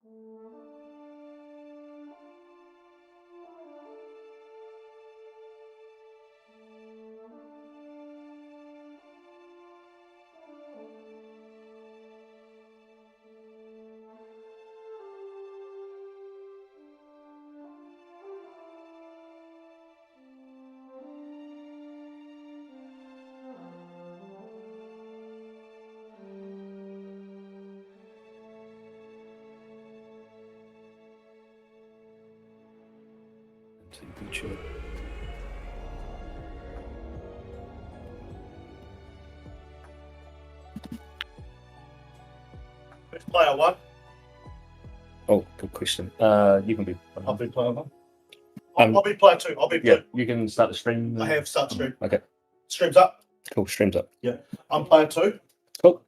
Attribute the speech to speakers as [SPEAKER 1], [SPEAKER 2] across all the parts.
[SPEAKER 1] Sure.
[SPEAKER 2] Who's player one?
[SPEAKER 1] Oh, good question. You can be.
[SPEAKER 2] I'll be player one. I'll be player two. I'll be
[SPEAKER 1] Yeah,
[SPEAKER 2] two.
[SPEAKER 1] you can start the stream.
[SPEAKER 2] I have start stream.
[SPEAKER 1] Okay.
[SPEAKER 2] Stream's up.
[SPEAKER 1] Cool. Stream's up.
[SPEAKER 2] Yeah. I'm player two.
[SPEAKER 1] Cool.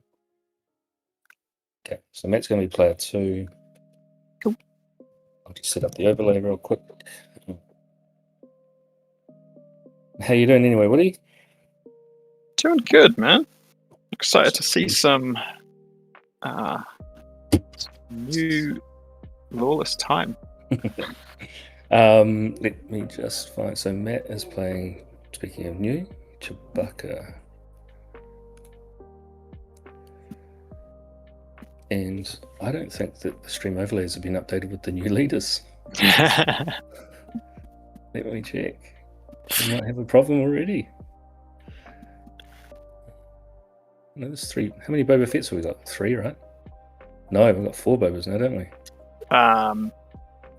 [SPEAKER 1] Okay, so Matt's going to be player two.
[SPEAKER 3] Cool.
[SPEAKER 1] I'll just set up the overlay real quick. How you doing anyway, Woody?
[SPEAKER 3] Doing good, man. Excited to see some new lawless time.
[SPEAKER 1] Let me just find. So Matt is playing. Speaking of new, Chewbacca, and I don't think that the stream overlays have been updated with the new leaders. Let me check. We might have a problem already. No, there's three. How many Boba Fetts have we got? 3, right? No, we've got 4 Bobas now, don't we?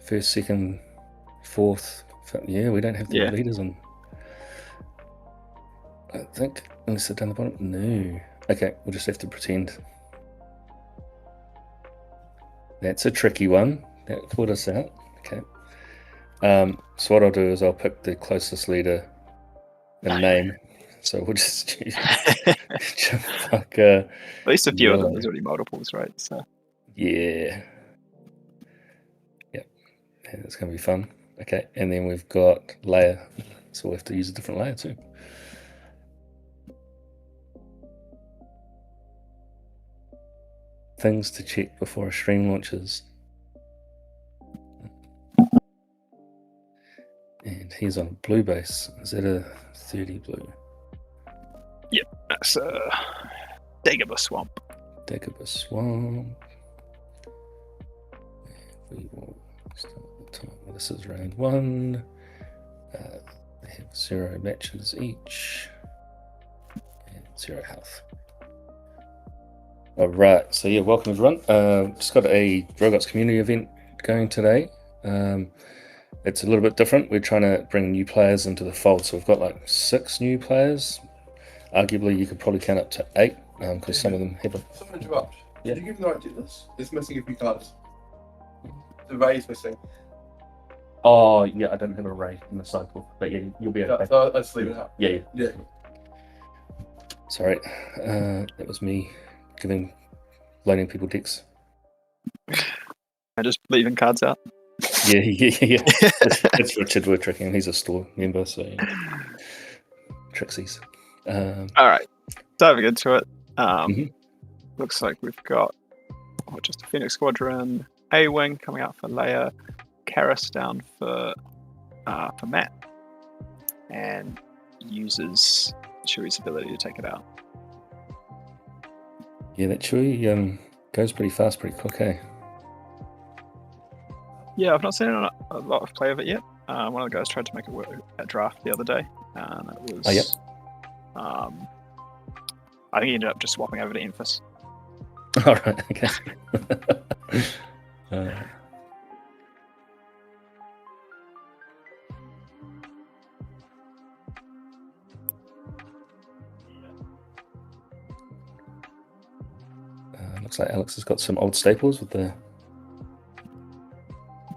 [SPEAKER 1] First, second, fourth. Yeah, we don't have the leaders on. I think. Unless they're down the bottom. No. Okay, we'll just have to pretend. That's a tricky one. That caught us out. Okay. So what I'll do is I'll pick the closest leader and name. So we'll just choose Chewbacca.
[SPEAKER 3] At least a few of them. There's already multiples, right? So
[SPEAKER 1] yeah. Yep. Yeah, that's going to be fun. Okay, and then we've got layer. So we'll have to use a different layer too. Things to check before a stream launches. And he's on blue base. Is that a 30 blue?
[SPEAKER 3] Yep, that's Dagobah Swamp.
[SPEAKER 1] Dagobah Swamp. We will start the time. Well, this is round 1. They have 0 matches each. And 0 health. Alright, so yeah, welcome everyone. Just got a Robots community event going today. It's a little bit different. We're trying to bring new players into the fold. So we've got like 6 new players. Arguably, you could probably count up to 8 because some of them haven't.
[SPEAKER 4] Someone interrupt.
[SPEAKER 1] Yeah.
[SPEAKER 4] Did you give them the right to do this? It's missing a few cards. The ray is missing.
[SPEAKER 1] Oh, yeah, I don't have a ray in the cycle. But yeah, you'll be okay.
[SPEAKER 4] So let's leave it out.
[SPEAKER 1] Yeah.
[SPEAKER 4] Yeah.
[SPEAKER 1] Sorry. That was me loaning people decks.
[SPEAKER 3] And just leaving cards out.
[SPEAKER 1] Yeah. It's Richard we're tricking. He's a store member, so Trixies.
[SPEAKER 3] All right, diving into it. Looks like we've got just a Phoenix Squadron, A-Wing coming out for Leia, Karis down for Matt, and uses Chewie's ability to take it out.
[SPEAKER 1] Yeah, that Chewie goes pretty fast, pretty quick, eh?
[SPEAKER 3] Yeah, I've not seen a lot of play of it yet. One of the guys tried to make it work at draft the other day, and it was.
[SPEAKER 1] Oh, yep.
[SPEAKER 3] I think he ended up just swapping over to Enfys.
[SPEAKER 1] All right. Okay. Looks like Alex has got some old staples with the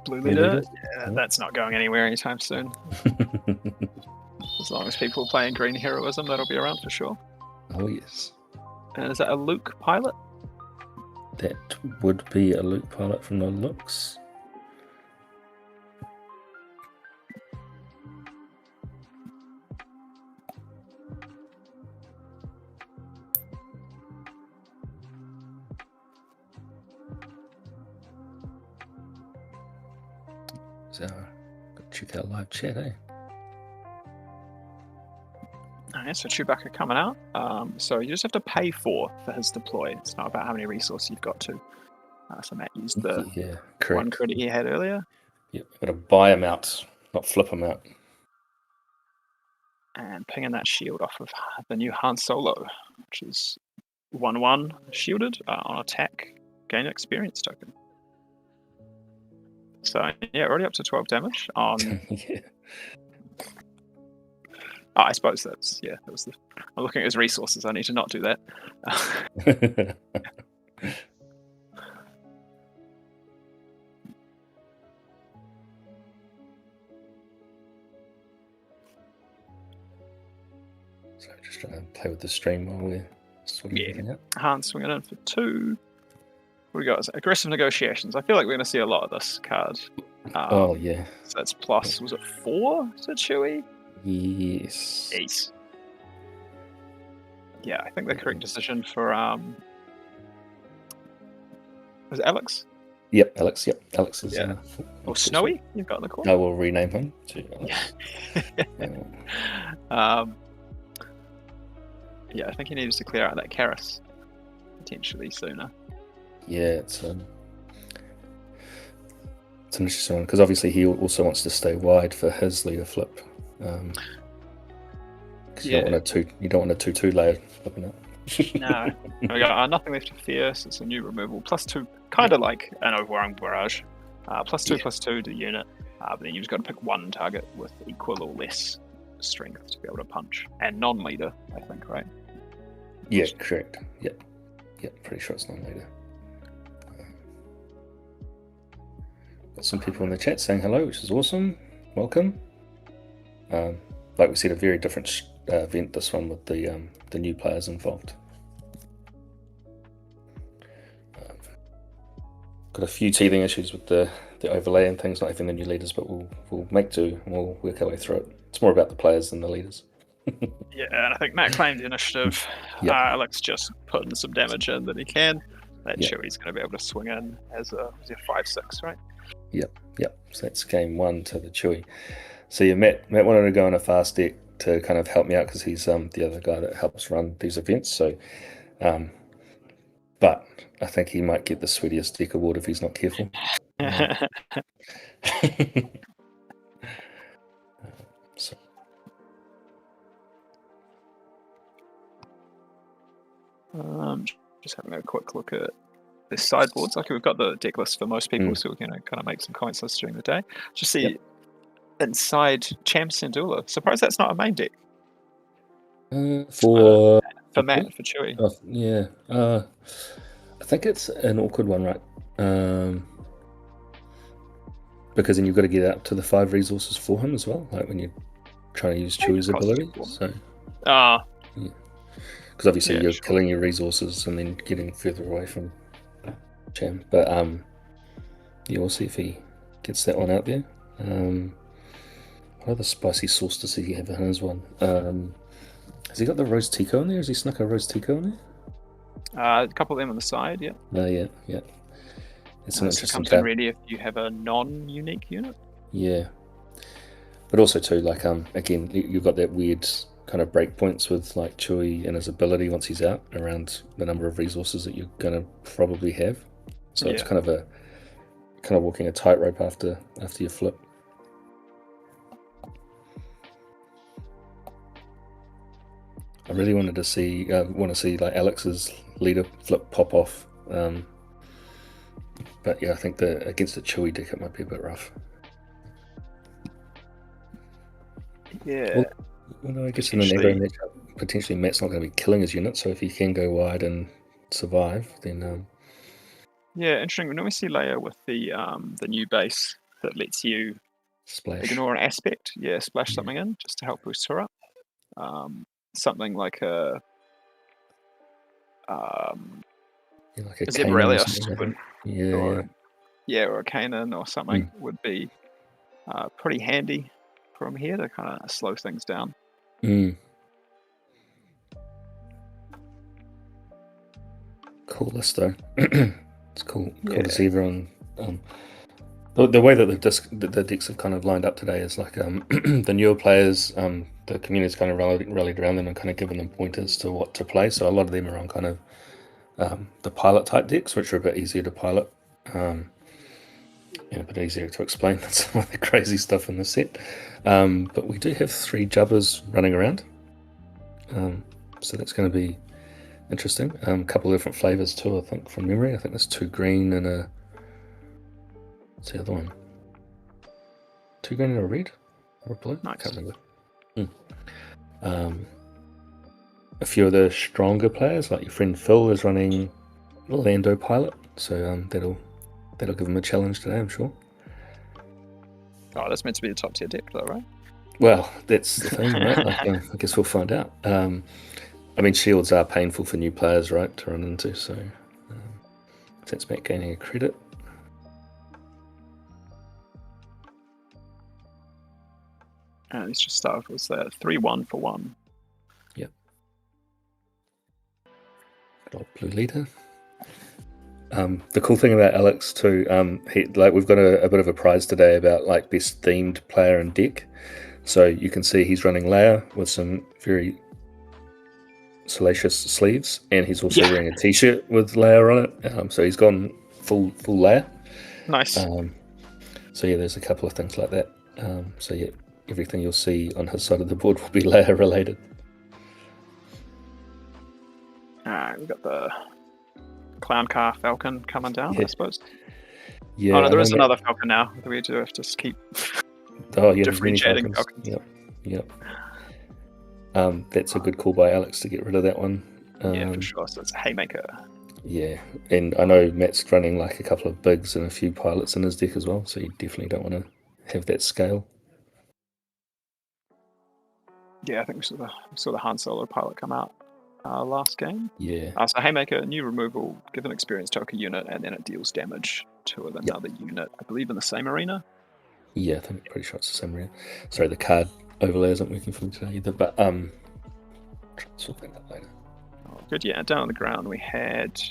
[SPEAKER 3] Blue leader. Yeah, that's not going anywhere anytime soon. As long as people are playing green heroism, that'll be around for sure.
[SPEAKER 1] Oh yes.
[SPEAKER 3] And is that a Luke pilot?
[SPEAKER 1] That would be a Luke pilot from the looks. So, check out live chat, eh?
[SPEAKER 3] Alright, so Chewbacca coming out. So you just have to pay for his deploy. It's not about how many resources you've got to. So Matt used the
[SPEAKER 1] correct.
[SPEAKER 3] one credit he had earlier.
[SPEAKER 1] Yep, got to buy him out, not flip him out.
[SPEAKER 3] And pinging that shield off of the new Han Solo, which is 1/1 shielded on attack, gain experience token. So yeah, already up to 12 damage on.
[SPEAKER 1] Yeah.
[SPEAKER 3] Oh, I suppose that was the. I'm looking at his resources. I need to not do that.
[SPEAKER 1] So just trying to play with the stream while we're sorting everything out.
[SPEAKER 3] Han swinging in for 2. What do we got? Aggressive negotiations. I feel like we're going to see a lot of this card.
[SPEAKER 1] Oh yeah.
[SPEAKER 3] So that's plus. Was it 4 to Chewie?
[SPEAKER 1] Yes.
[SPEAKER 3] 8. Yeah, I think the correct decision for was it Alex?
[SPEAKER 1] Yep, Alex. Yep, Alex is.
[SPEAKER 3] Yeah. Or Snowy? You've got in the corner.
[SPEAKER 1] I will rename him to Alex.
[SPEAKER 3] Yeah, I think he needs to clear out that Karis potentially sooner.
[SPEAKER 1] Yeah, it's an interesting one because obviously he also wants to stay wide for his leader flip. You don't want a 2/2 layer flipping out.
[SPEAKER 3] No, we got nothing left to fear. So it's a new removal +2, kind of like an overwhelming barrage. +2/+2 to the unit, but then you've just got to pick one target with equal or less strength to be able to punch, and non-leader, I think, right?
[SPEAKER 1] Yeah, correct. Yep, pretty sure it's non-leader. Got some people in the chat saying hello, which is awesome. Welcome. Like we said, a very different event, this one, with the new players involved. Got a few teething issues with the overlay and things, not having the new leaders, but we'll make do and we'll work our way through it. It's more about the players than the leaders.
[SPEAKER 3] Yeah, and I think Matt claimed the initiative.
[SPEAKER 1] Yep.
[SPEAKER 3] Alex just putting some damage in that he can. That
[SPEAKER 1] Yep.
[SPEAKER 3] Chewie's going to be able to swing in as a 5/6, right?
[SPEAKER 1] Yep. So that's game 1 to the Chewie. So yeah, Matt wanted to go on a fast deck to kind of help me out because he's the other guy that helps run these events. So, but I think he might get the sweatiest deck award if he's not careful. So.
[SPEAKER 3] Just having a quick look at the sideboards. Like we've got the deck list for most people, so we can kind of make some comments on this during the day. Just see inside Cham Syndulla. Surprised that's not a main deck.
[SPEAKER 1] For
[SPEAKER 3] Matt, for Chewie.
[SPEAKER 1] Yeah. I think it's an awkward one, right? Because then you've got to get up to the 5 resources for him as well, like when you're trying to use Chewie's ability. So.
[SPEAKER 3] Yeah.
[SPEAKER 1] Because obviously you're killing your resources and then getting further away from Cham. But we'll see if he gets that one out there. What other spicy sauce does he have in his one? Has he got the roast tico in there? Has he snuck a roast tico in there?
[SPEAKER 3] A couple of them on the side, yeah.
[SPEAKER 1] Yeah. It's some
[SPEAKER 3] It
[SPEAKER 1] interesting
[SPEAKER 3] comes in ready if you have a non-unique unit.
[SPEAKER 1] Yeah. But also too, like again, you've got that weird kind of breakpoints with like Chewie and his ability once he's out around the number of resources that you're gonna probably have. So it's kind of walking a tightrope after you flip. I really want to see like Alex's leader flip pop off. But yeah, I think against the Chewie deck it might be a bit rough.
[SPEAKER 3] Yeah.
[SPEAKER 1] Well, no, I guess in an aggro matchup, potentially Matt's not going to be killing his unit, so if he can go wide and survive, then...
[SPEAKER 3] Yeah, interesting. When we see Leia with the new base that lets you ignore an aspect, splash something in just to help boost her up. Something like a...
[SPEAKER 1] like a
[SPEAKER 3] Zebrelios or a Kanan or something would be pretty handy from here to kind of slow things down.
[SPEAKER 1] Cool list though. It's cool to see everyone The way that the decks have kind of lined up today is like the newer players, the community's kind of rallied around them and kind of given them pointers to what to play. So a lot of them are on kind of the pilot type decks, which are a bit easier to pilot, and a bit easier to explain than some of the crazy stuff in the set. But we do have 3 jubbers running around, so that's going to be interesting. A couple of different flavors too, I think, from memory. I think there's 2 green and a... What's the other one? 2 green and a red? Or a blue?
[SPEAKER 3] Nice.
[SPEAKER 1] I can't remember. A few of the stronger players, like your friend Phil, is running Lando Pilot, so that'll give him a challenge today, I'm sure.
[SPEAKER 3] Oh, that's meant to be the top tier deck, though, right?
[SPEAKER 1] Well, that's the thing, right? Like, I guess we'll find out. I mean, shields are painful for new players, right, to run into, so that's Matt gaining a credit.
[SPEAKER 3] And he's just started with that 3-1 for 1.
[SPEAKER 1] Yep. Good old blue leader. The cool thing about Alex too, we've got a bit of a prize today about like best themed player and deck. So you can see he's running Leia with some very salacious sleeves, and he's also wearing a t-shirt with Leia on it. So he's gone full Leia.
[SPEAKER 3] Nice.
[SPEAKER 1] So yeah, there's a couple of things like that. So yeah, everything you'll see on his side of the board will be Leia related.
[SPEAKER 3] Alright, we've got the clown car falcon coming down, I suppose.
[SPEAKER 1] Yeah.
[SPEAKER 3] Oh no, there is another falcon now. We do have to just keep differentiating falcons.
[SPEAKER 1] Yep. That's a good call by Alex to get rid of that one.
[SPEAKER 3] Yeah, for sure. So it's a haymaker.
[SPEAKER 1] Yeah, and I know Matt's running like a couple of bigs and a few pilots in his deck as well, so you definitely don't want to have that scale.
[SPEAKER 3] Yeah, I think we saw the Han Solo pilot come out last game.
[SPEAKER 1] Yeah.
[SPEAKER 3] So haymaker, new removal, give an experience token unit, and then it deals damage to another unit. I believe in the same arena.
[SPEAKER 1] Yeah, I think I'm pretty sure it's the same arena. Sorry, the card overlay isn't working for me today either, but sort that out later.
[SPEAKER 3] Oh, good. Yeah, down on the ground we had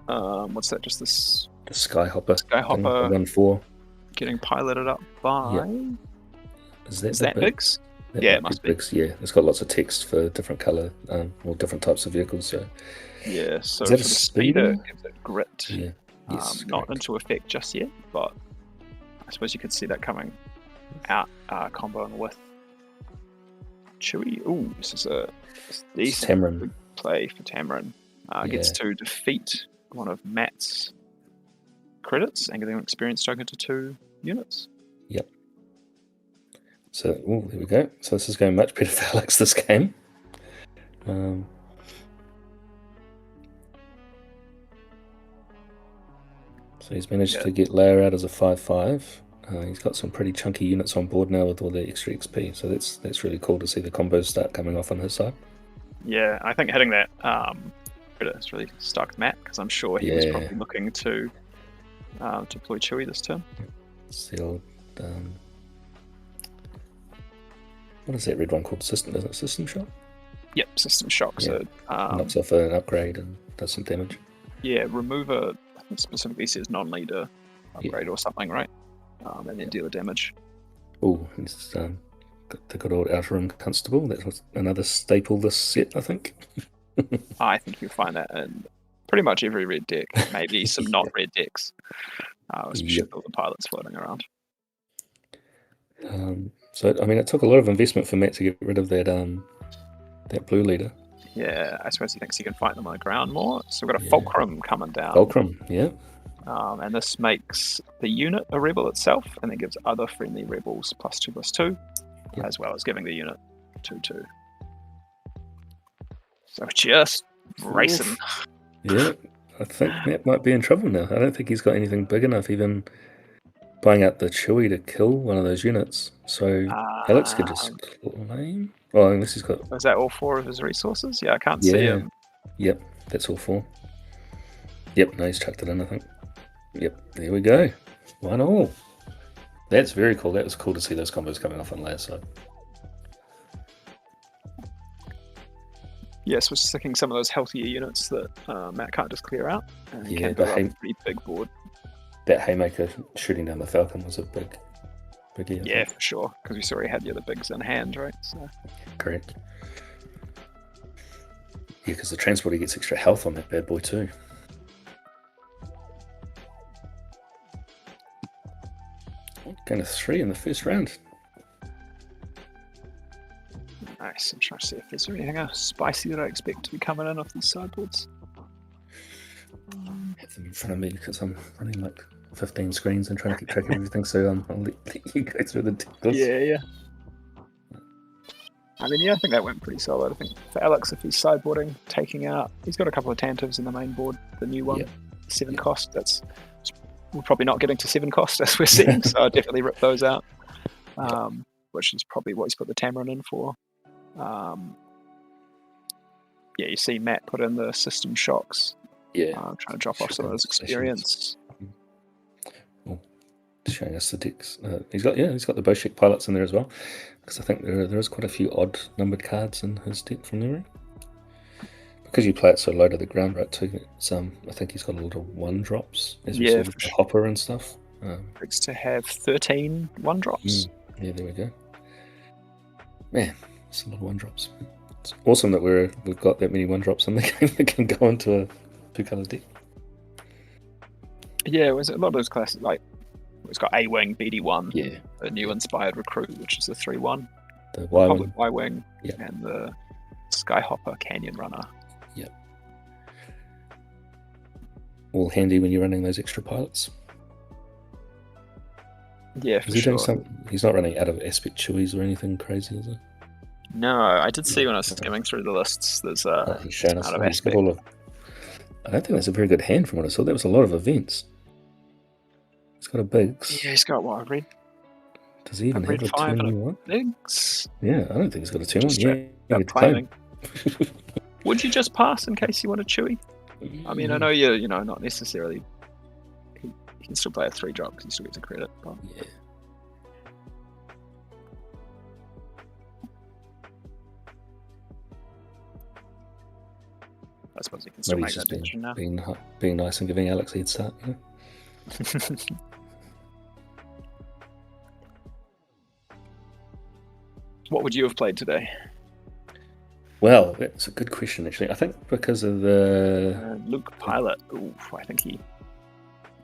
[SPEAKER 3] what's that? Just this
[SPEAKER 1] the Skyhopper.
[SPEAKER 3] 1/4 getting piloted up by.
[SPEAKER 1] Is
[SPEAKER 3] that Biggs? Yeah, it must be.
[SPEAKER 1] Biggs. Yeah, it's got lots of text for different color or different types of vehicles. So
[SPEAKER 3] yeah, so
[SPEAKER 1] is
[SPEAKER 3] for
[SPEAKER 1] that
[SPEAKER 3] the speeder, it gives it grit.
[SPEAKER 1] Yeah. Yes,
[SPEAKER 3] not into effect just yet, but I suppose you could see that coming out comboing with Chewie. Ooh, this is a decent big play for Tamarin. Gets to defeat one of Matt's credits and get an experience token to 2 units.
[SPEAKER 1] Yep. So, there we go. So this is going much better for Alex this game. So he's managed to get Leia out as a 5/5. He's got some pretty chunky units on board now with all the extra XP. So that's really cool to see the combos start coming off on his side.
[SPEAKER 3] Yeah, I think hitting that credit has really stuck Matt, because I'm sure he was probably looking to deploy Chewie this turn.
[SPEAKER 1] It's the old what is that red one called? Isn't it System Shock?
[SPEAKER 3] Yep, System Shock.
[SPEAKER 1] Yeah.
[SPEAKER 3] So
[SPEAKER 1] knocks off an upgrade and does some damage.
[SPEAKER 3] Yeah, remover, I think specifically says non-leader upgrade or something, right? And then dealer damage.
[SPEAKER 1] Oh, he's got the good old Outer Rim Constable. That was another staple this set, I think.
[SPEAKER 3] I think you'll find that in pretty much every red deck, maybe some not red decks. Especially with all the pilots floating around.
[SPEAKER 1] So, I mean, it took a lot of investment for Matt to get rid of that that blue leader.
[SPEAKER 3] Yeah, I suppose he thinks he can fight them on the ground more. So we've got a Fulcrum coming down.
[SPEAKER 1] Fulcrum, yeah.
[SPEAKER 3] And this makes the unit a rebel itself, and then gives other friendly rebels +2/+2, as well as giving the unit 2/2. So just racing.
[SPEAKER 1] Yeah, I think Matt might be in trouble now. I don't think he's got anything big enough, even buying out the Chewie to kill one of those units. So Alex could just claim. Well, unless he's got.
[SPEAKER 3] Is that all 4 of his resources? Yeah, I can't see him.
[SPEAKER 1] Yep, that's all 4. Yep, no, he's chucked it in, I think. Yep, there we go. 1-1. That's very cool. That was cool to see those combos coming off on Leia's side.
[SPEAKER 3] Yes, we're sticking some of those healthier units that Matt can't just clear out. And can build up a pretty big board.
[SPEAKER 1] that haymaker shooting down the Falcon was a biggie. I
[SPEAKER 3] Yeah,
[SPEAKER 1] think.
[SPEAKER 3] for sure. Because we saw he had the other bigs in hand, right? So
[SPEAKER 1] Correct. Yeah, because the transporter gets extra health on that bad boy too. Going to 3 in the first round.
[SPEAKER 3] nice. I'm trying to see if there's anything else spicy that I expect to be coming in off these sideboards.
[SPEAKER 1] Have them in front of me because I'm running like 15 screens and trying to keep track of everything. So I'll let you go through the tickles.
[SPEAKER 3] Yeah. I mean, yeah, I think that went pretty solid. I think for Alex, if he's sideboarding, taking out, he's got a couple of Tantivs in the main board. The new one, 7 cost. We're probably not getting to 7 cost as we're seeing, so I definitely rip those out. Which is probably what he's put the Tamarin in for. You see Matt put in the system shocks. Trying to drop off some of his experience.
[SPEAKER 1] Showing us the decks. He's got the Boshek pilots in there as well, because I think there is quite a few odd numbered cards in his deck from memory. Because you play it so low to the ground, right? Too. It's, I think he's got a lot of 1-drops as we saw with the hopper and stuff.
[SPEAKER 3] Looks to have 13 1-drops.
[SPEAKER 1] Yeah, there we go. Man, it's a lot of 1-drops. It's awesome that we've got that many 1-drops in the game that can go into a 2-color deck.
[SPEAKER 3] Yeah, was a lot of those classes like. It's got A-Wing, BD1, a new Inspired Recruit, which is a 3-1.
[SPEAKER 1] The Y-Wing.
[SPEAKER 3] Y-Wing, and the Skyhopper Canyon Runner.
[SPEAKER 1] Yep. All handy when you're running those extra pilots.
[SPEAKER 3] Yeah, for sure.
[SPEAKER 1] He's not running out of aspect chewies or anything crazy, is he?
[SPEAKER 3] No, I did see when I was skimming through the lists, there's
[SPEAKER 1] he's shown us
[SPEAKER 3] out of aspect.
[SPEAKER 1] I don't think that's a very good hand from what I saw. There was a lot of events. He's got a bigs.
[SPEAKER 3] Yeah, he's got what I read.
[SPEAKER 1] Does he even have a 2-1?
[SPEAKER 3] Bigs.
[SPEAKER 1] Yeah, I don't think he's got a 2-1.
[SPEAKER 3] Yeah, claiming. Would you just pass in case you want a chewy? I mean, I know you're not necessarily. He can still play a 3-drop because he still gets a credit. But...
[SPEAKER 1] Yeah.
[SPEAKER 3] I suppose he can still make that decision now.
[SPEAKER 1] Being nice and giving Alex a head start. You know?
[SPEAKER 3] What would you have played today?
[SPEAKER 1] Well, that's a good question, actually. I think because of the
[SPEAKER 3] Luke Pilot. Ooh, I think he.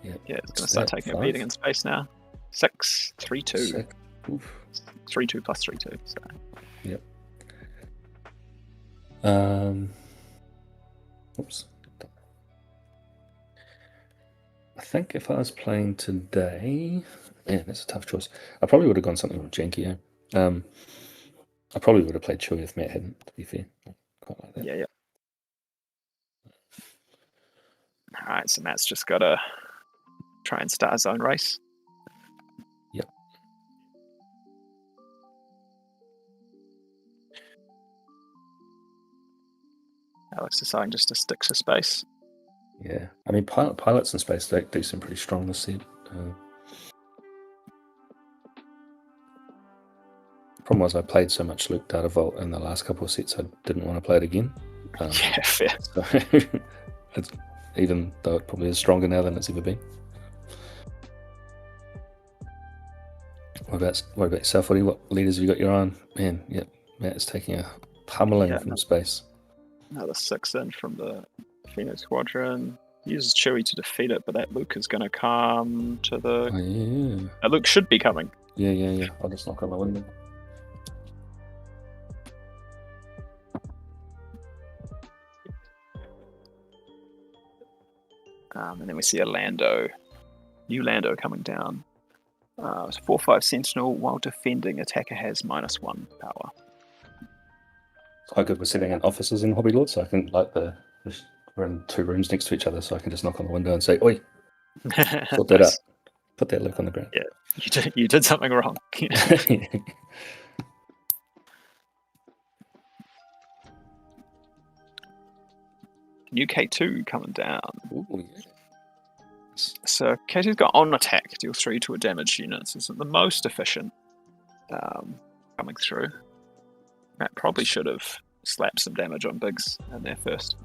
[SPEAKER 3] Yeah, it's going to start taking a beating in space now. 6, 3-2. 3-2 plus 3-2. So.
[SPEAKER 1] Yep. Oops. I think if I was playing today, that's a tough choice. I probably would have gone something with Janky. I probably would have played Chewy if Matt hadn't, to be fair. Quite like that.
[SPEAKER 3] Yeah. Alright, so Matt's just got to try and start his own race.
[SPEAKER 1] Yep.
[SPEAKER 3] Alex deciding just to stick to space.
[SPEAKER 1] Yeah, I mean, pilots in space, they do seem pretty strong this set. The problem was I played so much Luke Data Vault in the last couple of sets, I didn't want to play it again.
[SPEAKER 3] Yeah, fair.
[SPEAKER 1] So even though it probably is stronger now than it's ever been. What about yourself? What leaders have you got your on? Man, Matt is taking a pummeling from space.
[SPEAKER 3] Another 6 in from the Phoenix Squadron. Uses Chewie to defeat it, but that Luke is going to come to the...
[SPEAKER 1] Oh, yeah.
[SPEAKER 3] That Luke should be coming.
[SPEAKER 1] Yeah. I'll just knock on the window.
[SPEAKER 3] And then we see a new Lando coming down. It's 4/5 Sentinel. While defending, attacker has -1 power.
[SPEAKER 1] It's quite good for sitting in offices in Hobby Lords, so I can we're in 2 rooms next to each other, so I can just knock on the window and say, "Oi, sort that up. Put that Luke on the ground."
[SPEAKER 3] Yeah, you did something wrong. New K2 coming down.
[SPEAKER 1] Ooh, yeah.
[SPEAKER 3] So K2's got on attack, deal 3 to a damaged unit. This isn't the most efficient coming through. Matt probably should have slapped some damage on Biggs in there first.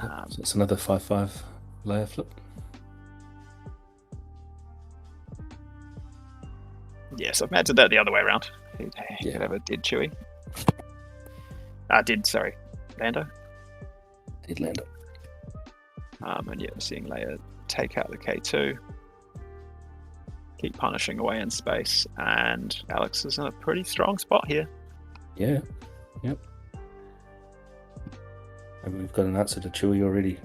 [SPEAKER 1] So it's another 5/5 layer flip.
[SPEAKER 3] Yes, I've did that the other way around. He'd
[SPEAKER 1] Yeah.
[SPEAKER 3] have a dead Chewie. Lando.
[SPEAKER 1] Did land it.
[SPEAKER 3] And yeah, we're seeing Leia take out the K2. Keep punishing away in space, and Alex is in a pretty strong spot here.
[SPEAKER 1] Yeah. Yep. Maybe we've got an answer to Chewie already.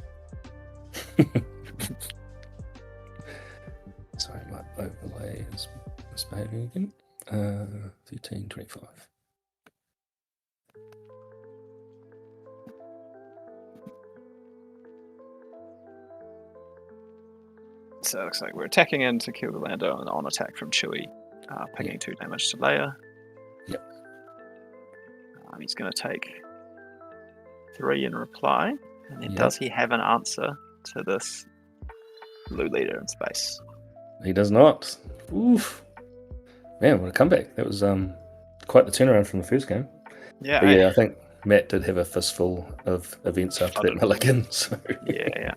[SPEAKER 1] Sorry, my overlay is misbehaving again. 1325.
[SPEAKER 3] So it looks like we're attacking in to kill the Lando, and on attack from Chewie, picking 2 damage to Leia.
[SPEAKER 1] Yep.
[SPEAKER 3] He's going to take 3 in reply, and then
[SPEAKER 1] Yep.
[SPEAKER 3] does he have an answer to this blue leader in space?
[SPEAKER 1] He does not. Oof. Man, what a comeback. That was quite the turnaround from the first game.
[SPEAKER 3] Yeah,
[SPEAKER 1] But yeah, I think Matt did have a fistful of events after that
[SPEAKER 3] Flooded.
[SPEAKER 1] mulligan. So
[SPEAKER 3] yeah.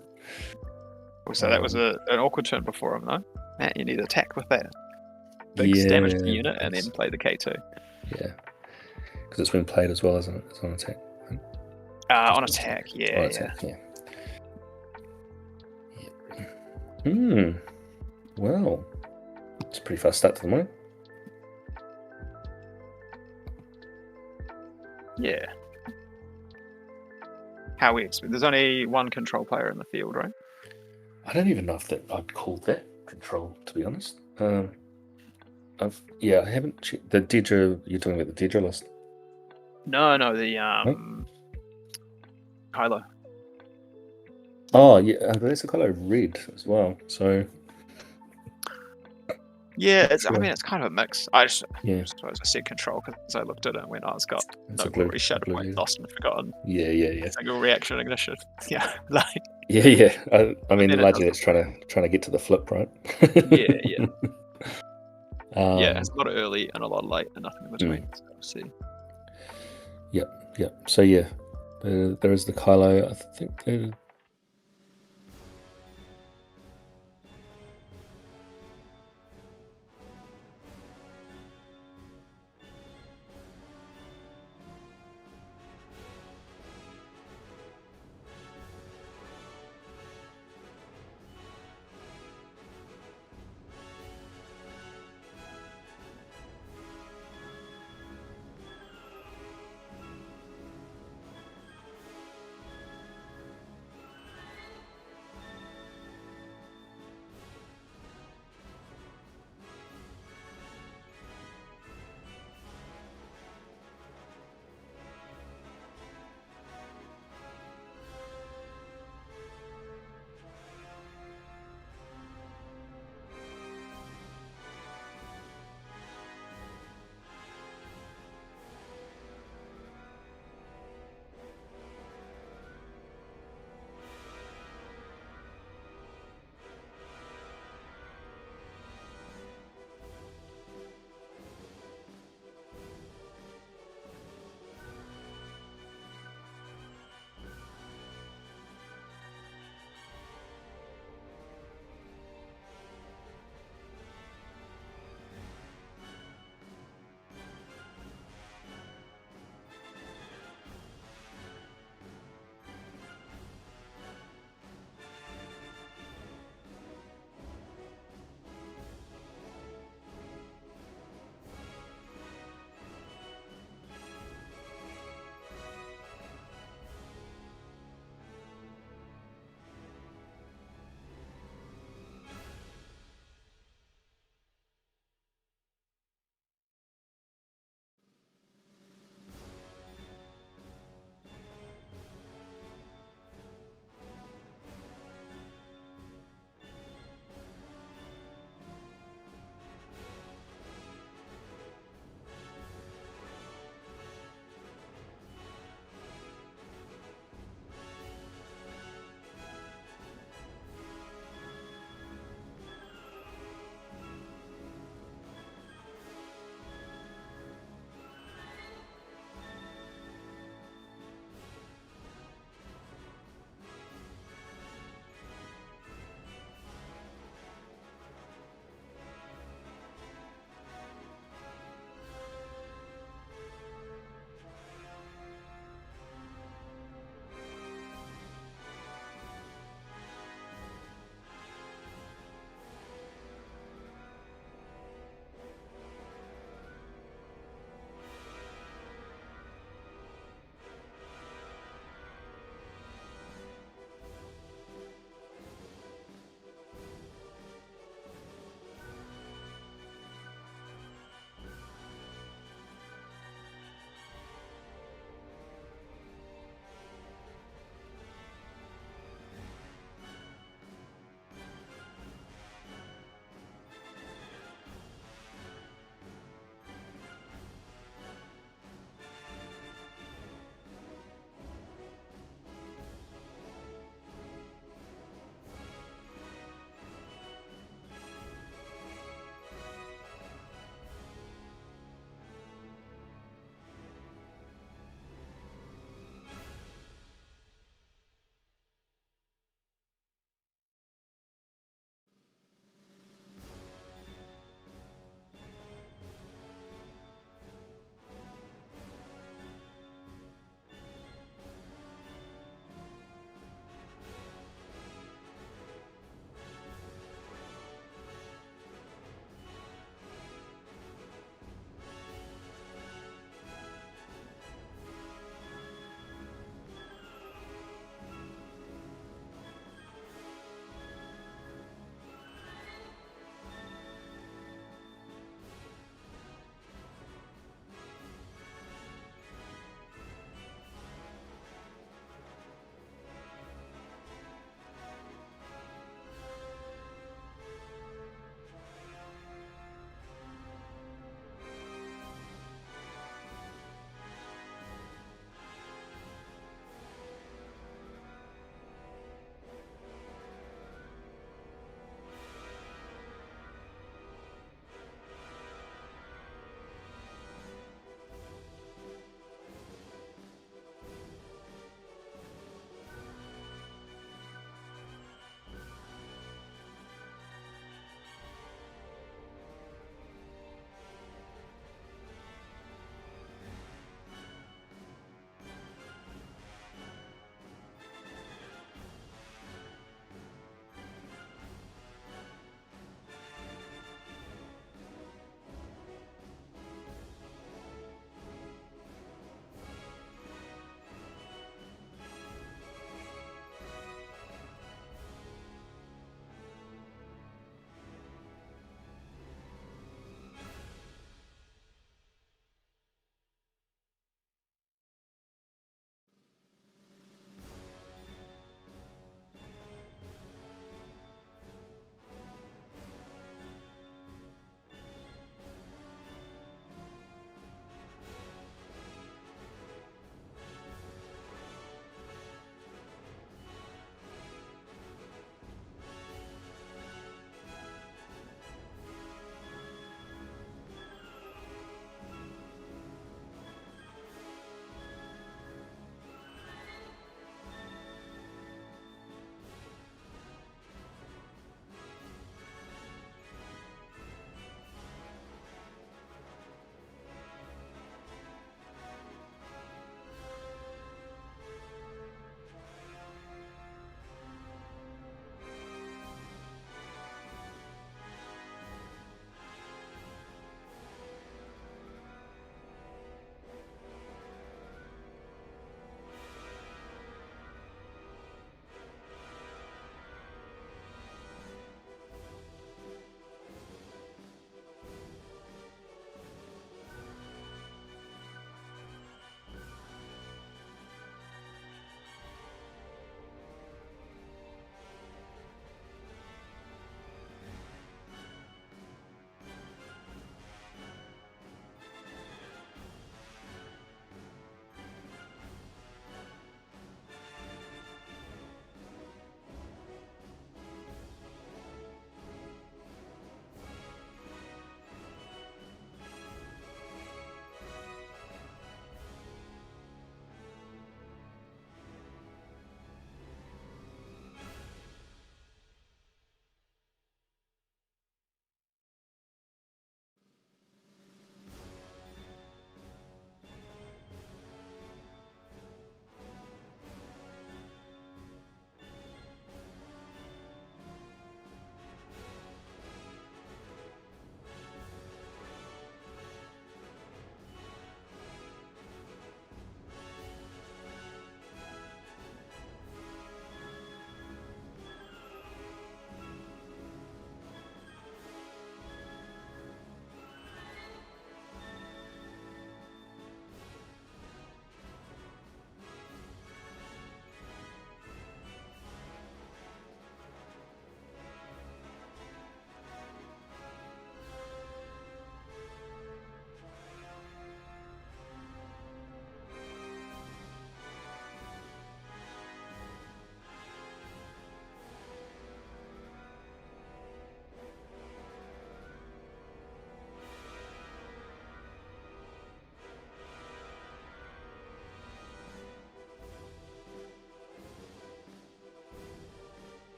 [SPEAKER 3] So that was an awkward turn before him, though. Matt, you need to attack with that. Big damage to the unit, and then play the K2.
[SPEAKER 1] Yeah. Because it's been played as well, isn't it? It's on attack. I think.
[SPEAKER 3] On attack, yeah.
[SPEAKER 1] On attack, yeah. Well, it's a pretty fast start to the morning.
[SPEAKER 3] Yeah. How we expect. There's only one control player in the field, right?
[SPEAKER 1] I don't even know if I'd call that control, to be honest. I haven't checked the Dedra. You're talking about the Dedra list?
[SPEAKER 3] No, the Kylo.
[SPEAKER 1] Oh yeah, there's a color red as well. So
[SPEAKER 3] yeah, it's
[SPEAKER 1] sure.
[SPEAKER 3] it's kind of a mix. I suppose I said control because I looked at it and went, it's got
[SPEAKER 1] it's
[SPEAKER 3] no glory, shadow point, lost and forgotten.
[SPEAKER 1] Yeah.
[SPEAKER 3] Single reaction ignition. Yeah,
[SPEAKER 1] Yeah. I mean, largely
[SPEAKER 3] it's
[SPEAKER 1] trying to get to the flip, right?
[SPEAKER 3] Yeah. It's a lot of early and a lot of late and nothing in between. So we'll see.
[SPEAKER 1] Yep. So yeah, there is the Kylo. I think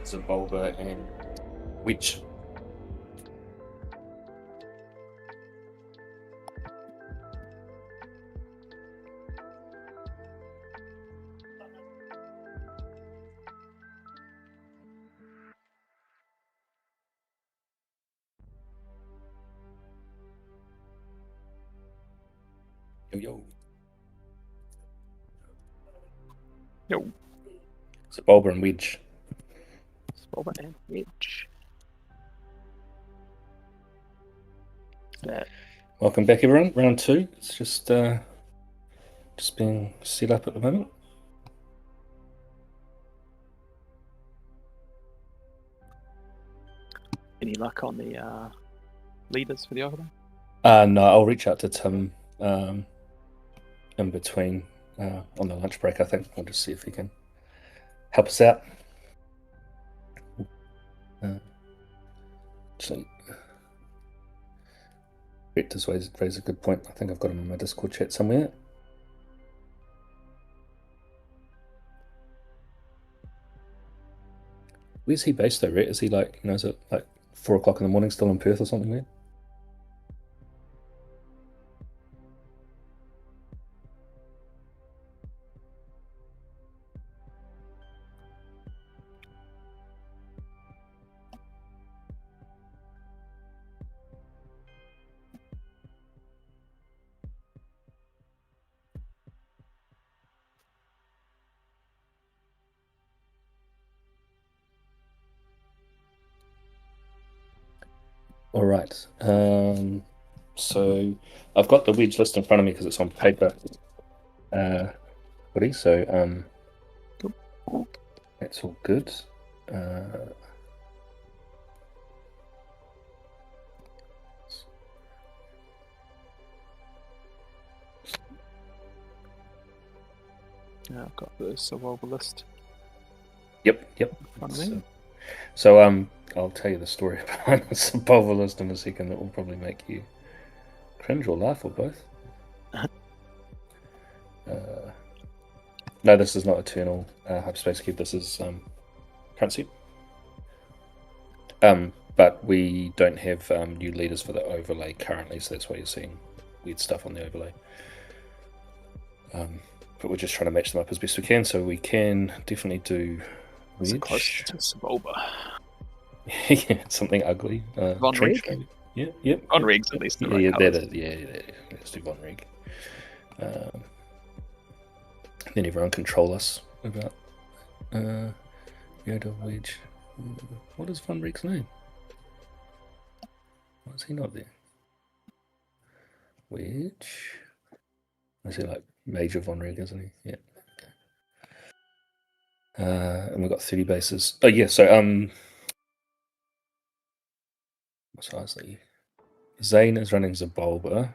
[SPEAKER 1] Sebulba, and Wedge. Yo.
[SPEAKER 3] Yo.
[SPEAKER 1] Sebulba and Wedge.
[SPEAKER 3] Sebulba and Wedge.
[SPEAKER 1] Welcome back, everyone. Round 2. It's just being set up at the moment.
[SPEAKER 3] Any luck on the leaders for the overlay?
[SPEAKER 1] No, I'll reach out to Tim in between on the lunch break. I think we'll just see if he can help us out. Brett does raise a good point. I think I've got him in my Discord chat somewhere. Where's he based though, Rhett? Is he like, is it like 4 o'clock in the morning still in Perth or something weird? All right. So I've got the Wedge list in front of me because it's on paper. Woody, so that's all good.
[SPEAKER 3] Yeah, I've got the Sebulba list.
[SPEAKER 1] Yep.
[SPEAKER 3] In front of me.
[SPEAKER 1] So I'll tell you the story behind the Sebulba list in a second. That will probably make you cringe or laugh or both. No, this is not Eternal Hyperspace Cube. This is Currency. But we don't have new leaders for the overlay currently, so that's why you're seeing weird stuff on the overlay. But we're just trying to match them up as best we can, so we can definitely do Wedge.
[SPEAKER 3] It's close to Sebulba.
[SPEAKER 1] Yeah, something ugly.
[SPEAKER 3] Von
[SPEAKER 1] trench,
[SPEAKER 3] Reg?
[SPEAKER 1] maybe. Yeah, yep.
[SPEAKER 3] Von Reg's at least the right
[SPEAKER 1] Yeah,
[SPEAKER 3] colours.
[SPEAKER 1] that is. Yeah. Let's do Von Reg. Then everyone can troll us about Yoda Wedge. What is Von Reg's name? Why is he not there? Wedge. Is he like Major Von Reg, isn't he? Yeah. And we've got 30 bases. Oh yeah, so what size are you? Zane is running Sebulba,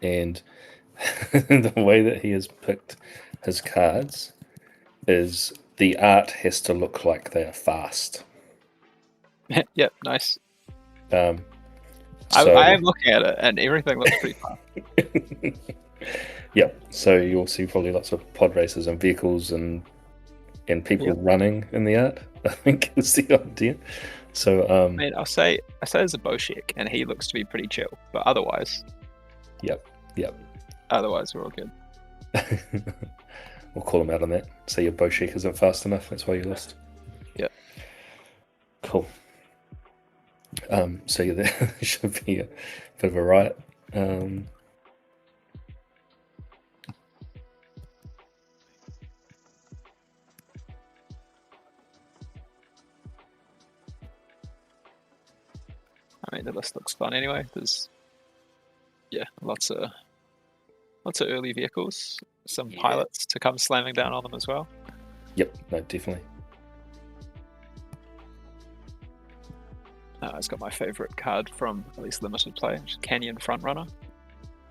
[SPEAKER 1] and the way that he has picked his cards is the art has to look like they are fast.
[SPEAKER 3] Yep, nice.
[SPEAKER 1] So,
[SPEAKER 3] I am looking at it, and everything looks pretty fast.
[SPEAKER 1] yeah, so you'll see probably lots of pod races and vehicles and people running in the art. I think is the idea. So
[SPEAKER 3] I mean, I say there's a Boshek, and he looks to be pretty chill. But otherwise,
[SPEAKER 1] Yep.
[SPEAKER 3] Otherwise, we're all good.
[SPEAKER 1] We'll call him out on that. Say your Boshek isn't fast enough. That's why you lost.
[SPEAKER 3] Yep.
[SPEAKER 1] Cool. So yeah, there should be a bit of a riot.
[SPEAKER 3] I mean, the list looks fun anyway. There's lots of early vehicles, some pilots to come slamming down on them as well.
[SPEAKER 1] Yep, no, definitely.
[SPEAKER 3] It's got my favourite card from at least limited play, which is Canyon Frontrunner.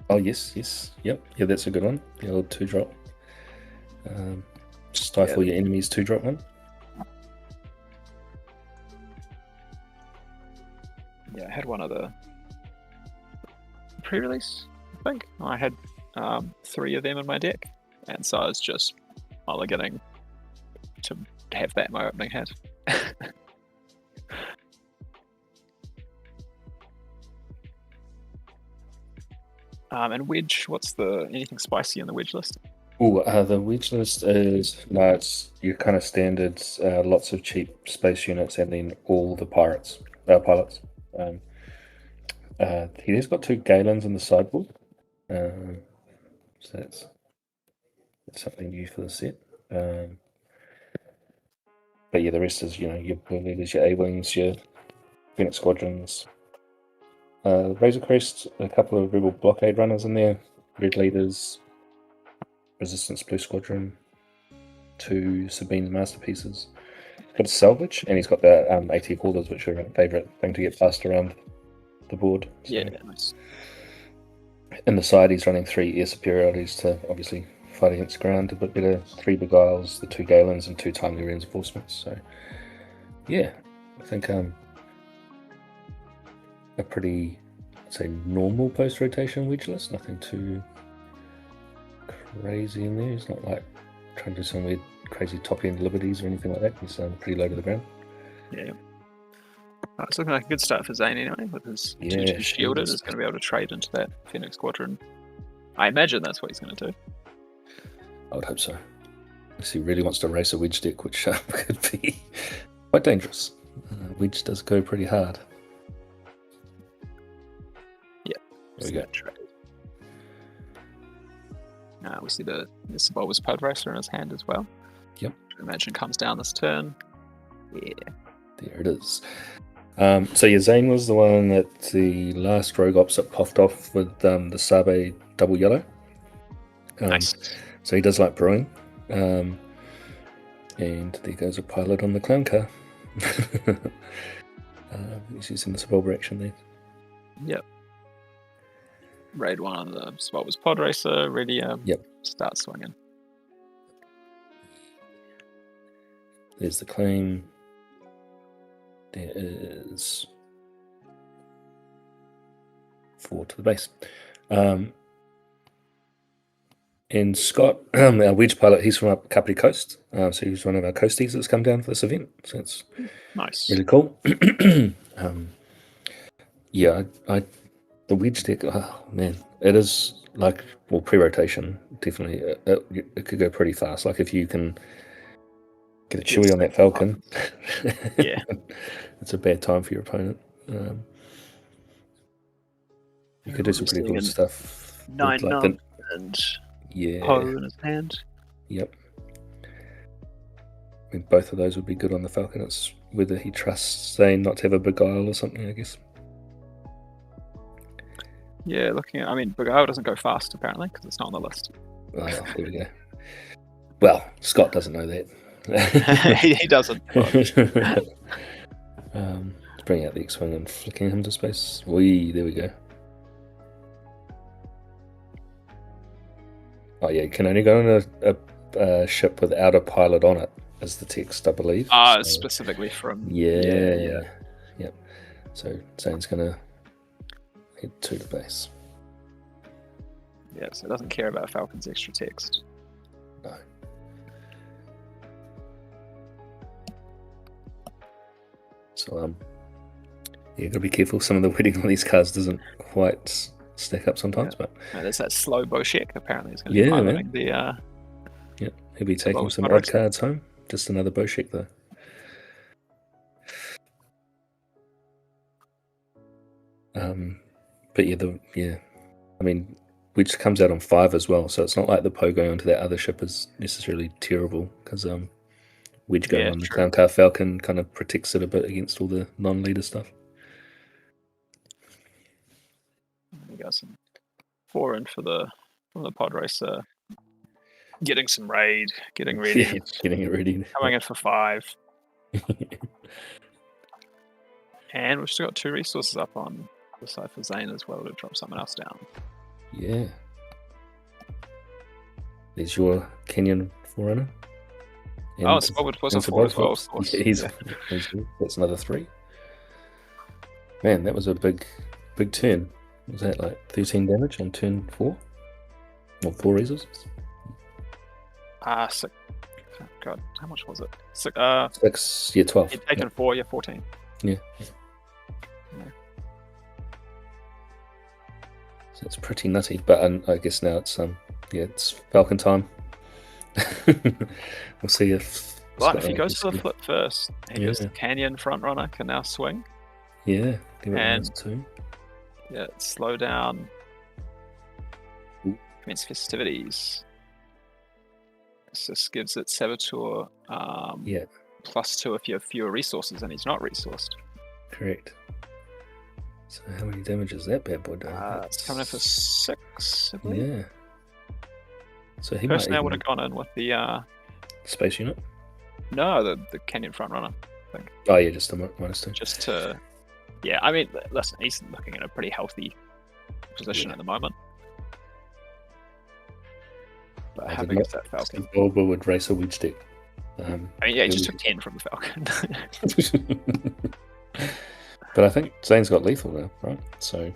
[SPEAKER 1] Oh yes, yep, yeah, that's a good one. The old 2-drop. Stifle your enemy's 2-drop one.
[SPEAKER 3] Yeah, I had one of the pre-release, I think. I had 3 of them in my deck, and so I was just mulliganing to have that in my opening hand. And Wedge, what's anything spicy on the Wedge list?
[SPEAKER 1] The Wedge list is it's your kind of standards, lots of cheap space units, and then all the pilots. He has got 2 Galens in the sideboard, so that's something new for the set. But yeah, the rest is your leaders, your A-wings, your Phoenix Squadrons, Razor Crest, a couple of Rebel Blockade runners in there, Red Leaders, Resistance Blue Squadron, 2 Sabine Masterpieces. He's got a salvage, and he's got the AT Haulers, which are a favourite thing to get passed around the board. So.
[SPEAKER 3] Yeah, nice.
[SPEAKER 1] In the side, he's running 3 air superiorities to obviously fight against ground a bit better, 3 Beguiles, the 2 Galens, and 2 Timely Reinforcements. So, yeah, I think a pretty, I'd say, normal post-rotation Wedge list. Nothing too crazy in there. He's not like trying to do some weird, crazy top-end liberties or anything like that. He's pretty low to the ground.
[SPEAKER 3] Yeah. It's looking like a good start for Zane anyway, with his 2/2 shielded. Is going to be able to trade into that Phoenix Squadron. I imagine that's what he's going to do.
[SPEAKER 1] I would hope so. Unless he really wants to race a Wedge deck, which could be quite dangerous. Wedge does go pretty hard.
[SPEAKER 3] Yeah.
[SPEAKER 1] There we go.
[SPEAKER 3] Trade. We see the Sebulba's Pod Racer in his hand as well.
[SPEAKER 1] Yep.
[SPEAKER 3] I imagine comes down this turn. Yeah.
[SPEAKER 1] There it is. So yeah, Zane was the one that the last Rogue Ops that puffed off with the Sabe double yellow.
[SPEAKER 3] Nice.
[SPEAKER 1] So he does like brewing. And there goes a pilot on the clown car. He's using the Sebulba action there.
[SPEAKER 3] Yep. Raid 1 on the Sebulba's Pod Racer, ready start swinging.
[SPEAKER 1] There's the claim. There is 4 to the base. And Scott, our Wedge pilot, he's from up Kapiti Coast. So he's one of our coasties that's come down for this event. So it's
[SPEAKER 3] nice.
[SPEAKER 1] Really cool. The Wedge deck, oh man, it is like, well, pre-rotation, definitely. It could go pretty fast. Like if you can get a Chewy on that Falcon,
[SPEAKER 3] yeah,
[SPEAKER 1] it's a bad time for your opponent. You could do some pretty cool stuff.
[SPEAKER 3] 9 and Poe in his hand.
[SPEAKER 1] Yep. I mean, both of those would be good on the Falcon. It's whether he trusts Zane not to have a Beguile or something, I guess.
[SPEAKER 3] Yeah, Beguile doesn't go fast apparently because it's not on the list.
[SPEAKER 1] Oh, there we go. Well, Scott doesn't know that.
[SPEAKER 3] He doesn't.
[SPEAKER 1] Bring out the X-Wing and flicking him to space. There we go. Oh yeah, you can only go on a ship without a pilot on it, as the text, I believe.
[SPEAKER 3] Specifically from...
[SPEAKER 1] Yeah. Yep. So Zane's going to head to the base.
[SPEAKER 3] Yeah, so it doesn't care about Falcon's extra text.
[SPEAKER 1] No. So, gotta be careful. Some of the wording on these cards doesn't quite stack up sometimes, but
[SPEAKER 3] there's that slow Boshek apparently. He's going to be piloting the.
[SPEAKER 1] He'll be taking some odd cards home. Just another Boshek though. But I mean, which comes out on 5 as well, so it's not like the Poe going onto that other ship is necessarily terrible because Wedge going on the Clown Car Falcon kind of protects it a bit against all the non-leader stuff.
[SPEAKER 3] We got some 4 in from the Pod Racer. Getting some raid, getting ready.
[SPEAKER 1] Yeah, getting it ready.
[SPEAKER 3] Coming in for 5. And we've still got 2 resources up on the side for Zane as well to drop something else down.
[SPEAKER 1] Yeah. There's your Kenyan Forerunner.
[SPEAKER 3] It's Sebulba plus a 4 as well, of course.
[SPEAKER 1] Yeah, that's another 3. Man, that was a big turn. Was that like 13 damage on turn 4? Or 4 resources?
[SPEAKER 3] 6. Oh, God, how much was it? 6.
[SPEAKER 1] 12.
[SPEAKER 3] You'd taken 4, 14.
[SPEAKER 1] Yeah. it's pretty nutty. But I guess now it's it's Falcon time. We'll see if.
[SPEAKER 3] Well, if he goes for the flip first, he goes the Canyon front runner can now swing.
[SPEAKER 1] Yeah, give it
[SPEAKER 3] and
[SPEAKER 1] those two.
[SPEAKER 3] Yeah, slow down. Commence festivities. This gives it Saboteur +2 if you have fewer resources and he's not resourced.
[SPEAKER 1] Correct. So how many damage is that bad boy doing?
[SPEAKER 3] It's coming in for 6, I believe.
[SPEAKER 1] Yeah. So he
[SPEAKER 3] Personally,
[SPEAKER 1] might
[SPEAKER 3] I would have gone in with the
[SPEAKER 1] space unit.
[SPEAKER 3] No, the Canyon front runner. I think.
[SPEAKER 1] Oh yeah, just the -2.
[SPEAKER 3] Just to, yeah. I mean, listen, he's looking in a pretty healthy position at the moment. But how big is that Falcon?
[SPEAKER 1] Sebulba would race a Wedge deck.
[SPEAKER 3] I mean, yeah, he just took 10 from the Falcon.
[SPEAKER 1] But I think Zane's got lethal now, right? So.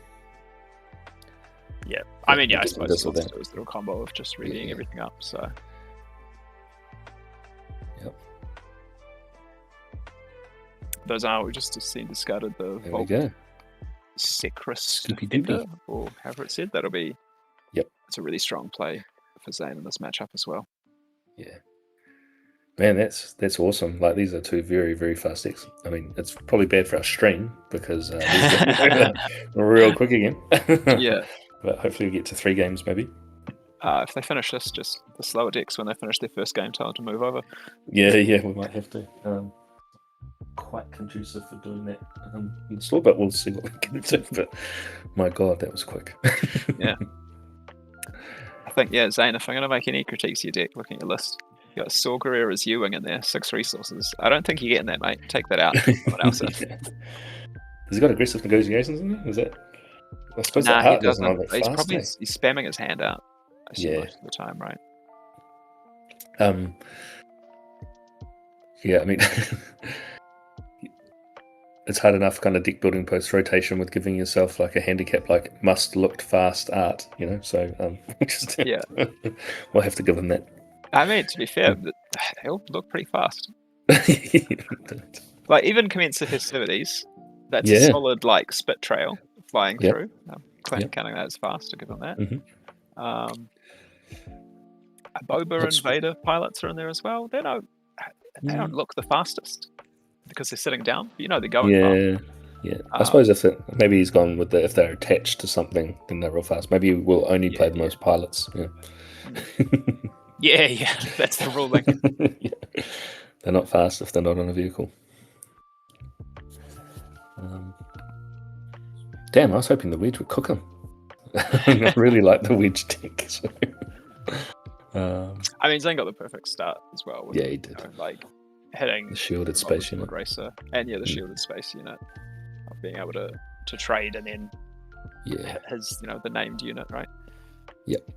[SPEAKER 3] Yeah, I mean, yeah, I suppose
[SPEAKER 1] it
[SPEAKER 3] was the combo of just readying everything up. So.
[SPEAKER 1] Yep.
[SPEAKER 3] Those are we just seen discarded the
[SPEAKER 1] There we go.
[SPEAKER 3] Secrus
[SPEAKER 1] Scoopy
[SPEAKER 3] Defender,
[SPEAKER 1] doopy.
[SPEAKER 3] or however it said. That'll be.
[SPEAKER 1] Yep.
[SPEAKER 3] It's a really strong play for Zane in this matchup as well.
[SPEAKER 1] Yeah. Man, that's awesome. Like, these are two very, very fast decks. I mean, it's probably bad for our stream because we're real quick again.
[SPEAKER 3] Yeah.
[SPEAKER 1] But hopefully we get to 3 games maybe.
[SPEAKER 3] If they finish this, just the slower decks when they finish their first game, tell them to move over.
[SPEAKER 1] Yeah, we might have to. Quite conducive for doing that. Install, but we'll see what we can do. But my God, that was quick.
[SPEAKER 3] Yeah. I think, Zane, if I'm going to make any critiques of your deck, looking at your list, you got Saw Guerrero as Ewing in there, 6 resources. I don't think you're getting that, mate. Take that out. Someone else in.
[SPEAKER 1] Has he got aggressive negotiations in there? Is that? I suppose
[SPEAKER 3] nah,
[SPEAKER 1] that
[SPEAKER 3] he doesn't.
[SPEAKER 1] He's
[SPEAKER 3] probably he's spamming his hand out. Most of the time, right?
[SPEAKER 1] Yeah, I mean, it's hard enough kind of deck building post rotation with giving yourself like a handicap, like must looked fast art, So just we'll have to give him that.
[SPEAKER 3] I mean, to be fair, they all look pretty fast. Like even commence the festivities, that's a solid like spit trail flying through. Counting that as fast to give them that. Boba and Vader pilots are in there as well. They don't look the fastest because they're sitting down. But they're going fast.
[SPEAKER 1] Yeah. I suppose if maybe he's gone with if they're attached to something, then they're real fast. Maybe we'll only play the most pilots.
[SPEAKER 3] Yeah, that's the ruling.
[SPEAKER 1] They're not fast if they're not on a vehicle. Damn, I was hoping the Wedge would cook him. I really like the Wedge deck. So.
[SPEAKER 3] I mean, Zane got the perfect start as well. With,
[SPEAKER 1] he did.
[SPEAKER 3] Like hitting
[SPEAKER 1] the shielded space unit
[SPEAKER 3] racer, and the shielded space unit, of being able to trade and then his the named unit, right?
[SPEAKER 1] Yep.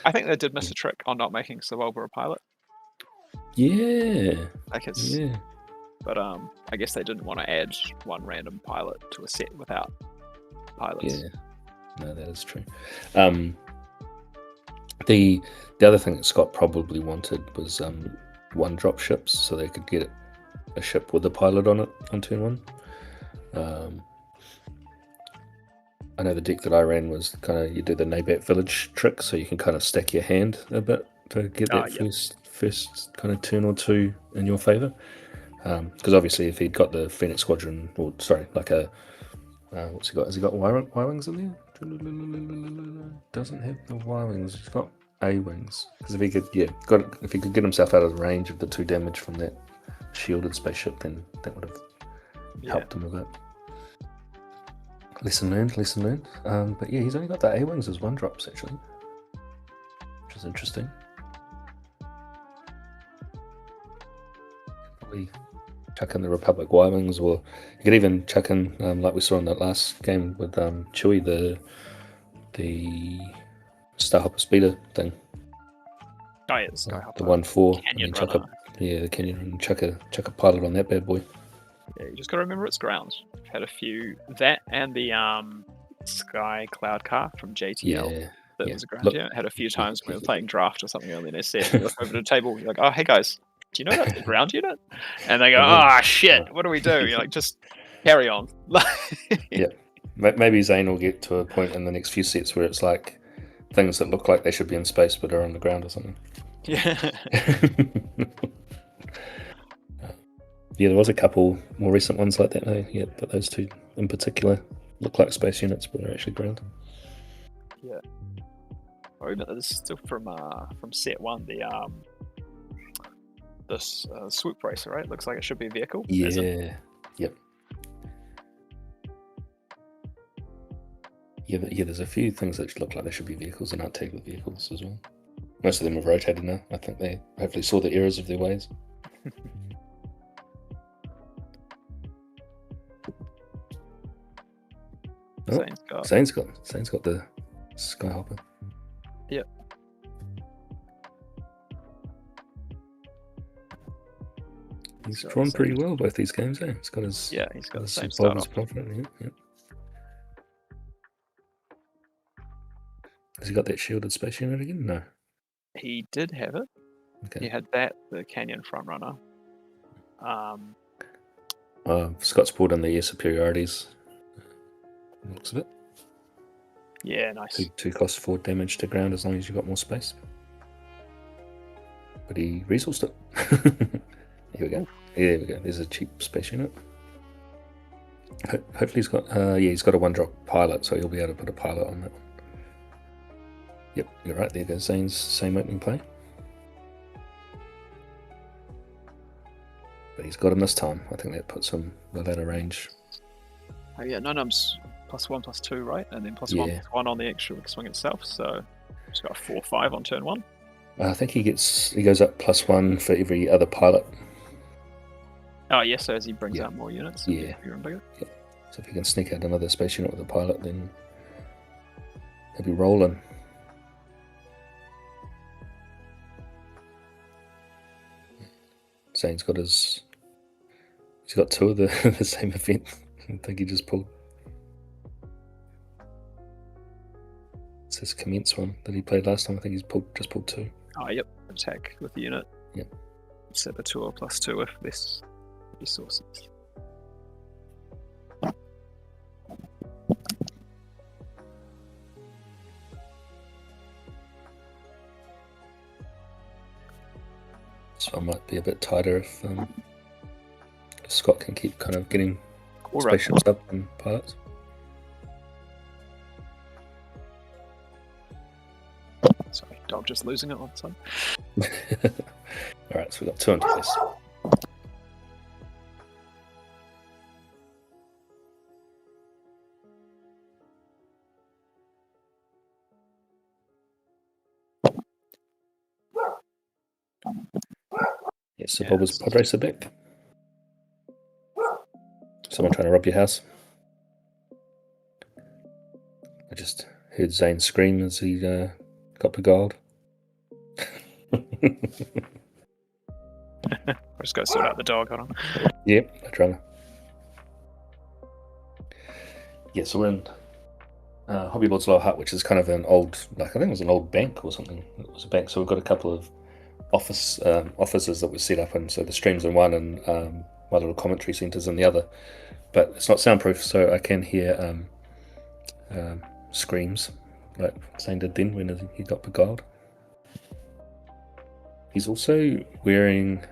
[SPEAKER 3] I think they did miss a trick on not making Sebulba a pilot.
[SPEAKER 1] Yeah.
[SPEAKER 3] But I guess they didn't want to add one random pilot to a set without pilots.
[SPEAKER 1] Yeah. No, that is true. The other thing that Scott probably wanted was one drop ships, so they could get a ship with a pilot on it on turn 1. I know the deck that I ran was kind of you do the Nabat village trick, so you can kind of stack your hand a bit to get that first kind of turn or 2 in your favor. Because obviously, if he'd got the Phoenix Squadron, or sorry, like a what's he got? Has he got Y-wings in there? Doesn't have the Y-wings. He's got A-wings. Because if he could, if he could get himself out of the range of the 2 damage from that shielded spaceship, then that would have helped him with that. Lesson learned. But yeah, he's only got the A-wings as 1-drops actually, which is interesting. Probably chuck in the Republic Y-wings, or you could even chuck in, like we saw in that last game with Chewie, the Starhopper speeder thing.
[SPEAKER 3] Oh yeah, the Skyhopper.
[SPEAKER 1] The 1-4.
[SPEAKER 3] Canyon
[SPEAKER 1] chuck
[SPEAKER 3] runner.
[SPEAKER 1] the Canyon Runner. Chuck a pilot on that bad boy.
[SPEAKER 3] Yeah, you just got to remember it's ground. I've had a few that and the Sky Cloud car from JTL. That was a ground. Had a few times when we were playing draft or something earlier. They said, you look over to the table, you're like, "Oh, hey guys, do you know that's the ground unit?" And they go, "Oh shit, what do we do?" You're like, "Just carry on."
[SPEAKER 1] Maybe Zane will get to a point in the next few sets where it's like things that look like they should be in space but are on the ground or something.
[SPEAKER 3] Yeah.
[SPEAKER 1] Yeah, there was a couple more recent ones like that though. Yeah, but those two in particular look like space units but are actually ground.
[SPEAKER 3] Yeah. Or even this is still from set 1, this swoop racer, right? Looks like it should be a vehicle.
[SPEAKER 1] Yeah. Yep. Yeah, there's a few things that look like they should be vehicles and aren't tagged with vehicles as well. Most of them have rotated now. I think they hopefully saw the errors of their ways. Zane's got the Skyhopper.
[SPEAKER 3] Yep.
[SPEAKER 1] He's drawn pretty well both these games, eh? He's got the
[SPEAKER 3] same start off.
[SPEAKER 1] Yeah. Has he got that shielded space unit again? No.
[SPEAKER 3] He did have it.
[SPEAKER 1] Okay.
[SPEAKER 3] He had that, the Canyon Frontrunner.
[SPEAKER 1] Scott's pulled in the air superiorities. Looks of it.
[SPEAKER 3] Yeah, nice.
[SPEAKER 1] Two cost 4 damage to ground as long as you've got more space. But he resourced it. Here we go. Yeah, there we go. There's a cheap space unit. Hopefully he's got he's got a 1-drop pilot, so he'll be able to put a pilot on that one. Yep, you're right. There goes Zane's same opening play. But he's got him this time. I think that puts him well out of range.
[SPEAKER 3] Oh yeah, Nunum's +1/+2, right? And then +1/+1 on the actual swing itself. So he's got a 4/5 on turn 1.
[SPEAKER 1] I think he goes up +1 for every other pilot.
[SPEAKER 3] Oh yeah, so as he brings out more units,
[SPEAKER 1] yeah.
[SPEAKER 3] Bigger and bigger.
[SPEAKER 1] Yeah. So if he can sneak out another space unit with a pilot, then he'll be rolling. Zane's got he's got 2 of the same event. I think he just pulled. It's his commence one that he played last time. I think he's just pulled 2.
[SPEAKER 3] Oh yep, attack with the unit.
[SPEAKER 1] Yep.
[SPEAKER 3] Saboteur +2 if less resources.
[SPEAKER 1] So I might be a bit tighter if Scott can keep kind of getting spaceships up and pilots.
[SPEAKER 3] Sorry, dog just losing it all the time.
[SPEAKER 1] Alright, so we've got 2 into this. Yeah, Sebulba's pod racer back. Someone trying to rob your house. I just heard Zane scream as he got beguiled.
[SPEAKER 3] We're just going to sort out the dog, hold on.
[SPEAKER 1] Yep, no drama. Yeah, so we're in Hobby Lords Lower Hutt, which is kind of an old, I think it was an old bank or something. It was a bank, so we've got a couple of offices that we set up in. So the stream's in one and my little commentary centre's in the other. But it's not soundproof, so I can hear screams like Zane did then when he got beguiled. He's also wearing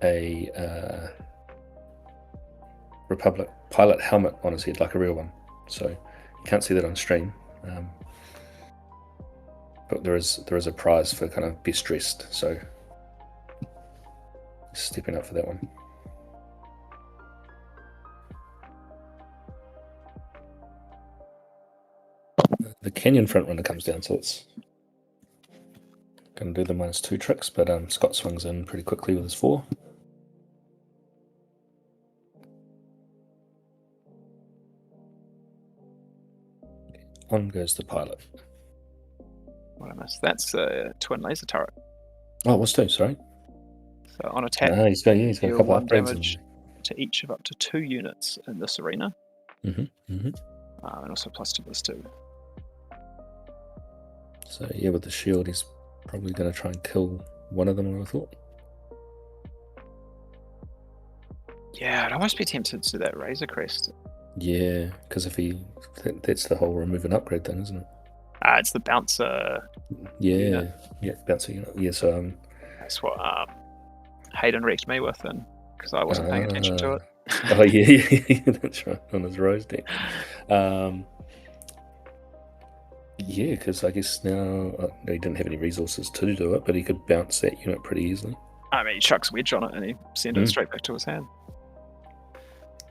[SPEAKER 1] a Republic pilot helmet on his head, like a real one. So you can't see that on stream. But there is a prize for kind of best dressed, so stepping up for that one. The Canyon Frontrunner comes down, so it's going to do the -2 tricks, but Scott swings in pretty quickly with his 4. On goes the pilot.
[SPEAKER 3] What I missed. That's a twin laser turret.
[SPEAKER 1] Oh, what's 2? Sorry.
[SPEAKER 3] So on attack,
[SPEAKER 1] He's got a
[SPEAKER 3] deal
[SPEAKER 1] couple
[SPEAKER 3] 1
[SPEAKER 1] upgrades.
[SPEAKER 3] damage to each of up to 2 units in this arena.
[SPEAKER 1] And
[SPEAKER 3] also +2/+2.
[SPEAKER 1] So yeah, with the shield, he's probably going to try and kill one of them, I thought.
[SPEAKER 3] Yeah, I'd almost be tempted to do that Razor Crest.
[SPEAKER 1] Yeah, because if that's the whole remove and upgrade thing, isn't it?
[SPEAKER 3] It's the bouncer.
[SPEAKER 1] Yeah,
[SPEAKER 3] Unit.
[SPEAKER 1] yeah, bouncer unit. Yeah, so
[SPEAKER 3] That's what Hayden wrecked me with, and because I wasn't paying attention to it.
[SPEAKER 1] oh yeah, that's right, on his rose deck. Yeah, because I guess now he didn't have any resources to do it, but he could bounce that unit pretty easily.
[SPEAKER 3] I mean, he chucks Wedge on it and he sends it straight back to his hand.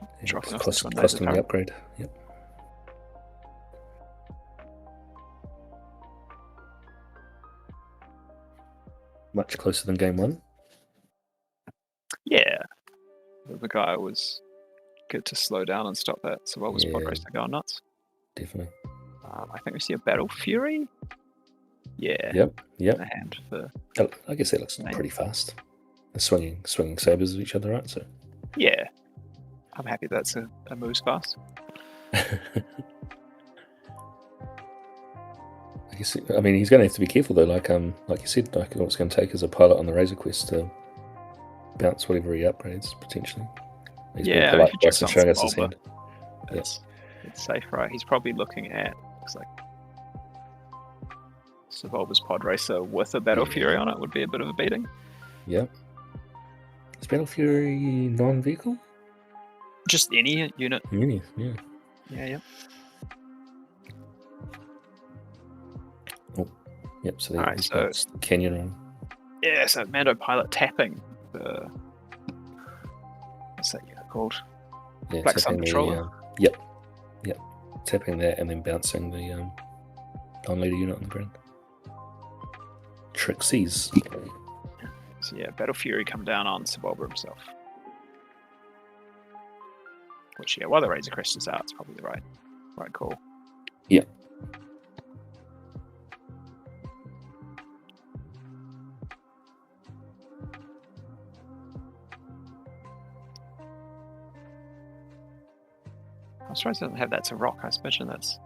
[SPEAKER 1] Yeah,
[SPEAKER 3] Dropping off
[SPEAKER 1] cost,
[SPEAKER 3] this one
[SPEAKER 1] costing the upgrade. Yep. Much closer than game one.
[SPEAKER 3] Yeah. The guy was good to slow down and stop that Sebulba's pod racer going nuts.
[SPEAKER 1] Definitely.
[SPEAKER 3] I think we see a Battle Fury. Yeah.
[SPEAKER 1] Yep.
[SPEAKER 3] In the hand for.
[SPEAKER 1] I guess that looks pretty fast. They're swinging sabers at each other, right? So.
[SPEAKER 3] Yeah. I'm happy that's a moves fast.
[SPEAKER 1] I guess. I mean, he's going to have to be careful though. Like you said, like what it's going to take is a pilot on the Razor Quest to bounce whatever he upgrades potentially. He's been polite by showing us his hand.
[SPEAKER 3] It's safe, right? He's probably looking at looks like Sebulba's pod racer with a Battle Fury on it would be a bit of a beating.
[SPEAKER 1] Yep. Is Battle Fury non-vehicle?
[SPEAKER 3] Just any unit.
[SPEAKER 1] Any, yeah.
[SPEAKER 3] Yeah.
[SPEAKER 1] Oh, yep. So
[SPEAKER 3] All right, so
[SPEAKER 1] Canyon Run.
[SPEAKER 3] Yeah, so Mando pilot tapping the what's that unit called?
[SPEAKER 1] Yeah,
[SPEAKER 3] Black Sun Patroller.
[SPEAKER 1] Yep. Tapping that and then bouncing the non-leader unit on the ground. Trixies.
[SPEAKER 3] So yeah, Battle Fury come down on Sebulba himself. Which while the Razor Crest is out, it's probably the right call.
[SPEAKER 1] Yeah.
[SPEAKER 3] I'm surprised it doesn't have that to rock. I imagine it's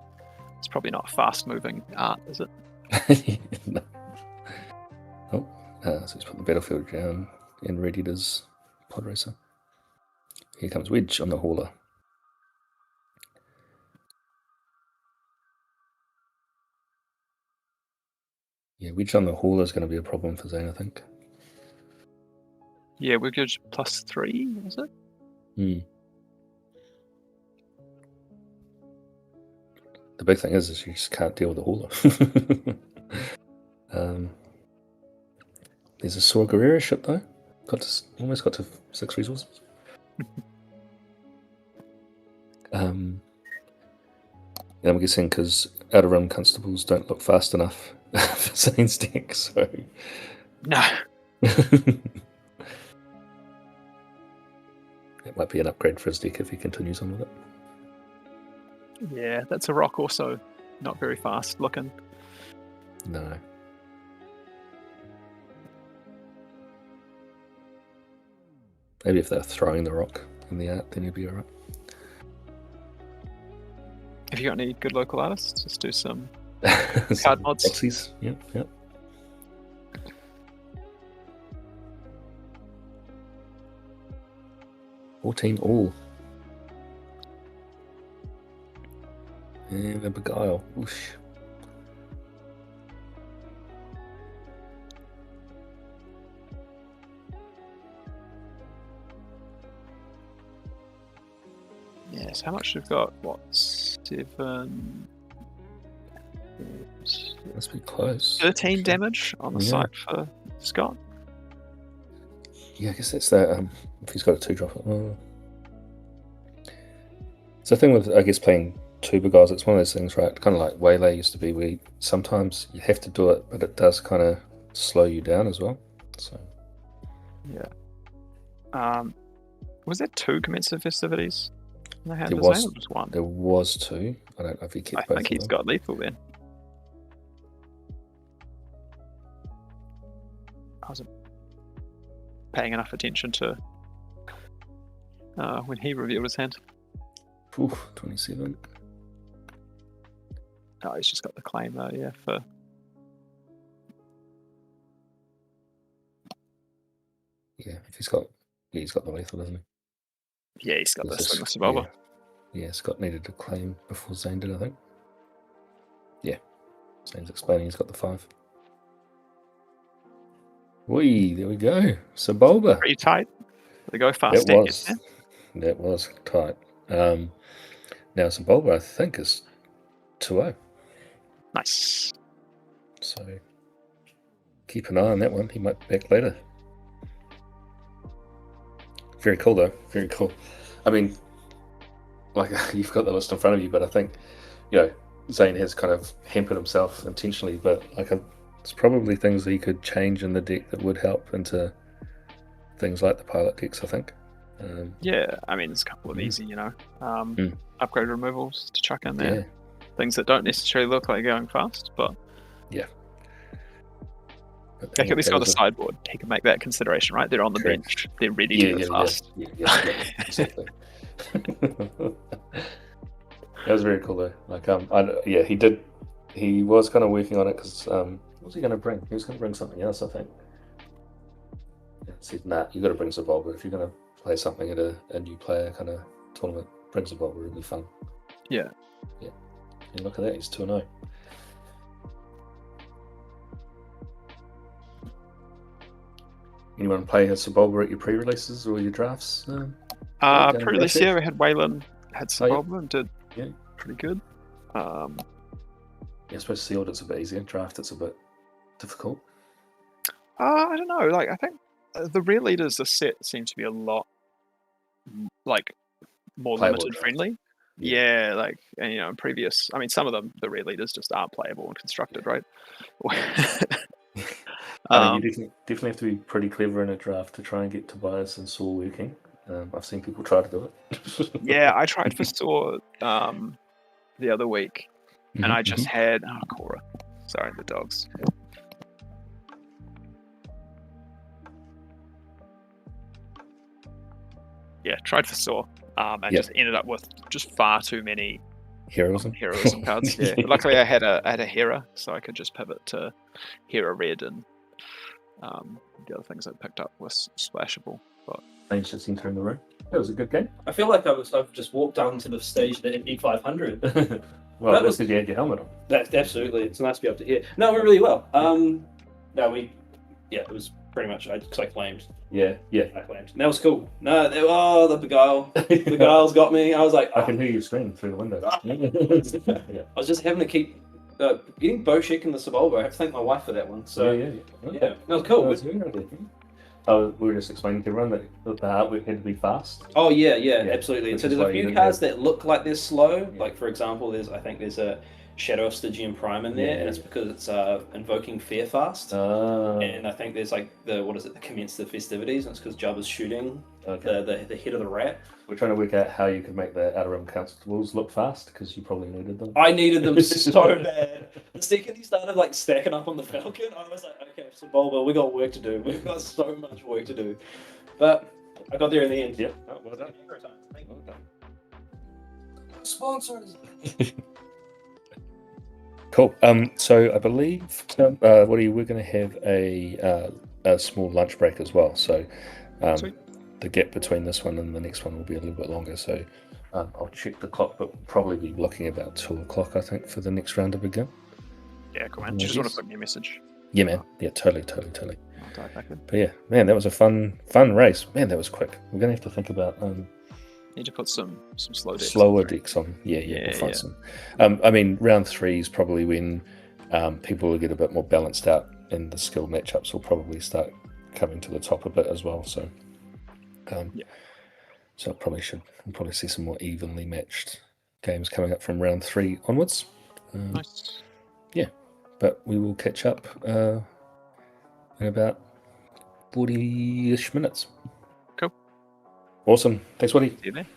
[SPEAKER 3] probably not fast moving art, is it?
[SPEAKER 1] No. Oh, so he's put the battlefield down and readied his pod racer. Here comes Wedge on the hauler. Yeah, Wedge on the hauler is going to be a problem for Zane, I think.
[SPEAKER 3] Yeah, we're good +3, was it?
[SPEAKER 1] The big thing is you just can't deal with the hauler. There's a Saw Gerrera ship though. Almost got to 6 resources. I'm guessing because out of rim constables don't look fast enough for Zane's deck, so
[SPEAKER 3] no.
[SPEAKER 1] It might be an upgrade for his deck if he continues on with it.
[SPEAKER 3] Yeah, that's a rock also. Not very fast looking.
[SPEAKER 1] No. Maybe if they're throwing the rock in the art, then he'd be alright.
[SPEAKER 3] Have you got any good local artists? Just do some card mods.
[SPEAKER 1] Proxies. Yep. 14 all. And a Beguile. Whoosh.
[SPEAKER 3] Yes, how much we've got? What, 7?
[SPEAKER 1] Must be close.
[SPEAKER 3] 13 damage on the site for Scott.
[SPEAKER 1] Yeah, I guess that's that. If he's got a 2-drop. It's the thing with, I guess, playing 2 Beguiles, it's one of those things, right? Kind of like Waylay used to be, where sometimes you have to do it, but it does kind of slow you down as well. So.
[SPEAKER 3] Yeah. Was there 2 commensurate festivities?
[SPEAKER 1] There was one. There was 2. I don't know if he kept both.
[SPEAKER 3] I think he's got lethal then. I wasn't paying enough attention to when he revealed his hand.
[SPEAKER 1] Oof, 27.
[SPEAKER 3] Oh, he's just got the claim though, yeah.
[SPEAKER 1] Yeah, if he's got the lethal, doesn't he?
[SPEAKER 3] Yeah, he's got the swing with Sebulba.
[SPEAKER 1] Yeah, Scott needed to claim before Zane did, I think. Yeah, Zane's explaining he's got the 5. Whee, there we go. Sebulba.
[SPEAKER 3] Pretty tight. They go fast.
[SPEAKER 1] That was tight. Now Sebulba, I think, is 2-0.
[SPEAKER 3] Nice.
[SPEAKER 1] So keep an eye on that one. He might be back later. Very cool, though. Very cool. I mean, like, you've got the list in front of you, but I think, Zane has kind of hampered himself intentionally, but it's probably things that he could change in the deck that would help into things like the pilot decks, I think.
[SPEAKER 3] Yeah, I mean, there's a couple of easy, upgrade removals to chuck in there.
[SPEAKER 1] Yeah.
[SPEAKER 3] Things that don't necessarily look like going fast, but
[SPEAKER 1] yeah.
[SPEAKER 3] They can at least go on the sideboard. He can make that consideration, right? They're on the bench. They're ready to go fast.
[SPEAKER 1] Yeah, exactly. That was very cool, though. He did. He was kind of working on it because what was he going to bring? He was going to bring something else, I think. He said, "Nah, you got to bring Sebulba if you're going to play something at a new player kind of tournament. Bring Sebulba, it'll be fun."
[SPEAKER 3] Yeah.
[SPEAKER 1] And look at that, he's 2-0. Anyone play Sebulba at your pre-releases or your drafts?
[SPEAKER 3] Pre-release, we had Waylon, had Sebulba and did pretty good.
[SPEAKER 1] I suppose sealed it's a bit easier. Draft it's a bit difficult.
[SPEAKER 3] I don't know. I think the real leaders, the set seems to be a lot more
[SPEAKER 1] Playable
[SPEAKER 3] limited
[SPEAKER 1] draft.
[SPEAKER 3] Friendly. Yeah, and in previous, I mean, some of them, the real leaders just aren't playable and constructed, right?
[SPEAKER 1] You definitely have to be pretty clever in a draft to try and get Tobias and Saul working. I've seen people try to do it.
[SPEAKER 3] Yeah, I tried for Saul the other week, and I just had Cora. Sorry, the dogs. Yeah, tried for Saw, and just ended up with just far too many
[SPEAKER 1] heroism
[SPEAKER 3] cards. Yeah, but luckily I had a Hera, so I could just pivot to Hera Red, and the other things I picked up was splashable. But
[SPEAKER 1] Thanks just entering the room. That was a good game.
[SPEAKER 5] I feel like I've just walked down to the stage at the MP500.
[SPEAKER 1] Well, that's because you had your helmet on.
[SPEAKER 5] That's absolutely. It's nice to be able to hear. No, it went really well. It was pretty much because I claimed.
[SPEAKER 1] Yeah.
[SPEAKER 5] I claimed. And that was cool. No, the beguiles got me. I was like,
[SPEAKER 1] I can hear you scream through the window.
[SPEAKER 5] I was just having to keep getting Boshek and the Sebulba. I have to thank my wife for that one. So that was cool.
[SPEAKER 1] We were just explaining to everyone that the artwork had to be fast.
[SPEAKER 5] Oh yeah, absolutely. So there's a few cards that look like they're slow.
[SPEAKER 1] Yeah.
[SPEAKER 5] Like for example, there's a Shadow of Stygian Prime in there, and it's because it's invoking Fairfast. And I think there's the commence the festivities, and it's because Jabba's shooting the head of the rat.
[SPEAKER 1] We're trying to work out how you could make the Outer Rim constables look fast, because you probably needed them.
[SPEAKER 5] I needed them so bad. The second he started stacking up on the Falcon, I was like, okay, Sebulba, we got work to do. We've got so much work to do. But I got there in the end.
[SPEAKER 1] Yep. Oh, well done.
[SPEAKER 5] Well done. Sponsors.
[SPEAKER 1] Cool. So I believe, Woody, we're going to have a small lunch break as well. So the gap between this one and the next one will be a little bit longer. So I'll check the clock, but we'll probably be looking about 2 o'clock, I think, for the next round to begin.
[SPEAKER 3] Yeah, cool, man. Do you just want to put me a message?
[SPEAKER 1] Yeah, man. Yeah, totally.
[SPEAKER 3] I'll dive back in.
[SPEAKER 1] But yeah, man, that was a fun race. Man, that was quick. We're going to have to think about...
[SPEAKER 3] Need to put some
[SPEAKER 1] slower decks on. We'll find some. I mean, round 3 is probably when people will get a bit more balanced out, and the skill matchups will probably start coming to the top a bit as well. So, so we'll probably see some more evenly matched games coming up from round 3 onwards.
[SPEAKER 3] Nice.
[SPEAKER 1] Yeah, but we will catch up in about 40-ish minutes.
[SPEAKER 3] Cool.
[SPEAKER 1] Awesome. Thanks, Woody.
[SPEAKER 3] See you there.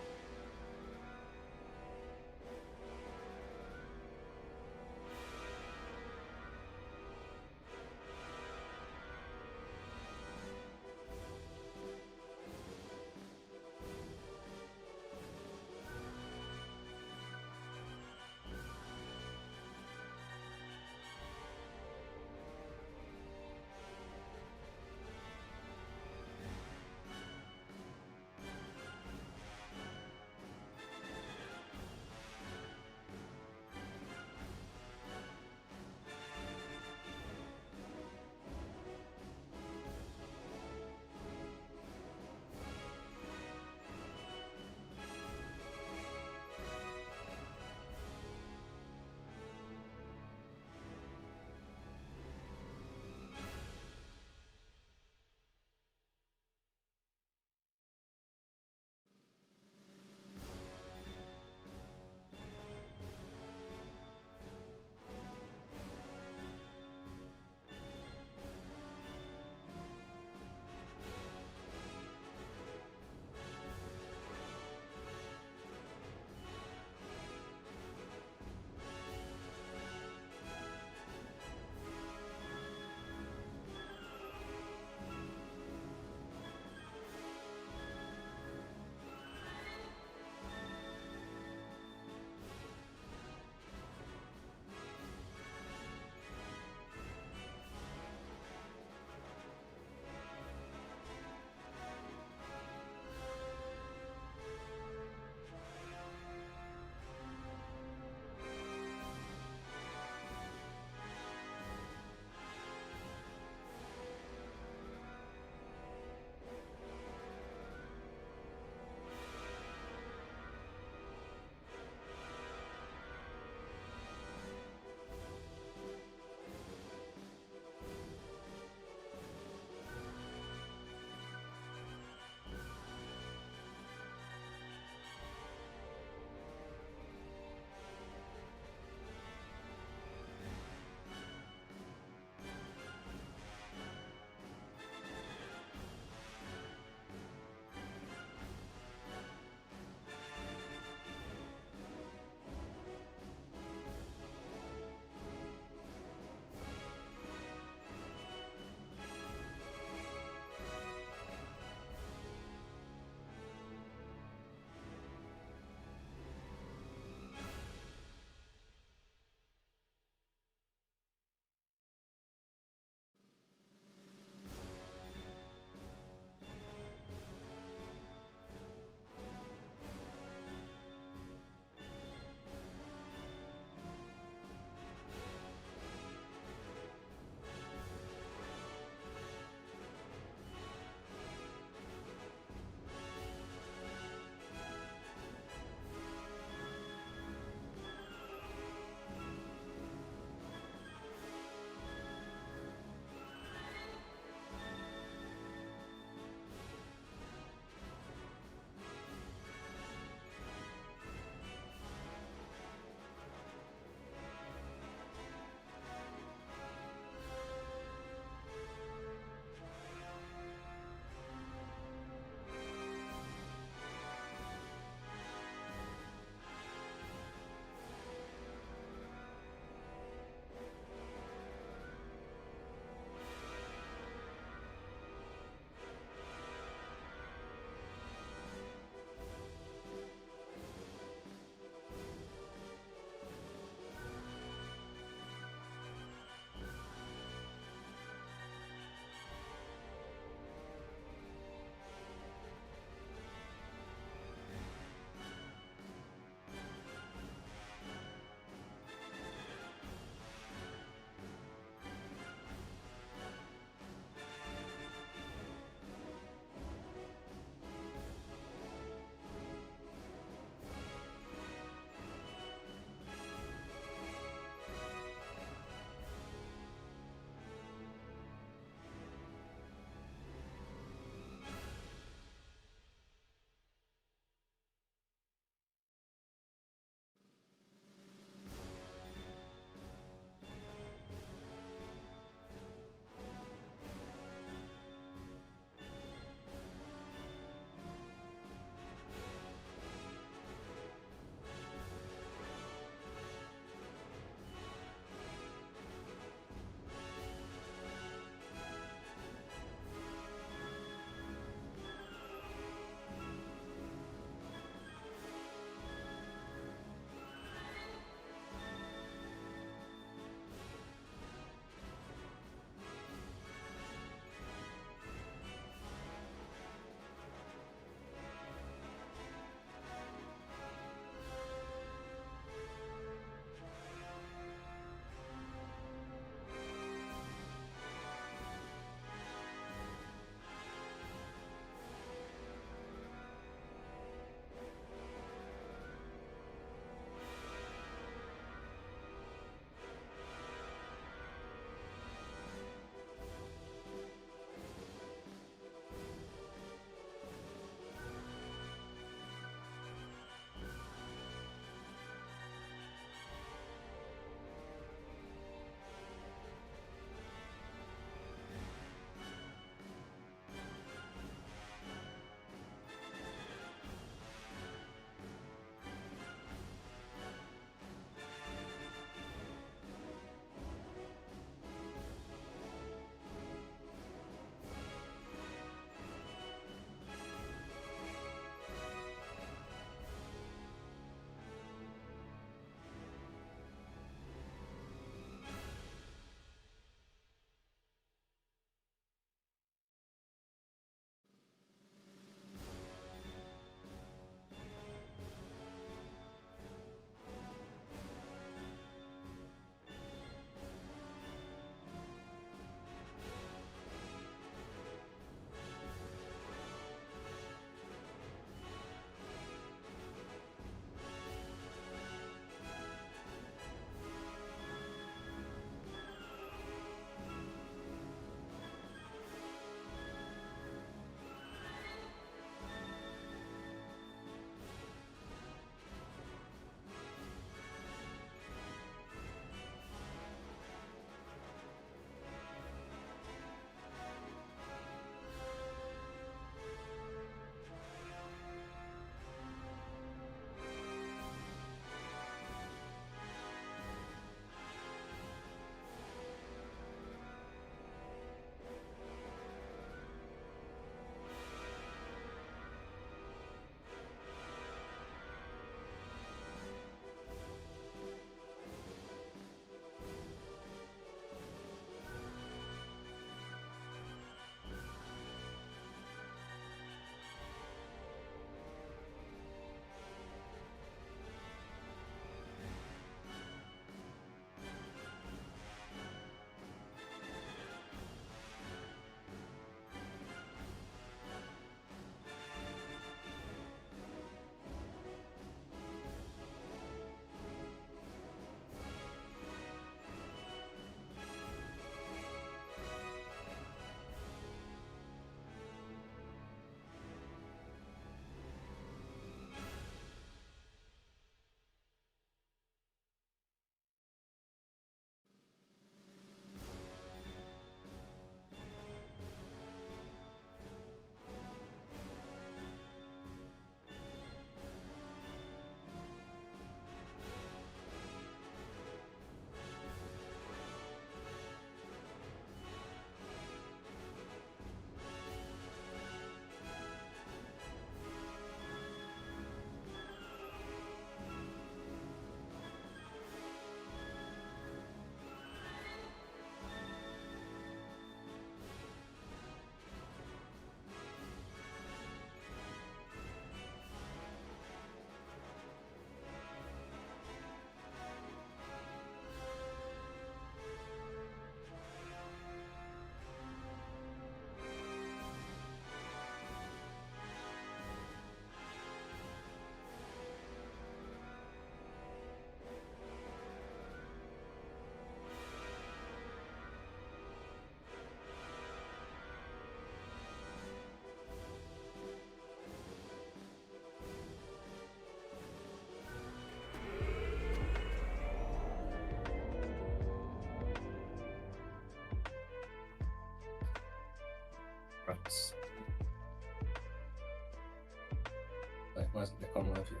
[SPEAKER 1] Why isn't that on live yet?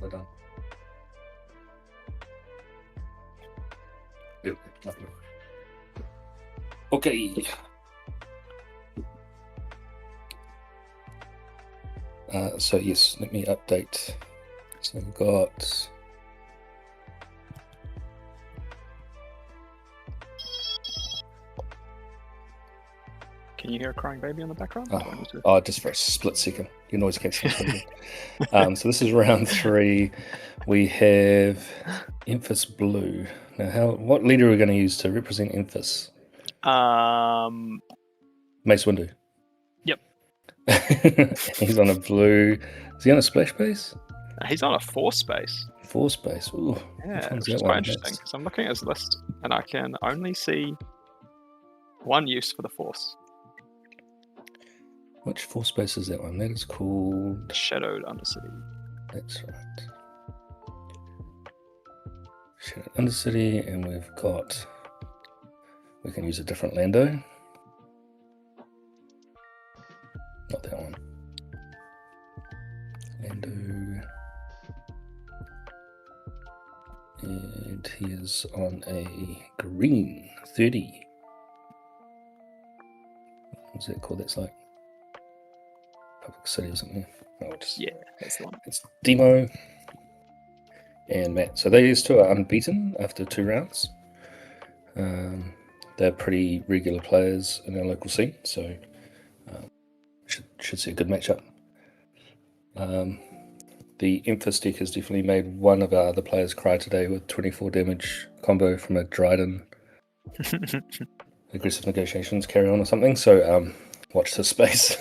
[SPEAKER 1] We're done. Yep, lovely. Okay. So yes, let me update. So we've got
[SPEAKER 3] Can you hear a crying baby in the background?
[SPEAKER 1] just for a split second. Your noise cancellation. So this is round 3. We have Enfys Blue. Now, what leader are we going to use to represent Enfys? Mace Windu.
[SPEAKER 3] Yep.
[SPEAKER 1] He's on a blue. Is he on a splash base?
[SPEAKER 3] He's on a 4 space.
[SPEAKER 1] 4 space. Ooh,
[SPEAKER 3] Yeah, which is quite interesting because I'm looking at his list and I can only see one use for the Force.
[SPEAKER 1] Which 4 space is that one? That is called
[SPEAKER 3] Shadowed Undercity.
[SPEAKER 1] That's right. Shadowed Undercity, and we can use a different Lando. Not that one. Lando. And he is on a green 30. What's that called? That's like Public City or something.
[SPEAKER 3] Yeah, that's the one.
[SPEAKER 1] It's Demo and Matt. So these 2 are unbeaten after 2 rounds. They're pretty regular players in our local scene, so should see a good matchup. The Enfys deck has definitely made one of our other players cry today with 24 damage combo from a Dryden aggressive negotiations carry on or something. So watch this space.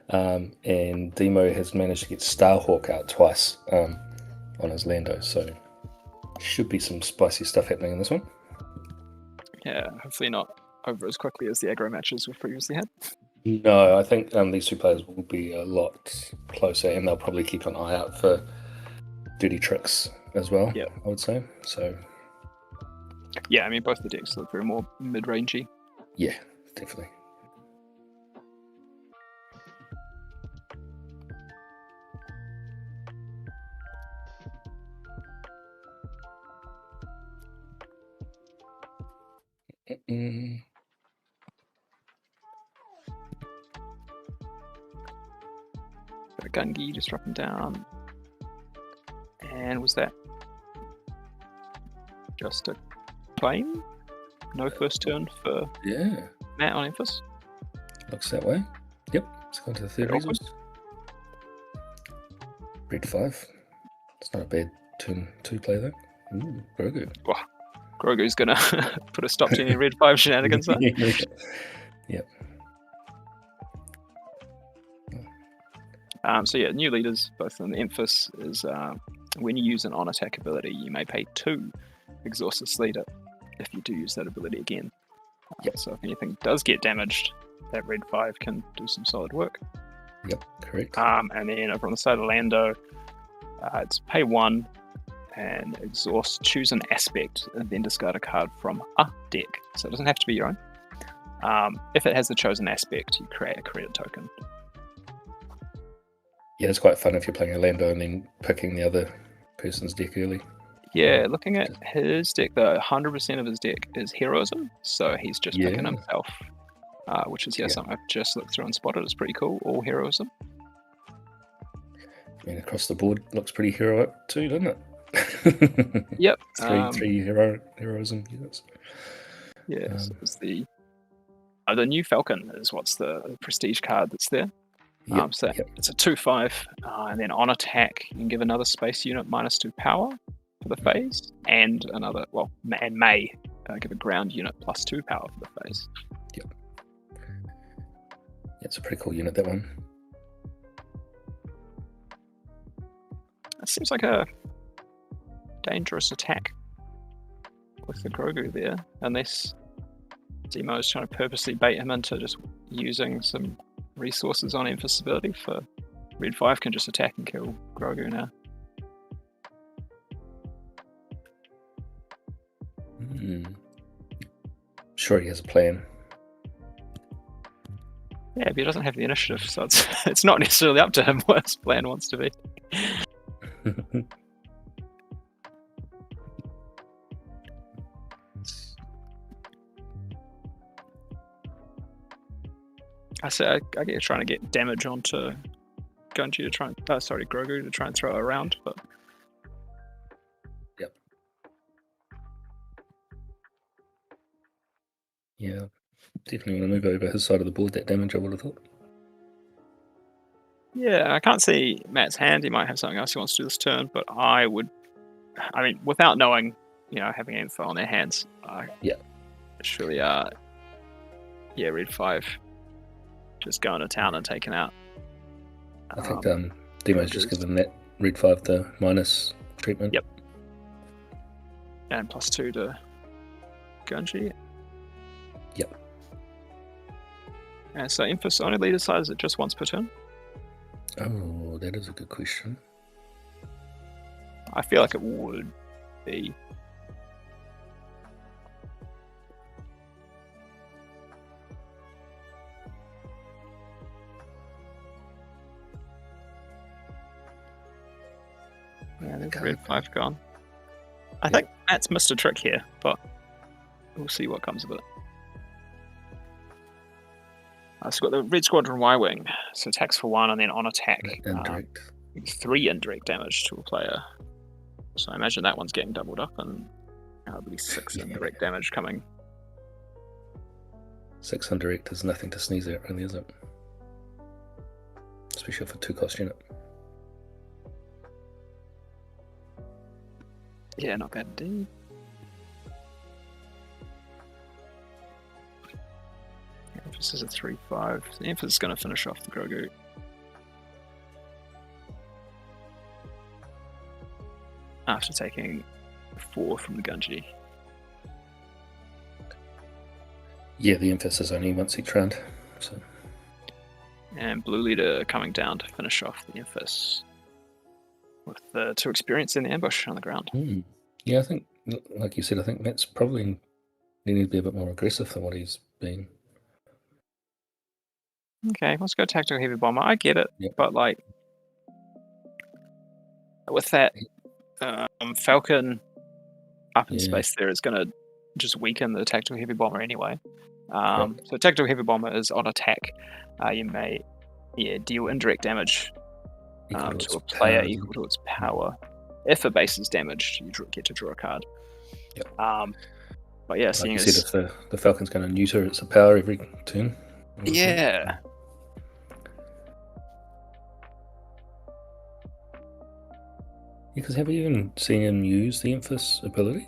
[SPEAKER 1] And Demo has managed to get Starhawk out twice on his Lando, so should be some spicy stuff happening in this one.
[SPEAKER 3] Yeah, hopefully not over as quickly as the aggro matches we've previously had.
[SPEAKER 1] No, I think these 2 players will be a lot closer, and they'll probably keep an eye out for dirty tricks as well.
[SPEAKER 3] Yeah,
[SPEAKER 1] I would say so.
[SPEAKER 3] Yeah, I mean both the decks look very more mid-rangey.
[SPEAKER 1] Yeah, definitely.
[SPEAKER 3] Got a Gungi just dropping down. And was that just a claim? No first turn for Matt on Enfys?
[SPEAKER 1] Looks that way. Yep, it's gone to the 3rd resource. Red 5. It's not a bad turn 2 play though. Ooh, Grogu.
[SPEAKER 3] Wow. Grogu's gonna put a stop to any red 5 shenanigans there.
[SPEAKER 1] Yep.
[SPEAKER 3] So yeah, new leaders, both in the Enfys, is when you use an on-attack ability, you may pay 2 exhaust this leader if you do use that ability again. So if anything does get damaged, that red 5 can do some solid work.
[SPEAKER 1] Yep, correct.
[SPEAKER 3] And then over on the side of Lando, it's pay 1 and exhaust, choose an aspect, and then discard a card from a deck. So it doesn't have to be your own. If it has the chosen aspect, you create a credit token.
[SPEAKER 1] Yeah, it's quite fun if you're playing a Lando and then picking the other person's deck early.
[SPEAKER 3] Yeah, looking at his deck, though, 100% of his deck is heroism, so he's just picking himself, which is something I've just looked through and spotted. It's pretty cool, all heroism.
[SPEAKER 1] I mean, across the board, looks pretty heroic too, doesn't it?
[SPEAKER 3] Yep.
[SPEAKER 1] Three heroism units.
[SPEAKER 3] Yeah, so it's the new Falcon is what's the prestige card that's there. It's a 2/5, and then on attack, you can give another space unit -2 power for the phase, and another, and may give a ground unit +2 power for the phase.
[SPEAKER 1] Yep. Yeah, it's a pretty cool unit, that one.
[SPEAKER 3] It seems like a dangerous attack with the Grogu there, unless Demo is trying to purposely bait him into just using some resources on Enfys ability for red 5 can just attack and kill Grogu now.
[SPEAKER 1] Sure, he has a plan.
[SPEAKER 3] Yeah, but he doesn't have the initiative, so it's not necessarily up to him what his plan wants to be. I get trying to get damage onto Gunji to try and Grogu to try and throw it around, but
[SPEAKER 1] Yep. Yeah, definitely want to move over his side of the board. That damage, I would have thought.
[SPEAKER 3] yeah, I can't see Matt's hand. He might have something else he wants to do this turn, but I mean, without knowing, having info on their hands, surely, Red 5 just going to town and taking out.
[SPEAKER 1] I think Demo's just given that Red 5 the minus treatment.
[SPEAKER 3] Yep. And +2 to Gunji.
[SPEAKER 1] Yep.
[SPEAKER 3] And so Enfys only leader size it just once per turn?
[SPEAKER 1] Oh, that is a good question.
[SPEAKER 3] I feel like it would be. Yeah, there's Red 5 gone. I think Matt's missed a trick here, but we'll see what comes of it. So we've got the Red Squadron Y-Wing, so attacks for 1 and then on attack.
[SPEAKER 1] Indirect.
[SPEAKER 3] 3 indirect damage to a player. So I imagine that one's getting doubled up and there'll be 6 indirect damage coming.
[SPEAKER 1] 6 indirect is nothing to sneeze at, really, is it? Especially for 2-cost unit.
[SPEAKER 3] Yeah, not bad indeed. Enfys is a 3-5. So Enfys is going to finish off the Grogu. After taking 4 from the Gunji.
[SPEAKER 1] Yeah, the Enfys is only once each round. So.
[SPEAKER 3] And Blue Leader coming down to finish off the Enfys. With the 2 experience in the ambush on the ground.
[SPEAKER 1] Yeah, I think, like you said, I think Matt's probably needing to be a bit more aggressive than what he's been.
[SPEAKER 3] Okay, let's go Tactical Heavy Bomber. I get it, but with that Falcon up in space there is going to just weaken the Tactical Heavy Bomber anyway. So Tactical Heavy Bomber is on attack. You may deal indirect damage to a player equal to its power. If a base is damaged, you get to draw a card.
[SPEAKER 1] Yep.
[SPEAKER 3] But yeah,
[SPEAKER 1] seeing as if the Falcon's going to neuter its power every turn.
[SPEAKER 3] Yeah.
[SPEAKER 1] Because have you even seen him use the Enfys ability?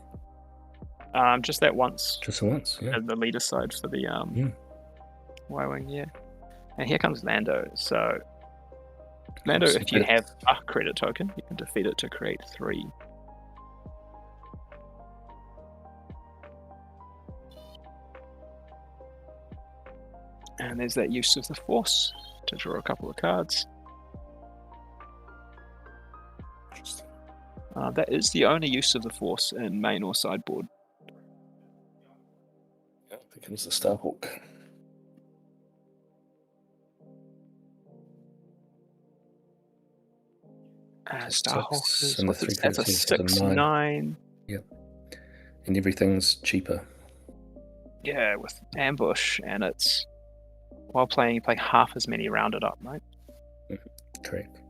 [SPEAKER 3] Just that once.
[SPEAKER 1] Just once, yeah.
[SPEAKER 3] The leader side for the Y-Wing, yeah. And here comes Lando. So Lando, if you have a credit token, you can defeat it to create 3. And there's that use of the Force to draw a couple of cards. That is the only use of the Force in main or sideboard.
[SPEAKER 1] Yeah, I think it was the Starhawk.
[SPEAKER 3] Starhawk is
[SPEAKER 1] and
[SPEAKER 3] that's a 6/9.
[SPEAKER 1] Yep. And everything's cheaper.
[SPEAKER 3] Yeah, with ambush, and it's while playing, you play half as many rounded up, right?
[SPEAKER 1] Correct.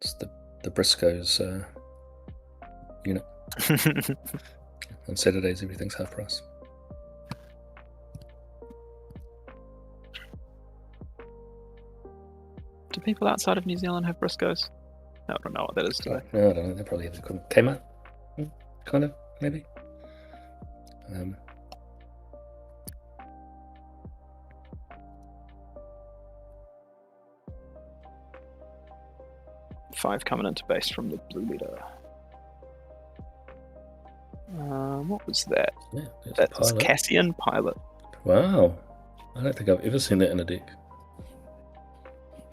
[SPEAKER 1] It's the Briscoe's unit. On Saturdays, everything's half price.
[SPEAKER 3] Do people outside of New Zealand have Briscoes? I don't know what that is today.
[SPEAKER 1] No, I don't know. They probably have the Kmart, kind of, maybe.
[SPEAKER 3] 5 coming into base from the Blue Leader. What was that?
[SPEAKER 1] Yeah,
[SPEAKER 3] that's Cassian Pilot.
[SPEAKER 1] Wow. I don't think I've ever seen that in a deck.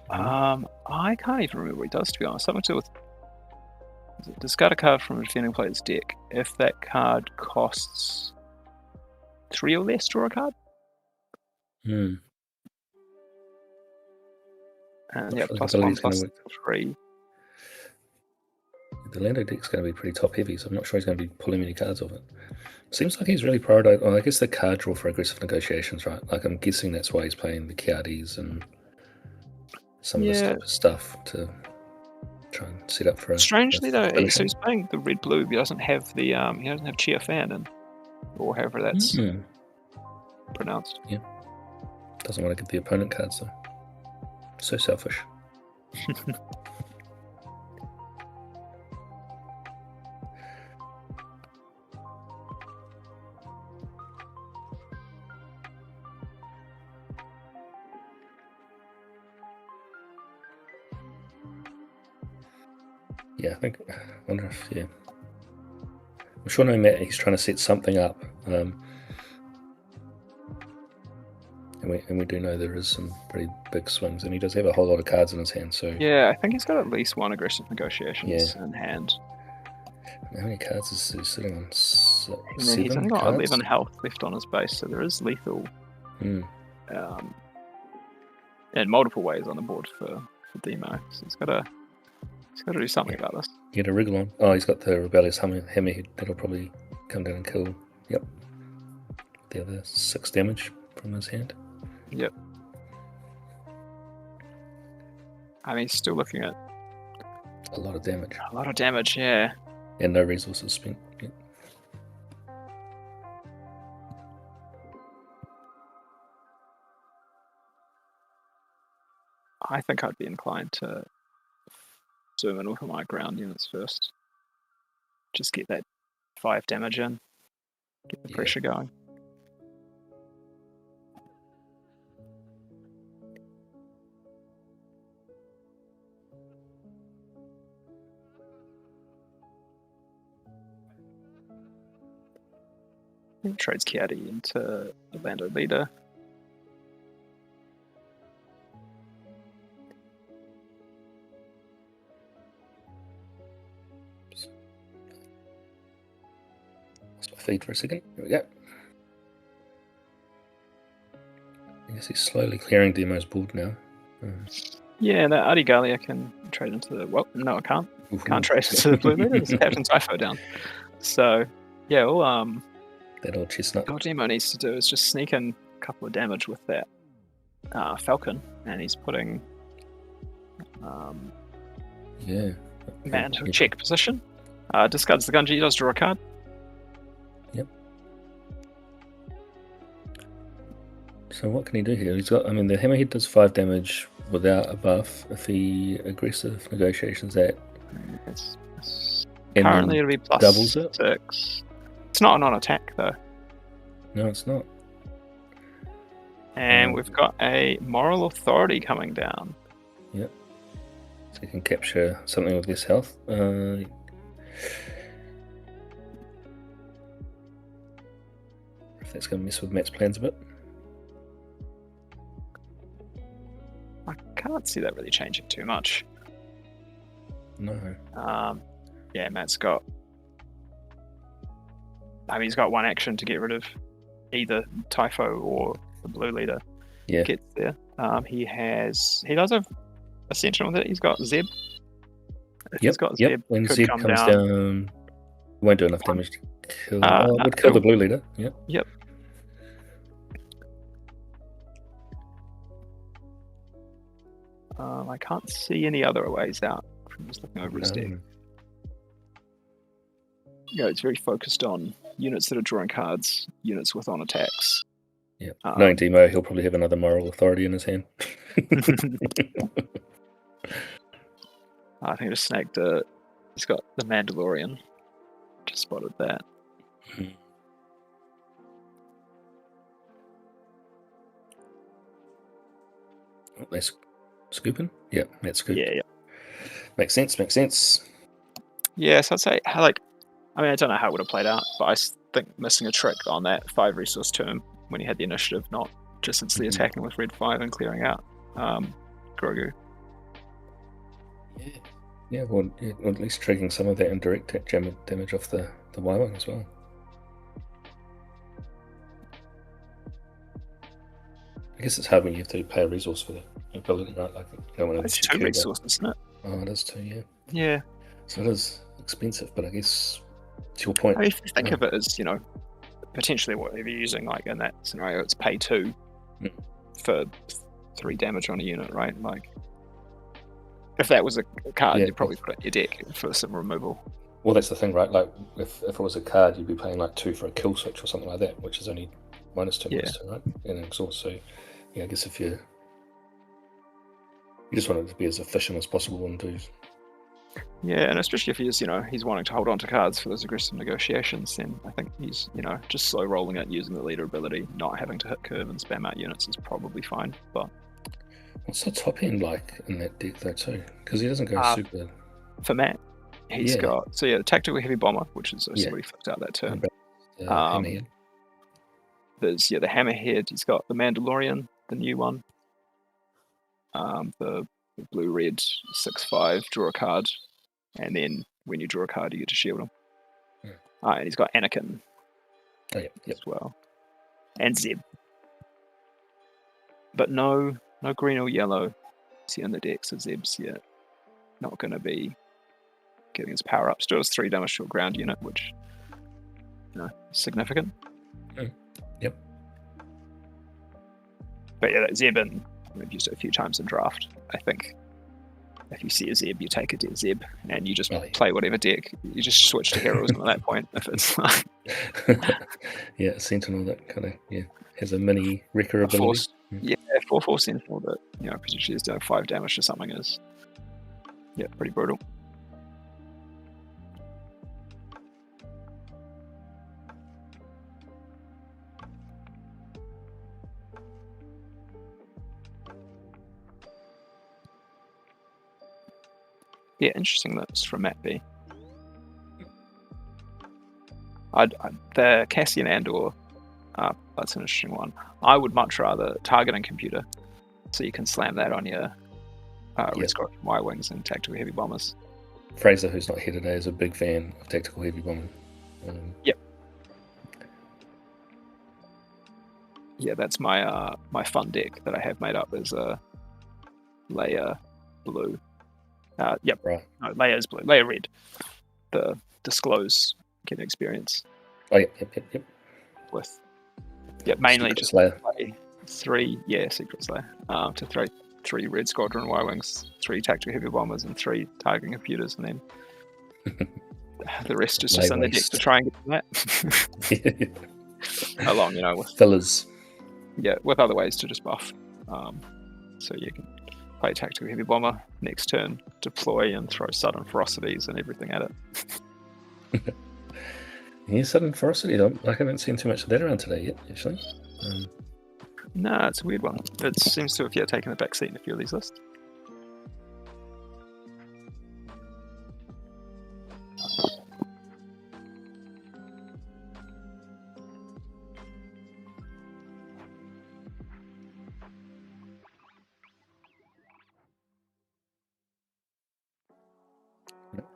[SPEAKER 3] I can't even remember what he does, to be honest. Something to do with discard a card from a defending player's deck. If that card costs 3 or less, draw a card.
[SPEAKER 1] Hmm.
[SPEAKER 3] And
[SPEAKER 1] Not
[SPEAKER 3] yeah,
[SPEAKER 1] sure the
[SPEAKER 3] plus
[SPEAKER 1] ability's
[SPEAKER 3] 1
[SPEAKER 1] gonna
[SPEAKER 3] plus 3.
[SPEAKER 1] The Lando deck's going to be pretty top heavy, so I'm not sure he's going to be pulling many cards off it. Seems like he's really prioritized. Well, I guess the card draw for aggressive negotiations, right? Like I'm guessing that's why he's playing the Kiadis and some of this type of stuff to try and set up for a.
[SPEAKER 3] Strangely though, so
[SPEAKER 1] finishing.
[SPEAKER 3] he's playing the red blue. He doesn't have the he doesn't have Chia Fan in, or however that's pronounced.
[SPEAKER 1] Yeah, doesn't want to give the opponent cards though. So selfish. Yeah, I wonder if, I'm sure no matter, he's trying to set something up. And we do know there is some pretty big swings, and he does have a whole lot of cards in his hand, so...
[SPEAKER 3] Yeah, I think he's got at least 1 aggressive negotiations in hand.
[SPEAKER 1] How many cards is he sitting on?
[SPEAKER 3] And then
[SPEAKER 1] 7
[SPEAKER 3] he's only got
[SPEAKER 1] cards?
[SPEAKER 3] 11 health left on his base, so there is lethal in multiple ways on the board for Demo. So he's got to do something about this.
[SPEAKER 1] Get a wriggle on. Oh, he's got the Rebellious Hammerhead. That'll probably come down and kill. Yep. The other 6 damage from his hand.
[SPEAKER 3] Yep. I mean, he's still looking at
[SPEAKER 1] a lot of damage.
[SPEAKER 3] A lot of damage, yeah.
[SPEAKER 1] And no resources spent. Yep.
[SPEAKER 3] I think I'd be inclined to zoom in with my ground units first. Just get that 5 damage in. Get the pressure going. He trades Kiadi into the Lando leader.
[SPEAKER 1] Lost my feed for a second. Here we go. I guess he's slowly clearing Demo's board now.
[SPEAKER 3] Yeah, that Adigalia can trade into the... Well, no, I can't. Can't trade into the blue leader. There's Captain Typho down. So, yeah, all
[SPEAKER 1] that old chestnut.
[SPEAKER 3] All Demo needs to do is just sneak in a couple of damage with that Falcon, and he's putting man to a check position. Discards the Gunji, does draw a card.
[SPEAKER 1] Yep. So what can he do here? He's got, I mean, the Hammerhead does 5 damage without a buff if he aggressive negotiations that.
[SPEAKER 3] Currently it'll be plus
[SPEAKER 1] doubles it.
[SPEAKER 3] 6. It's not a non-attack though.
[SPEAKER 1] No, it's not.
[SPEAKER 3] And we've got a moral authority coming down.
[SPEAKER 1] Yep. So you can capture something with less health. If that's going to mess with Matt's plans a bit.
[SPEAKER 3] I can't see that really changing too much.
[SPEAKER 1] No.
[SPEAKER 3] Yeah, Matt's got... I mean, he's got 1 action to get rid of either Typho or the blue leader.
[SPEAKER 1] Yeah.
[SPEAKER 3] Gets there. He does have Ascension with it. He's got Zeb. If he's got Zeb,
[SPEAKER 1] when
[SPEAKER 3] could
[SPEAKER 1] Zeb
[SPEAKER 3] come
[SPEAKER 1] comes down, won't do enough damage to kill. It would kill the blue leader. Yep.
[SPEAKER 3] Yep. I can't see any other ways out from just looking over his deck. Yeah, it's very focused on units that are drawing cards, units with on attacks.
[SPEAKER 1] Yeah. Knowing Demo, he'll probably have another moral authority in his hand.
[SPEAKER 3] I think I just snagged he's got the Mandalorian. Just spotted that.
[SPEAKER 1] Oh, that's scooping? Yeah, that's scooped.
[SPEAKER 3] Yeah.
[SPEAKER 1] Makes sense.
[SPEAKER 3] Yeah, so I'd say, I don't know how it would have played out, but I think missing a trick on that 5 resource turn when he had the initiative, not just instantly attacking with red 5 and clearing out Grogu.
[SPEAKER 1] Yeah, well, at least triggering some of that indirect damage off the Y1 as well. guess it's hard when you have to pay a resource for the ability, right? Like, you don't want to
[SPEAKER 3] It's
[SPEAKER 1] shoot
[SPEAKER 3] 2
[SPEAKER 1] care,
[SPEAKER 3] resources, isn't it?
[SPEAKER 1] but- Oh, it is 2, yeah.
[SPEAKER 3] Yeah.
[SPEAKER 1] So it is expensive, but I guess to your point.
[SPEAKER 3] I mean, if you think of it as, potentially whatever you're using, like in that scenario, it's pay 2 for 3 damage on a unit, right? Like, if that was a card,
[SPEAKER 1] Yeah,
[SPEAKER 3] you'd probably put it in your deck for some removal.
[SPEAKER 1] Well, that's the thing, right? Like, if it was a card, you'd be paying like 2 for a kill switch or something like that, which is only -2, -2, right? And exhaust. So, yeah, I guess if you just want it to be as efficient as possible and do.
[SPEAKER 3] Yeah, and especially if he's wanting to hold on to cards for those aggressive negotiations, then I think he's, just slow rolling it using the leader ability, not having to hit curve and spam out units is probably fine. But
[SPEAKER 1] What's the top end like in that deck though too? Because he doesn't go super.
[SPEAKER 3] for Matt, he's got the tactical heavy bomber, which is
[SPEAKER 1] Yeah.
[SPEAKER 3] what he flipped out that turn.
[SPEAKER 1] Hammerhead.
[SPEAKER 3] There's the hammerhead. He's got the Mandalorian, the new one. The blue-red 6/5, draw a card, and then when you draw a card, you get to shield him. And he's got Anakin as well, and Zeb. But no green or yellow. See in the deck, so Zeb's not going to be getting his power up. Still has 3 damage to a ground unit, which is significant.
[SPEAKER 1] Yep.
[SPEAKER 3] But yeah, that Zeb, and we've used it a few times in draft. I think if you see a Zeb, you take a Zeb, and you just play whatever deck. You just switch to heroism at that point. If it's like
[SPEAKER 1] yeah, Sentinel that kind of has a mini wrecker ability.
[SPEAKER 3] 4/4 Sentinel that potentially is doing 5 damage to something is pretty brutal. Yeah, interesting that it's from Matt B. The Cassian Andor, that's an interesting one. I would much rather targeting computer, so you can slam that on your Red Squadron Y-Wings and tactical heavy bombers.
[SPEAKER 1] Fraser, who's not here today, is a big fan of tactical heavy bomber.
[SPEAKER 3] Yep. Yeah, that's my my fun deck that I have made up as a Leia blue. Yep.
[SPEAKER 1] Right.
[SPEAKER 3] No, Leia's blue. Leia red. The disclose get an experience.
[SPEAKER 1] Oh, yep.
[SPEAKER 3] With mainly
[SPEAKER 1] Secret
[SPEAKER 3] just
[SPEAKER 1] Slayer.
[SPEAKER 3] play 3 Secret Slayer. To throw 3 Red Squadron Y-Wings, 3 tactical heavy bombers, and 3 targeting computers, and then the rest is just on the deck to try and get to that. Along, with
[SPEAKER 1] fillers.
[SPEAKER 3] Yeah, with other ways to just buff. So you can play tactical heavy bomber next turn, deploy and throw sudden ferocities and everything at it.
[SPEAKER 1] Yeah, sudden ferocity. I haven't seen too much of that around today yet, actually.
[SPEAKER 3] No, it's a weird one. It seems to have taken a back seat in a few of these lists.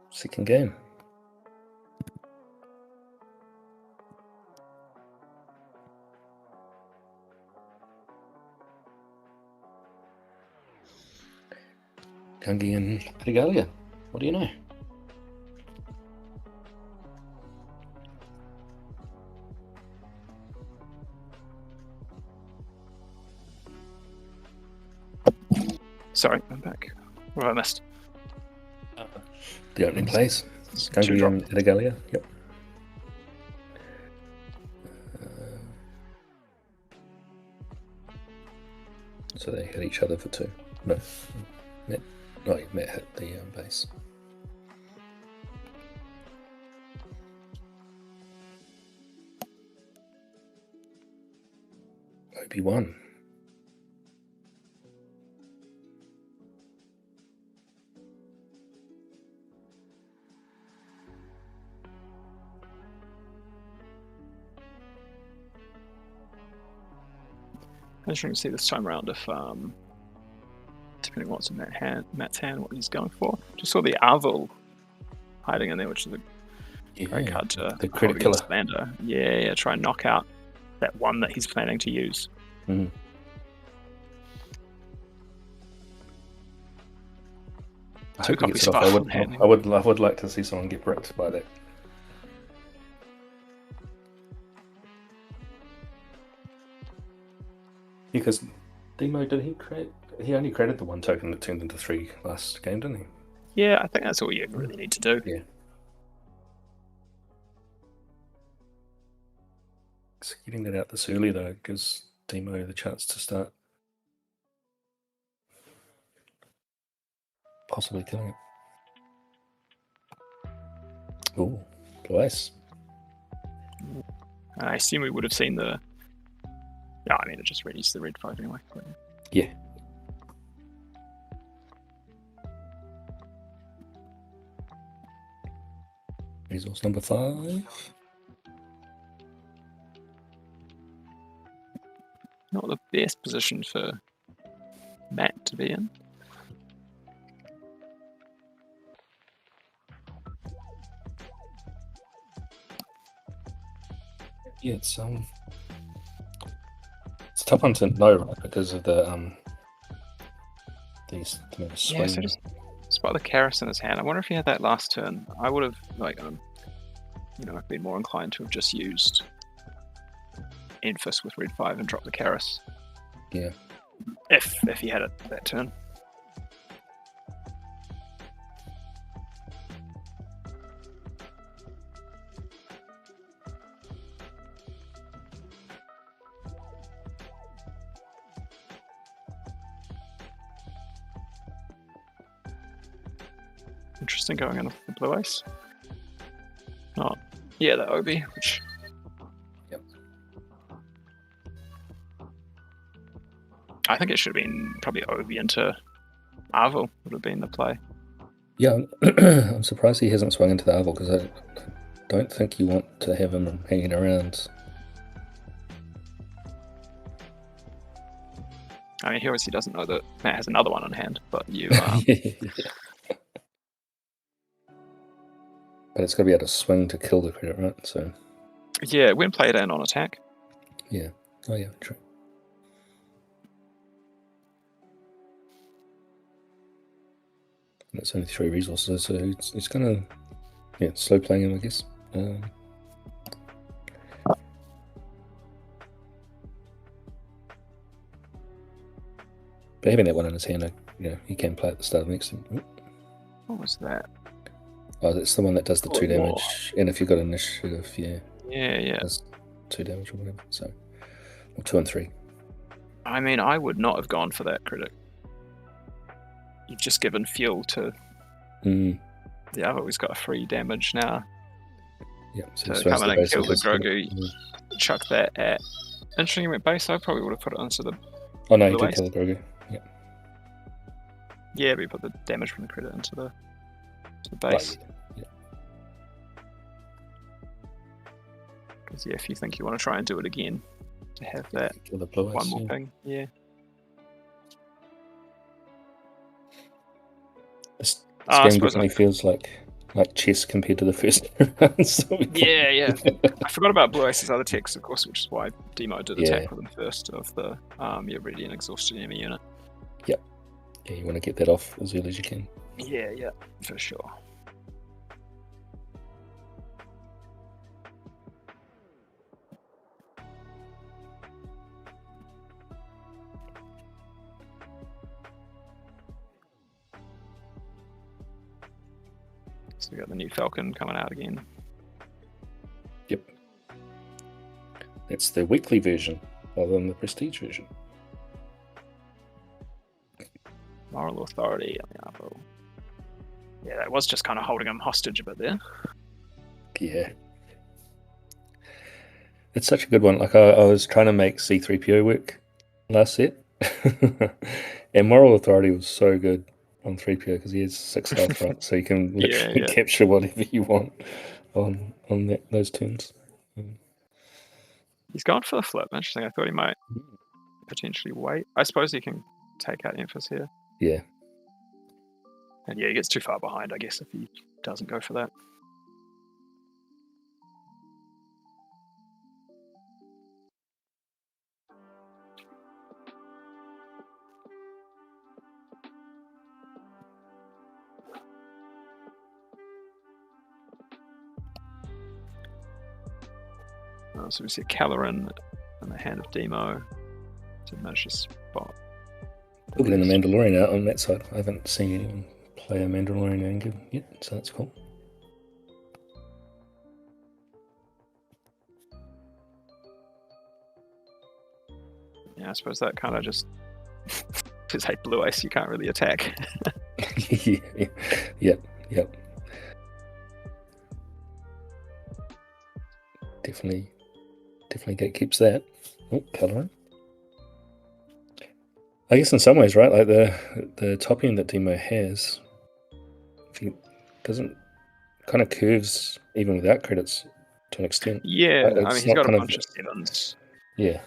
[SPEAKER 1] Second game. Gungi and Regalia. What do you know?
[SPEAKER 3] Sorry, I'm back. What have I missed?
[SPEAKER 1] The opening plays. Gungi and Regalia. Yep. So they hit each other for 2. No. Matt hit the base. Obi-Wan.
[SPEAKER 3] Interesting to see this time around if depending on what's in Matt's hand, what he's going for. Just saw the Arvel hiding in there, which is a great card to
[SPEAKER 1] the credit killer.
[SPEAKER 3] Lander. Yeah, try and knock out that one that he's planning to use.
[SPEAKER 1] Mm. two
[SPEAKER 3] hope
[SPEAKER 1] gets
[SPEAKER 3] he's
[SPEAKER 1] it off.
[SPEAKER 3] far from happening.
[SPEAKER 1] I would like to see someone get bricked by that. Because Demo, did he create? He only created the one token that turned into 3 last game, didn't he?
[SPEAKER 3] Yeah, I think that's all you really need to do.
[SPEAKER 1] Yeah. So getting that out this early though gives Demo the chance to start possibly killing it. Oh, twice.
[SPEAKER 3] I assume we would have seen the. Yeah, I mean, it just readies the red 5 anyway. But...
[SPEAKER 1] Yeah. Resource number 5.
[SPEAKER 3] Not the best position for Matt to be in.
[SPEAKER 1] Yeah, it's a tough one to know, right? Because of the these swing.
[SPEAKER 3] Yeah, so just spot the Karis in his hand. I wonder if he had that last turn. I would have been more inclined to have just used Enfys with red 5 and dropped the Karis.
[SPEAKER 1] Yeah.
[SPEAKER 3] If he had it that turn. Interesting going in with the blue ace. Oh, yeah, the Obi, which.
[SPEAKER 1] Yep.
[SPEAKER 3] I think it should have been probably Obi into Arvel would have been the play.
[SPEAKER 1] Yeah, I'm surprised he hasn't swung into the Arvel because I don't think you want to have him hanging around.
[SPEAKER 3] I mean, he obviously doesn't know that Matt has another one on hand, but you.
[SPEAKER 1] But it's got to be able to swing to kill the credit, right? So.
[SPEAKER 3] Yeah, when played in on attack.
[SPEAKER 1] Yeah. Oh yeah, true. And it's only 3 resources, so it's kind of slow playing him, I guess. But having that one in his hand, he can play at the start of the next time.
[SPEAKER 3] What was that?
[SPEAKER 1] Oh, that's the one that does the 2 damage,
[SPEAKER 3] more.
[SPEAKER 1] and if you've got initiative,
[SPEAKER 3] Yeah.
[SPEAKER 1] it does 2 damage or whatever. So, or 2 and 3.
[SPEAKER 3] I mean, I would not have gone for that critic. You've just given fuel to the other. He's got 3 damage now.
[SPEAKER 1] Yeah,
[SPEAKER 3] so come in and kill the Grogu. Chuck that at. Interesting, you went base. I probably would have put it onto the.
[SPEAKER 1] Oh no, you did kill the Grogu. Yeah.
[SPEAKER 3] Yeah, we put the damage from the credit into the base.
[SPEAKER 1] Right.
[SPEAKER 3] Because if you think you want to try and do it again, to have that
[SPEAKER 1] kill the blue
[SPEAKER 3] one more ping,
[SPEAKER 1] This game definitely feels like chess compared to the first round. So
[SPEAKER 3] yeah. I forgot about Blue Ace's other text, of course, which is why Demo did attack with him first of the ready and exhausted enemy unit.
[SPEAKER 1] Yep. Yeah, you want to get that off as early as you can.
[SPEAKER 3] Yeah, for sure. So we got the new Falcon coming out again.
[SPEAKER 1] Yep. That's the weekly version rather than the prestige version.
[SPEAKER 3] Moral authority on the Arvo. Yeah, that was just kind of holding him hostage a bit there.
[SPEAKER 1] Yeah. It's such a good one. Like I was trying to make C3PO work last set. And Moral Authority was so good on 3PO because he has 6 health, right? So you can literally capture whatever you want on those turns.
[SPEAKER 3] He's gone for the flip. Interesting. I thought he might potentially wait. I suppose he can take out Enfys here.
[SPEAKER 1] Yeah.
[SPEAKER 3] And he gets too far behind, I guess, if he doesn't go for that. So we see Caloran in the hand of Demo to manage to spot.
[SPEAKER 1] We're getting the Mandalorian out on that side. I haven't seen anyone play a Mandalorian angle yet, so that's cool.
[SPEAKER 3] Yeah, I suppose that kind of just because hey, blue ice, you can't really attack.
[SPEAKER 1] Yep. Definitely gatekeeps that. Oh, Coloring. I guess in some ways, right? Like the top end that Demo has, if he doesn't kind of curves even without credits to an extent.
[SPEAKER 3] Yeah, I mean
[SPEAKER 1] It's
[SPEAKER 3] he's got a
[SPEAKER 1] not
[SPEAKER 3] bunch of sevens.
[SPEAKER 1] Yeah,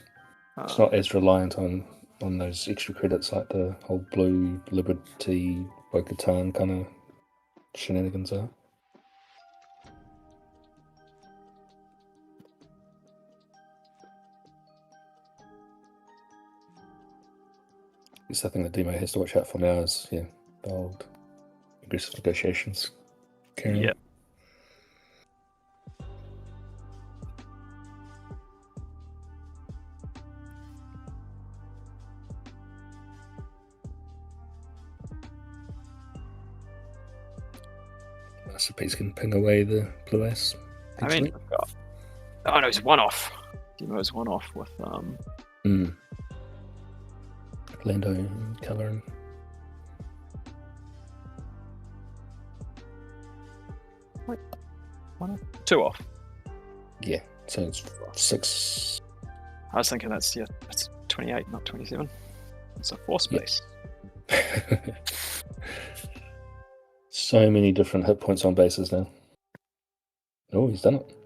[SPEAKER 1] it's not as reliant on those extra credits like the whole Blue Liberty Bo-Katan kind of shenanigans are. It's the thing that Demo has to watch out for now is the old aggressive negotiations. Carrying.
[SPEAKER 3] Yeah.
[SPEAKER 1] Masterpiece can ping away the blue ice.
[SPEAKER 3] I mean, no, it's one off. Demo's one off with
[SPEAKER 1] Lando and Coloring.
[SPEAKER 3] Wait, one off? Two off.
[SPEAKER 1] Yeah, so it's 6.
[SPEAKER 3] I was thinking that's 28, not 27. It's a 4 space.
[SPEAKER 1] So many different hit points on bases now. Oh, he's done it.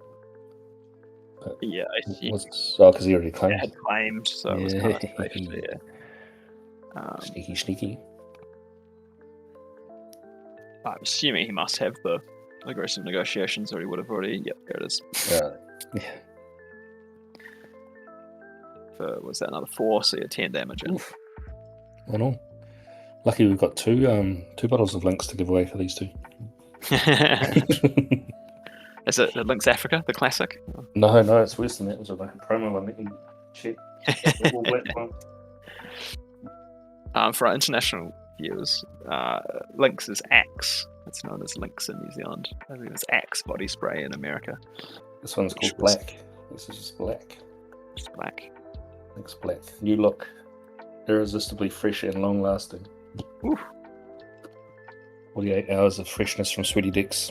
[SPEAKER 1] But
[SPEAKER 3] Yeah,
[SPEAKER 1] because he already claimed.
[SPEAKER 3] had claimed, so it was kind of safe there.
[SPEAKER 1] Sneaky.
[SPEAKER 3] I'm assuming he must have the aggressive negotiations, or he would have already. Yep, there it is.
[SPEAKER 1] Yeah.
[SPEAKER 3] Was that another 4? So you're 10 damage in.
[SPEAKER 1] Oof. One all. Lucky we've got two bottles of Lynx to give away for these two.
[SPEAKER 3] Is it Lynx Africa, the classic?
[SPEAKER 1] No, it's worse than that. It was like a promo one that you check.
[SPEAKER 3] For our international viewers, Lynx is Axe. It's known as Lynx in New Zealand. I think it's Axe body spray in America.
[SPEAKER 1] This one's called Black. This is just black.
[SPEAKER 3] Just black.
[SPEAKER 1] Lynx Black. New look. Irresistibly fresh and long lasting.
[SPEAKER 3] Oof.
[SPEAKER 1] 48 hours of freshness from sweaty dicks.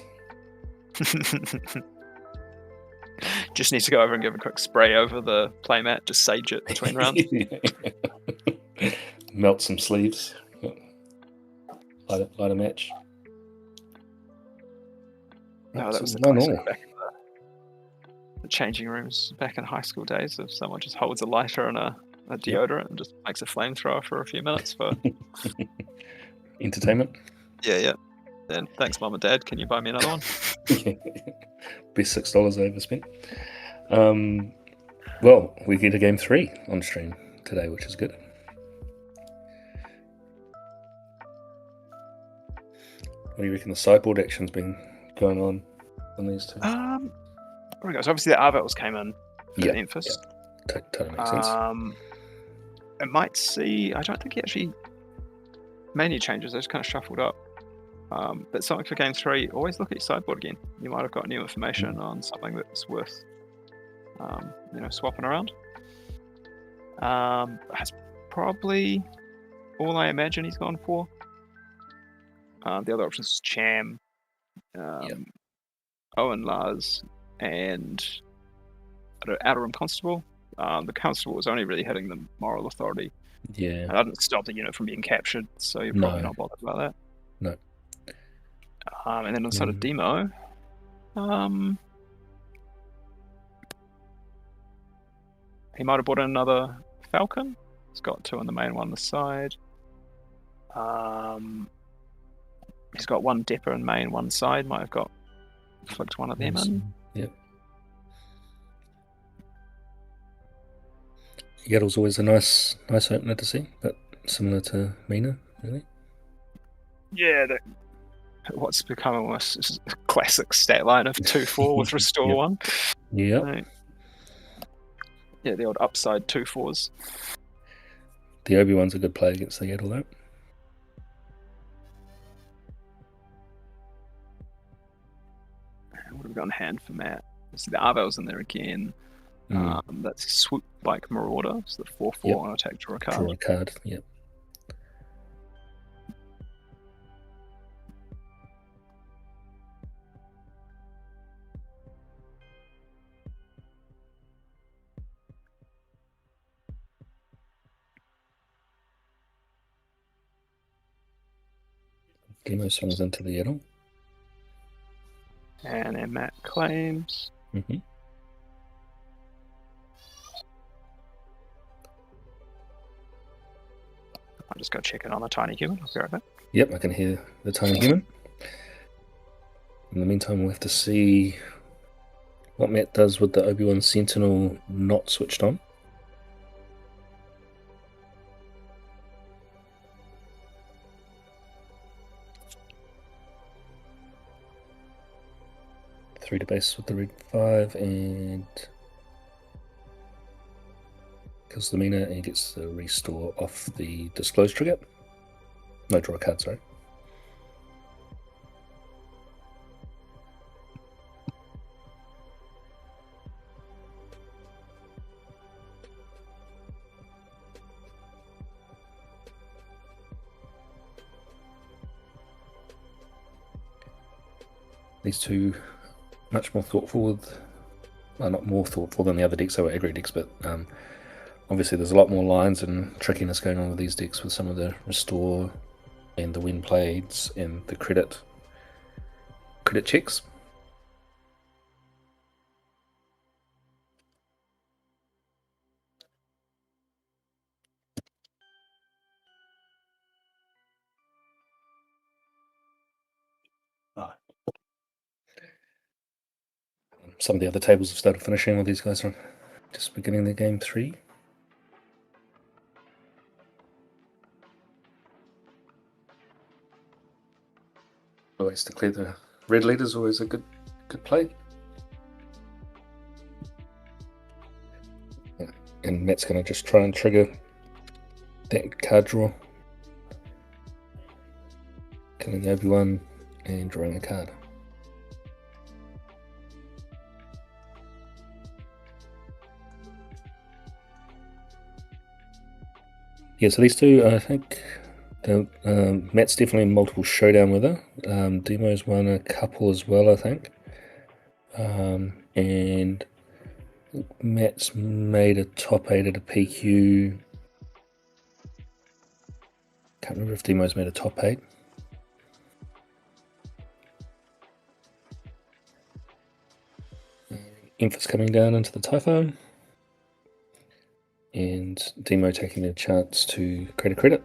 [SPEAKER 3] Just need to go over and give a quick spray over the playmat, just sage it between rounds.
[SPEAKER 1] Melt some sleeves. Light a match.
[SPEAKER 3] No, that was the
[SPEAKER 1] No.
[SPEAKER 3] classic back in the changing rooms back in high school days. If someone just holds a lighter and a deodorant and just makes a flamethrower for a few minutes for
[SPEAKER 1] Entertainment.
[SPEAKER 3] Yeah. Then thanks, Mum and Dad. Can you buy me another one?
[SPEAKER 1] Best $6 I ever spent. Well, we get a game 3 on stream today, which is good. What do you reckon the sideboard action's been going on these two?
[SPEAKER 3] There we go. So obviously the Arvels came in for Enfys.
[SPEAKER 1] Yeah. Totally makes sense.
[SPEAKER 3] It might see. I don't think he actually made any changes. They just kind of shuffled up. But something for game 3. Always look at your sideboard again. You might have got new information on something that's worth, swapping around. That's probably all I imagine he's gone for. The other options is Cham, Owen Lars, and Outer Rim Constable. The Constable was only really hitting the Moral Authority.
[SPEAKER 1] Yeah.
[SPEAKER 3] I didn't stop the unit from being captured, so you're probably not bothered about that.
[SPEAKER 1] No.
[SPEAKER 3] And then on the side of Demo, he might have brought in another Falcon. He's got 2 on the main, 1 on the side. He's got 1 Depper in main, 1 side. Might have got flicked 1 of them in.
[SPEAKER 1] Yep. Yaddle's always a nice opener to see, but similar to Mina, really.
[SPEAKER 3] Yeah, what's become almost a classic stat line of 2-4 with Restore 1.
[SPEAKER 1] Yeah.
[SPEAKER 3] Right. Yeah, the old upside 2/4s.
[SPEAKER 1] The Obi-Wan's a good play against the Yaddle, though.
[SPEAKER 3] What have we got in hand for Matt? So the Arvel's in there again. That's Swoop Bike Marauder, so the 4/4 on attack, draw a card.
[SPEAKER 1] Draw a card, yep. Demo swings into the Yaddle.
[SPEAKER 3] And then Matt claims.
[SPEAKER 1] Mm-hmm.
[SPEAKER 3] I'll just go check it on the tiny human. I'll be right back.
[SPEAKER 1] Yep, I can hear the tiny human. In the meantime, we'll have to see what Matt does with the Obi-Wan Sentinel not switched on. Three to base with the red 5 and kills the Mina and gets the restore off the disclose trigger. No, draw a card, sorry. These two much more thoughtful with, well, not more thoughtful than the other decks, they were aggro decks, but obviously there's a lot more lines and trickiness going on with these decks with some of the restore and the wind blades and the credit checks. Some of the other tables have started finishing while these guys are just beginning their game 3. Always to clear the red leaders, always a good play. Yeah. And Matt's going to just try and trigger that card draw. Killing the Obi-Wan and drawing a card. Yeah, so these two, I think, Matt's definitely multiple showdown with her. Demo's won a couple as well, I think. And Matt's made a top 8 at a PQ. Can't remember if Demo's made a top 8. Enfys coming down into the Typhoon. And Demo taking a chance to create a credit.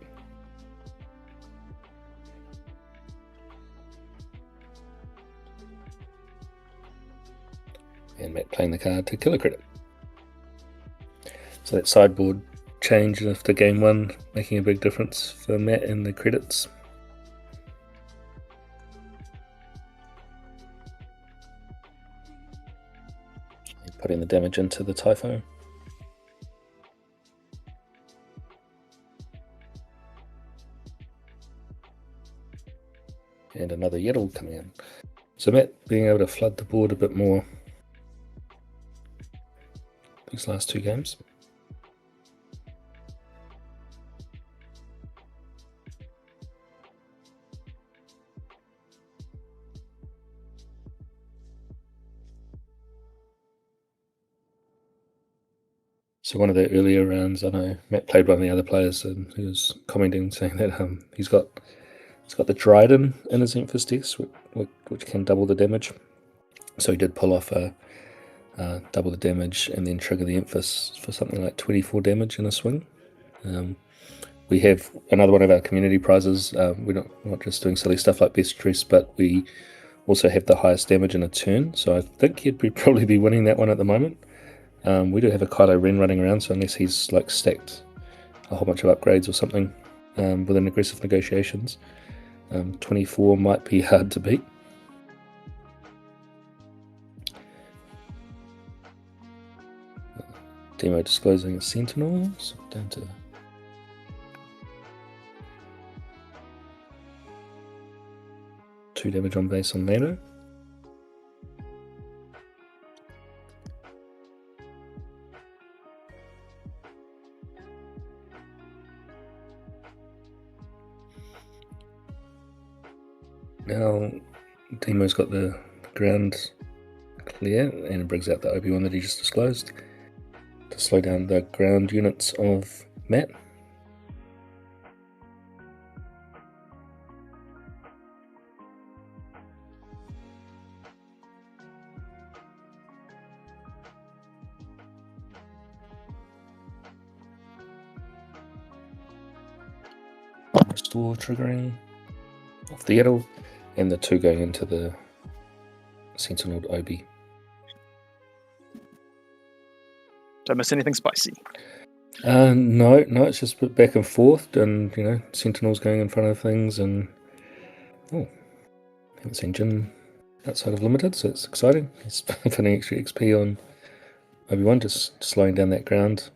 [SPEAKER 1] And Matt playing the card to kill a credit. So that sideboard change after game 1 making a big difference for Matt and the credits. And putting the damage into the Typhoon. And another Yaddle coming in. So Matt being able to flood the board a bit more these last 2 games. So one of the earlier rounds, I know Matt played one of the other players and he was commenting saying that he's got the Dryden in his Enfys decks, which can double the damage. So he did pull off a double the damage and then trigger the Enfys for something like 24 damage in a swing. We have another one of our community prizes. We're not just doing silly stuff like best dress, but we also have the highest damage in a turn. So I think he'd probably be winning that one at the moment. We do have a Kylo Ren running around, so unless he's like stacked a whole bunch of upgrades or something within aggressive negotiations, 24 might be hard to beat. Demo disclosing a sentinel. So down to 2 damage on base on Nano. Now, Demo's got the ground clear and brings out the Obi-Wan that he just disclosed to slow down the ground units of Matt. Restore triggering off the Yaddle, and the 2 going into the Sentinel Obi.
[SPEAKER 3] Did I miss anything spicy?
[SPEAKER 1] No, it's just a bit back and forth, and Sentinels going in front of things, and haven't seen Jin outside of Limited, so it's exciting. He's putting extra XP on Obi-Wan, just slowing down that ground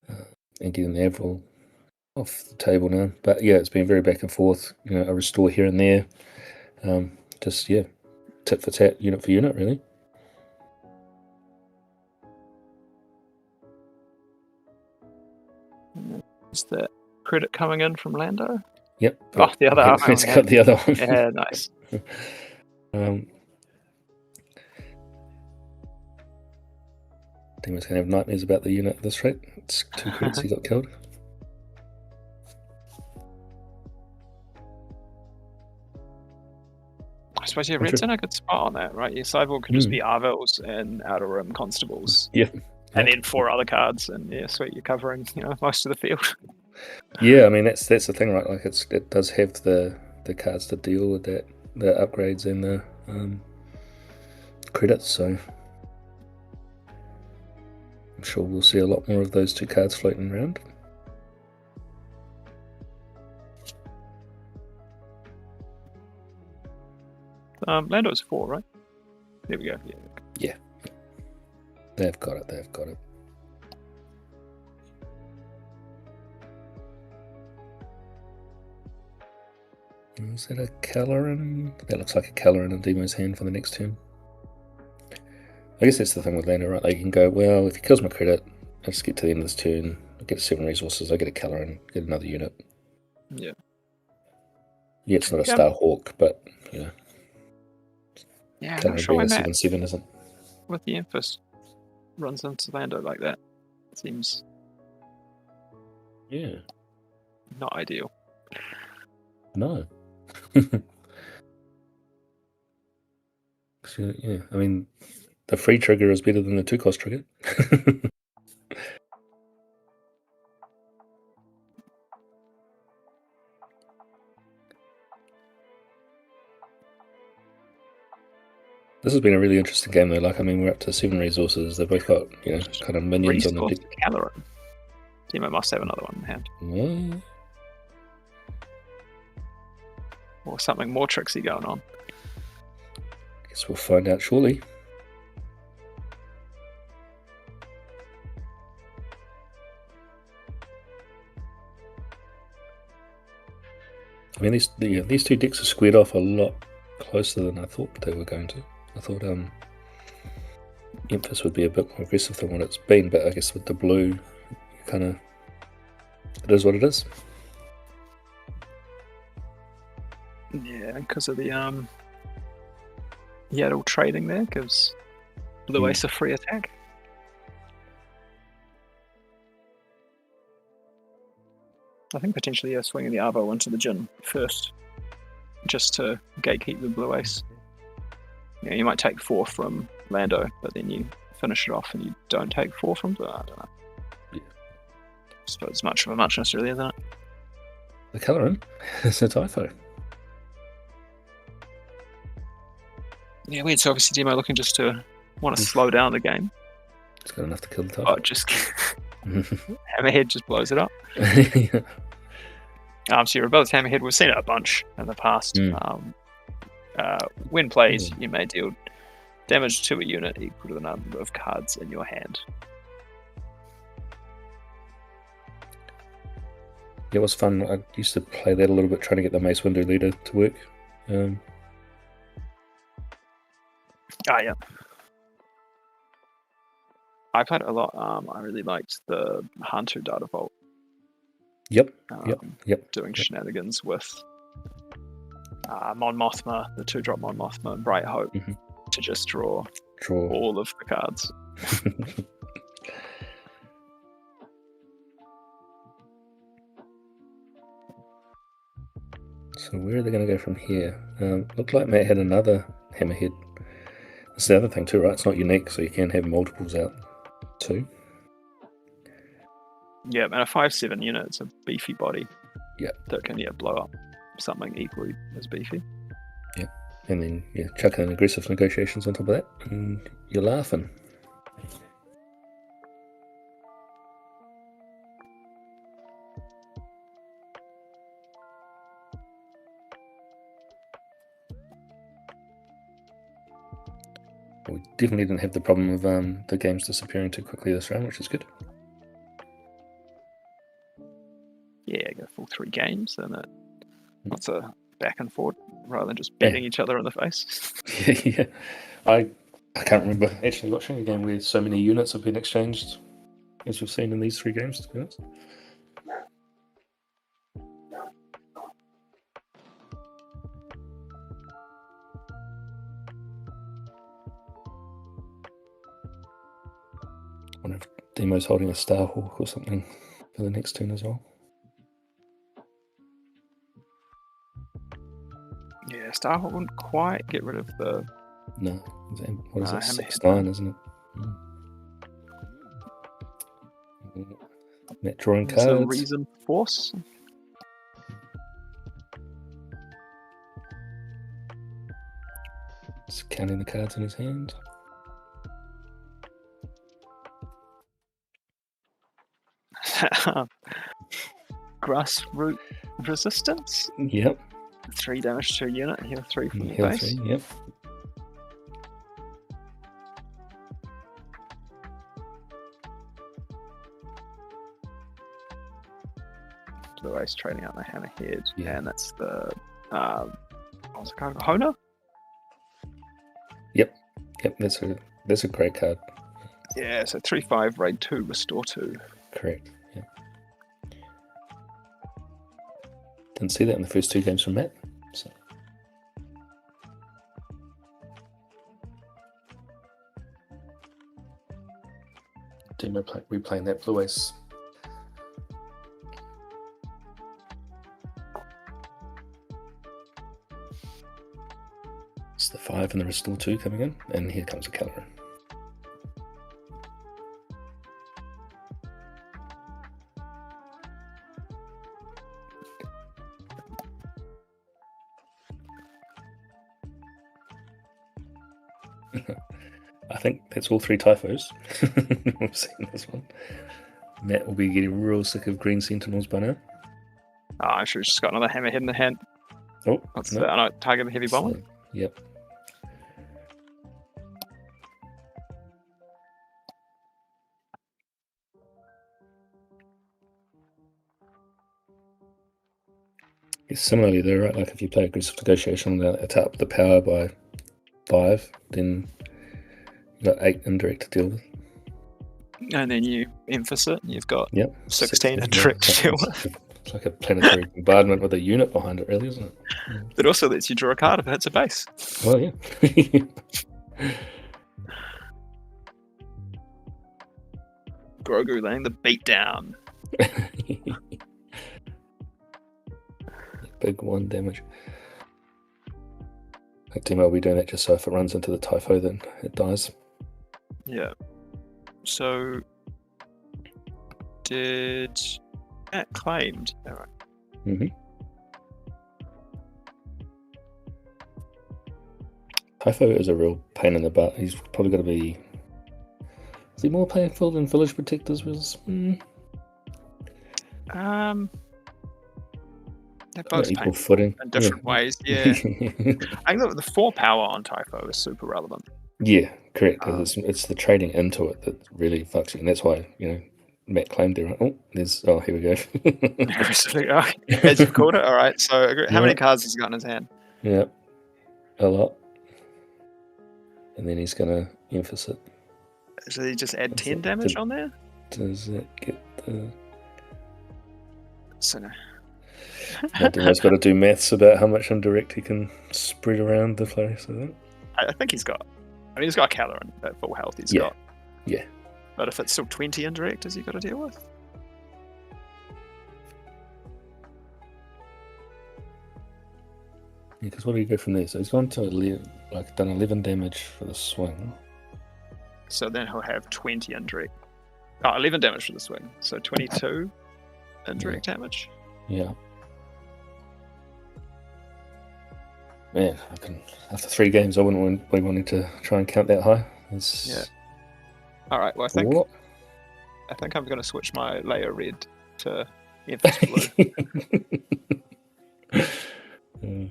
[SPEAKER 1] and getting the Avril off the table now. But yeah, it's been very back and forth, a restore here and there. Tit for tat, unit for unit, really.
[SPEAKER 3] Is that credit coming in from Lando?
[SPEAKER 1] Yep.
[SPEAKER 3] Oh, the other half.
[SPEAKER 1] It's got the other one.
[SPEAKER 3] Yeah, nice.
[SPEAKER 1] Demon's going to have nightmares about the unit at this rate. It's 2 crits he got killed.
[SPEAKER 3] I suppose Red's in a good spot on that, right? Your sideboard could just be Arvils and Outer Rim Constables.
[SPEAKER 1] Yeah.
[SPEAKER 3] And then 4 other cards, and yeah, sweet, you're covering most of the field.
[SPEAKER 1] Yeah, I mean that's the thing, right? Like it does have the cards to deal with that, the upgrades and the credits. So I'm sure we'll see a lot more of those 2 cards floating around.
[SPEAKER 3] Lando's 4, right? There we go.
[SPEAKER 1] Yeah. They've got it. Is that a Caloran? That looks like a Caloran in Demo's hand for the next turn. I guess that's the thing with Lando, right? They can go, well, if he kills my credit, I just get to the end of this turn, I get 7 resources, I get a Caloran, get another unit.
[SPEAKER 3] Yeah.
[SPEAKER 1] Yeah, it's not a Starhawk, but
[SPEAKER 3] Yeah, I'm
[SPEAKER 1] Caloran
[SPEAKER 3] not sure
[SPEAKER 1] being
[SPEAKER 3] when
[SPEAKER 1] a
[SPEAKER 3] that
[SPEAKER 1] 7/7 isn't.
[SPEAKER 3] with the Enfys runs into Lando like that. It seems
[SPEAKER 1] Yeah.
[SPEAKER 3] not ideal.
[SPEAKER 1] No. So, yeah, I mean, the free trigger is better than the 2-cost trigger. This has been a really interesting game, though. Like, I mean, we're up to 7 resources. They've both got, kind of minions on the
[SPEAKER 3] Resource
[SPEAKER 1] deck.
[SPEAKER 3] Caloran. Timo must have another one in hand.
[SPEAKER 1] Well,
[SPEAKER 3] Or something more tricksy going on.
[SPEAKER 1] guess we'll find out shortly. I mean, these 2 decks are squared off a lot closer than I thought they were going to. I thought Enfys would be a bit more aggressive than what it's been, but I guess with the blue, kind of, it is what it is.
[SPEAKER 3] Yeah, because of the Yaddle trading there gives Blue Ace a free attack. I think potentially swinging the Arvo into the Jin first, just to gatekeep the Blue Ace. Yeah, you might take 4 from Lando, but then you finish it off and you don't take 4 from. I don't know.
[SPEAKER 1] Yeah.
[SPEAKER 3] I suppose it's much of a muchness, really, isn't it?
[SPEAKER 1] The Caloran is a typho.
[SPEAKER 3] Yeah, weird. So obviously Demo looking just to want to slow down the game.
[SPEAKER 1] It's got enough to kill the typho.
[SPEAKER 3] Oh, just Hammerhead just blows it up.
[SPEAKER 1] Yeah.
[SPEAKER 3] So your ability Hammerhead, we've seen it a bunch in the past. When plays, you may deal Damage to a unit equal to the number of cards in your hand.
[SPEAKER 1] It was fun. I used to play that a little bit, trying to get the Mace Window Leader to work.
[SPEAKER 3] Yeah. I played it a lot. I really liked the Hantu Data Vault.
[SPEAKER 1] Yep.
[SPEAKER 3] Doing shenanigans with Mon Mothma, the 2-drop Mon Mothma, and Bright Hope to just draw all of the cards.
[SPEAKER 1] So where are they going to go from here? Looked like Matt had another Hammerhead. That's the other thing too, right? It's not unique, so you can have multiples out too.
[SPEAKER 3] Yeah, and a 5/7 unit, it's a beefy body.
[SPEAKER 1] Yeah.
[SPEAKER 3] That can blow up something equally as beefy.
[SPEAKER 1] Yeah. And then chuck in aggressive negotiations on top of that, and you're laughing. We definitely didn't have the problem of the games disappearing too quickly this round, which is good.
[SPEAKER 3] Yeah, go full 3 games, and that's a back and forth rather than just beating each other in the face.
[SPEAKER 1] Yeah. I can't remember actually watching a game where so many units have been exchanged as we've seen in these 3 games, to be honest. I wonder if Demo's holding a Starhawk or something for the next turn as well.
[SPEAKER 3] Yeah, Starhawk wouldn't quite get rid of the...
[SPEAKER 1] No. What is it? 6/9, isn't it? Matt drawing cards.
[SPEAKER 3] The Reason Force.
[SPEAKER 1] Just counting the cards in his hand.
[SPEAKER 3] Grassroot Resistance.
[SPEAKER 1] Yep.
[SPEAKER 3] 3 damage to a unit, heal 3 from the
[SPEAKER 1] Heal
[SPEAKER 3] base.
[SPEAKER 1] 3, yep.
[SPEAKER 3] Blue Ace trading out the Hammerhead, and that's the what's the card? Hona?
[SPEAKER 1] Yep, that's a great card.
[SPEAKER 3] Yeah, so 3/5, raid 2, restore 2.
[SPEAKER 1] Correct. Yeah. Didn't see that in the first 2 games from Matt. So. Demo replaying that Blue Ace. It's the 5 and the restore 2 coming in, and here comes a Caloran. I think that's all 3 typhos. We've seen this one. Matt will be getting real sick of green sentinels by now.
[SPEAKER 3] Oh, I'm sure she's got another Hammerhead in the hand.
[SPEAKER 1] Oh,
[SPEAKER 3] what's
[SPEAKER 1] no.
[SPEAKER 3] that? I know, target the heavy bomber.
[SPEAKER 1] So, yep. Similarly, though, right? Like if you play aggressive negotiation, it's up the power by 5, then you've got 8 indirect to deal with.
[SPEAKER 3] And then you Enfys it, and you've got 16
[SPEAKER 1] yeah.
[SPEAKER 3] indirect to deal with.
[SPEAKER 1] It's like a planetary bombardment with a unit behind it, really, isn't it? Yeah.
[SPEAKER 3] It also lets you draw a card if it hits a base.
[SPEAKER 1] Well, yeah.
[SPEAKER 3] Grogu laying the beat down.
[SPEAKER 1] Big 1 damage. Like Timo will be doing that just so if it runs into the Typho, then it dies.
[SPEAKER 3] Yeah. So, did that claimed? All right.
[SPEAKER 1] Mm-hmm. Typho is a real pain in the butt. He's probably got to be. Is he more painful than Village Protectors was?
[SPEAKER 3] They're both
[SPEAKER 1] equal
[SPEAKER 3] painful
[SPEAKER 1] footing
[SPEAKER 3] in different ways. Yeah. I think the 4 power on Typho is super relevant.
[SPEAKER 1] Yeah, correct. It's the trading into it that really fucks you, and that's why Matt claimed there. Right? Here we go.
[SPEAKER 3] As you've called it, all right. So, how many
[SPEAKER 1] Yeah.
[SPEAKER 3] cards has he got in his hand?
[SPEAKER 1] Yeah, a lot. And then he's going to Enfys it.
[SPEAKER 3] Should he just add
[SPEAKER 1] Does
[SPEAKER 3] 10
[SPEAKER 1] it-
[SPEAKER 3] damage on there?
[SPEAKER 1] Does it get the...
[SPEAKER 3] So no.
[SPEAKER 1] Demo's got to do maths about how much indirect he can spread around the place, I think.
[SPEAKER 3] I think he's got. I mean, he's got Caloran at full health. He's
[SPEAKER 1] Yeah.
[SPEAKER 3] got.
[SPEAKER 1] Yeah.
[SPEAKER 3] But if it's still 20 indirect, has he got to deal with?
[SPEAKER 1] Yeah, because what do you go from there? So he's gone to 11, done 11 damage for the swing.
[SPEAKER 3] So then he'll have 20 indirect. 11 damage for the swing. So 22 indirect damage.
[SPEAKER 1] Yeah. Man, after 3 games, I wouldn't be wanting to try and count that high.
[SPEAKER 3] Yeah. All right. Well, I think I'm going to switch my layer red to Enfys blue.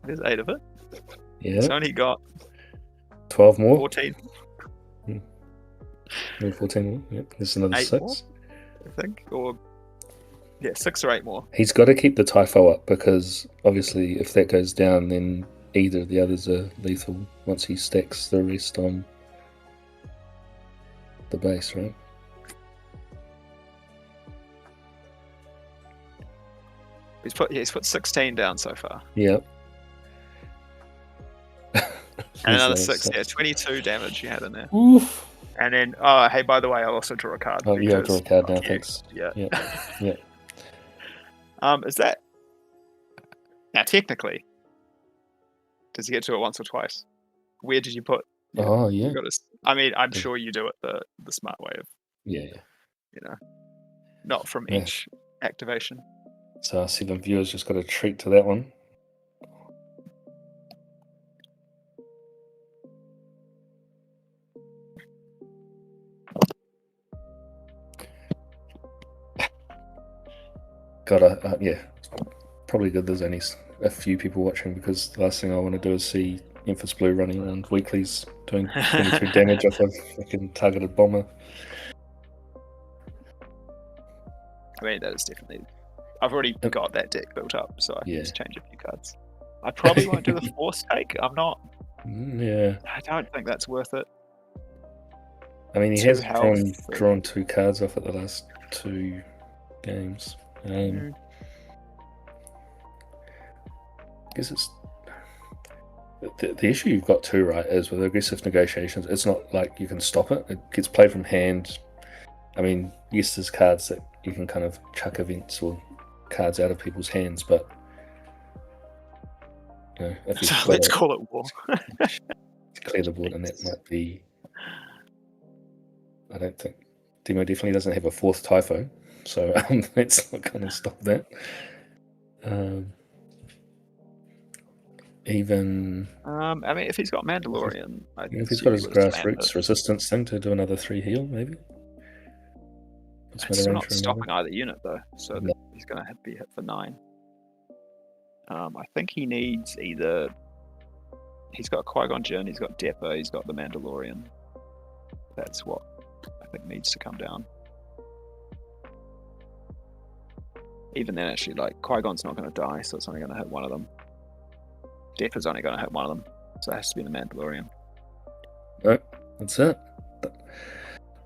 [SPEAKER 3] There's 8 of it.
[SPEAKER 1] Yeah.
[SPEAKER 3] It's only got
[SPEAKER 1] 12 more.
[SPEAKER 3] 14.
[SPEAKER 1] 14 more. Yep. There's another
[SPEAKER 3] 8
[SPEAKER 1] 6.
[SPEAKER 3] more, I think, or 6 or 8 more.
[SPEAKER 1] He's got to keep the typho up because obviously, if that goes down, then either of the others are lethal once he stacks the rest on the base, right?
[SPEAKER 3] He's put 16 down so far.
[SPEAKER 1] Yep.
[SPEAKER 3] And another 6. Yeah, 22 damage you had in there.
[SPEAKER 1] Oof.
[SPEAKER 3] And then, hey, by the way, I'll also draw a card.
[SPEAKER 1] Oh, yeah, draw a card now,
[SPEAKER 3] fuck you.
[SPEAKER 1] thanks.
[SPEAKER 3] Yeah.
[SPEAKER 1] Yeah.
[SPEAKER 3] Is that now technically? Does he get to it once or twice? Where did you put?
[SPEAKER 1] Oh, yeah.
[SPEAKER 3] I mean, I'm sure you do it the smart way of,
[SPEAKER 1] Yeah.
[SPEAKER 3] not from
[SPEAKER 1] Yeah.
[SPEAKER 3] each activation.
[SPEAKER 1] So our 7 viewers just got a treat to that one. Yeah, probably good there's only a few people watching because the last thing I want to do is see Enfys Blue running around weeklies doing 23 damage off a fucking targeted bomber.
[SPEAKER 3] I mean, that is definitely. I've already got that deck built up, so I can just change a few cards. I probably won't do the force take. I'm not.
[SPEAKER 1] Yeah.
[SPEAKER 3] I don't think that's worth it.
[SPEAKER 1] I mean, he
[SPEAKER 3] 2
[SPEAKER 1] has
[SPEAKER 3] health,
[SPEAKER 1] drawn 2 cards off at the last 2 games. I guess it's the issue you've got too, right, is with aggressive negotiations, it's not like you can stop it. It gets played from hand. I mean, yes, there's cards that you can kind of chuck events or cards out of people's hands, but if you
[SPEAKER 3] let's call it war.
[SPEAKER 1] clear the board, and that might be. I don't think Demo definitely doesn't have a 4th typho, so that's not going to stop that. Even.
[SPEAKER 3] I mean, if he's got Mandalorian,
[SPEAKER 1] If he's got his grassroots resistance thing to do another 3 heal, maybe.
[SPEAKER 3] It's not stopping either unit though, so he's going to be hit for 9. I think he needs either. He's got Qui-Gon Jinn, he's got Deppa, he's got the Mandalorian. That's what I think needs to come down. Even then, actually, like Qui-Gon's not going to die, so it's only going to hit one of them. Deppa's only going to hit one of them, so it has to be the Mandalorian.
[SPEAKER 1] No, that's it.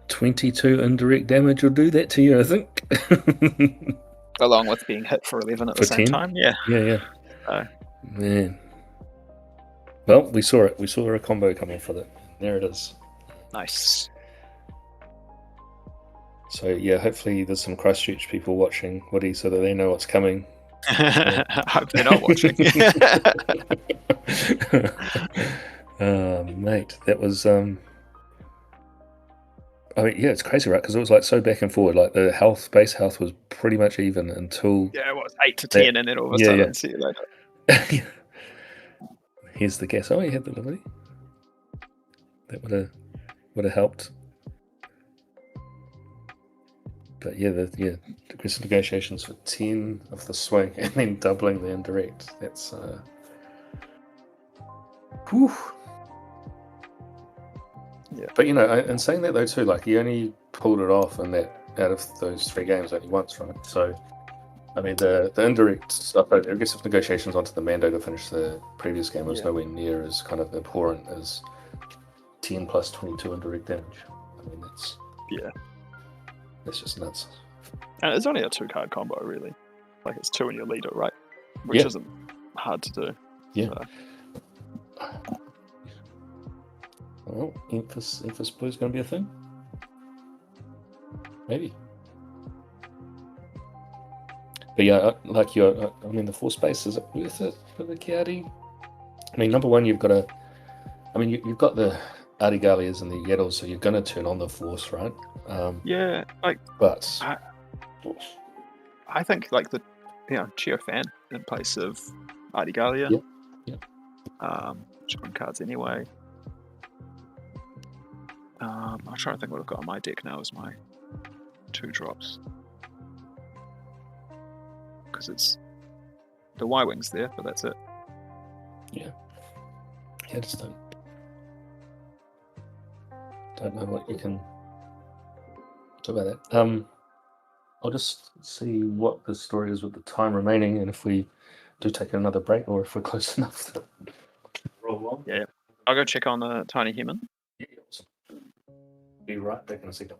[SPEAKER 1] 22 indirect damage will do that to you, I think.
[SPEAKER 3] Along with being hit for 11 at the same
[SPEAKER 1] 10?
[SPEAKER 3] time, yeah.
[SPEAKER 1] Man. Well, we saw it. We saw a combo coming for that. There it is.
[SPEAKER 3] Nice.
[SPEAKER 1] So yeah, hopefully there's some Christchurch people watching Woody so that they know what's coming.
[SPEAKER 3] I hope they're not watching.
[SPEAKER 1] Mate, that was I mean, yeah, it's crazy, right? Because it was like so back and forward. Like the base health was pretty much even until
[SPEAKER 3] it was 8 to 10, and then all of a sudden, see you later.
[SPEAKER 1] Here's the guess. Oh, you had the Liberty. That would have helped. But yeah, the aggressive negotiations for 10 of the swing and then doubling the indirect. That's Whew.
[SPEAKER 3] Yeah.
[SPEAKER 1] But you know, in saying that though too, like he only pulled it off in that out of those 3 games only once, right? So I mean the indirect stuff, aggressive negotiations onto the Mando to finish the previous game was nowhere near as kind of abhorrent as 10 plus 22 indirect damage. I mean that's just nuts.
[SPEAKER 3] And it's only a 2-card combo, really. Like it's 2 in your leader, right? Which isn't hard to do.
[SPEAKER 1] Yeah.
[SPEAKER 3] So.
[SPEAKER 1] Well, Enfys Blue's going to be a thing. Maybe. But yeah, like I mean, the 4 space, is it worth it for the Kiadi? I mean, number one, you've got to. I mean, you've got the Ardigalias and the Yeddles, so you're going to turn on the Force, right? But
[SPEAKER 3] I think like the Cheofan in place of Ardigalia.
[SPEAKER 1] Yeah.
[SPEAKER 3] John cards anyway. I'm trying to think what I've got on my deck now as my 2 drops. Because it's the Y-Wings there, but that's it.
[SPEAKER 1] Yeah, just don't know what you can do about that. I'll just see what the story is with the time remaining, and if we do take another break, or if we're close enough to roll on.
[SPEAKER 3] Yeah. I'll go check on the Tiny Human.
[SPEAKER 1] Yeah, awesome. Be right back in a second.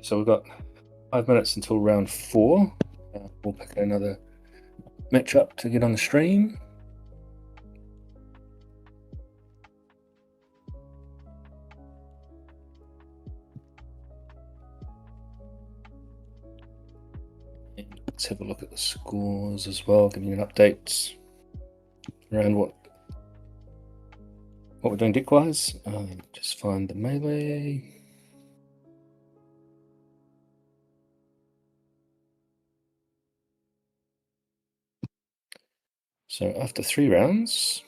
[SPEAKER 1] So we've got 5 minutes until round 4. We'll pick another matchup to get on the stream. And let's have a look at the scores as well, give you an update around what we're doing deck-wise. Just find the melee. So after 3 rounds,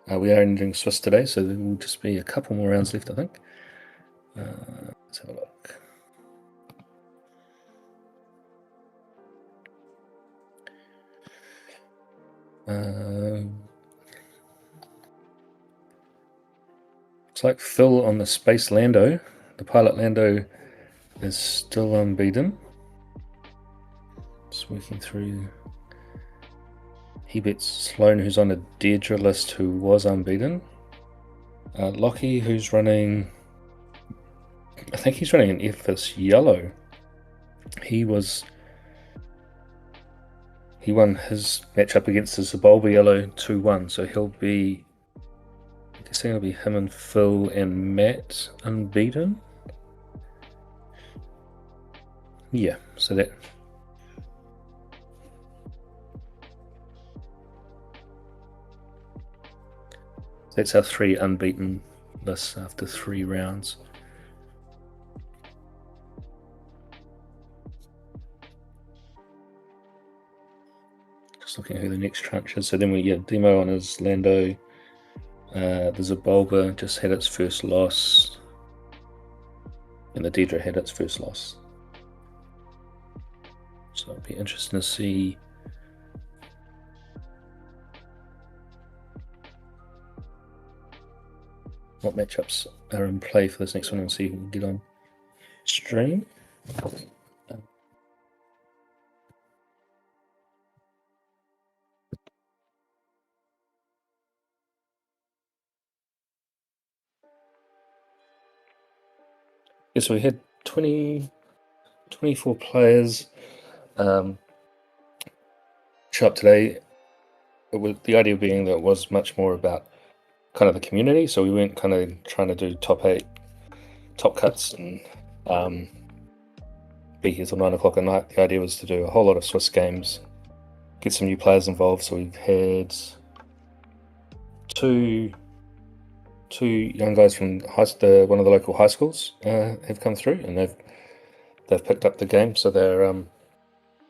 [SPEAKER 1] we are ending Swiss today, so there will just be a couple more rounds left, I think. Let's have a look. Looks like Phil on the Space Lando. The pilot Lando is still unbeaten. Just working through. He beats Sloan, who's on a Deirdre list, who was unbeaten. Lockie, who's running... I think he's running an Enfys yellow. He won his matchup against the Sebulba yellow 2-1, so he'll be... I guess it'll be him and Phil and Matt unbeaten. Yeah, so that... That's our 3 unbeaten pointless after 3 rounds. Just looking at who the next tranche is. So then we get Demo on his Lando. The Sebulba just had its first loss. And the Daedra had its first loss. So it'll be interesting to see what matchups are in play for this next one and see who we can get on stream. Yeah, so we had 24 players show up today. The idea being that it was much more about kind of the community, so we weren't kind of trying to do top 8 top cuts and be here till 9 o'clock at night. The idea was to do a whole lot of Swiss games, get some new players involved. So we've had two young guys from one of the local high schools have come through, and they've picked up the game, so they're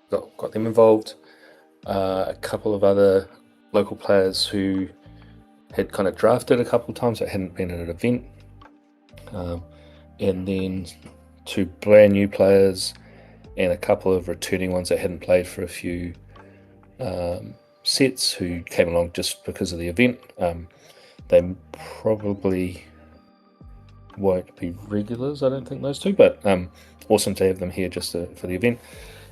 [SPEAKER 1] got them involved. A couple of other local players who had kind of drafted a couple of times that hadn't been at an event, and then 2 brand new players and a couple of returning ones that hadn't played for a few sets who came along just because of the event. They probably won't be regulars, I don't think, those 2, but awesome to have them here just for the event.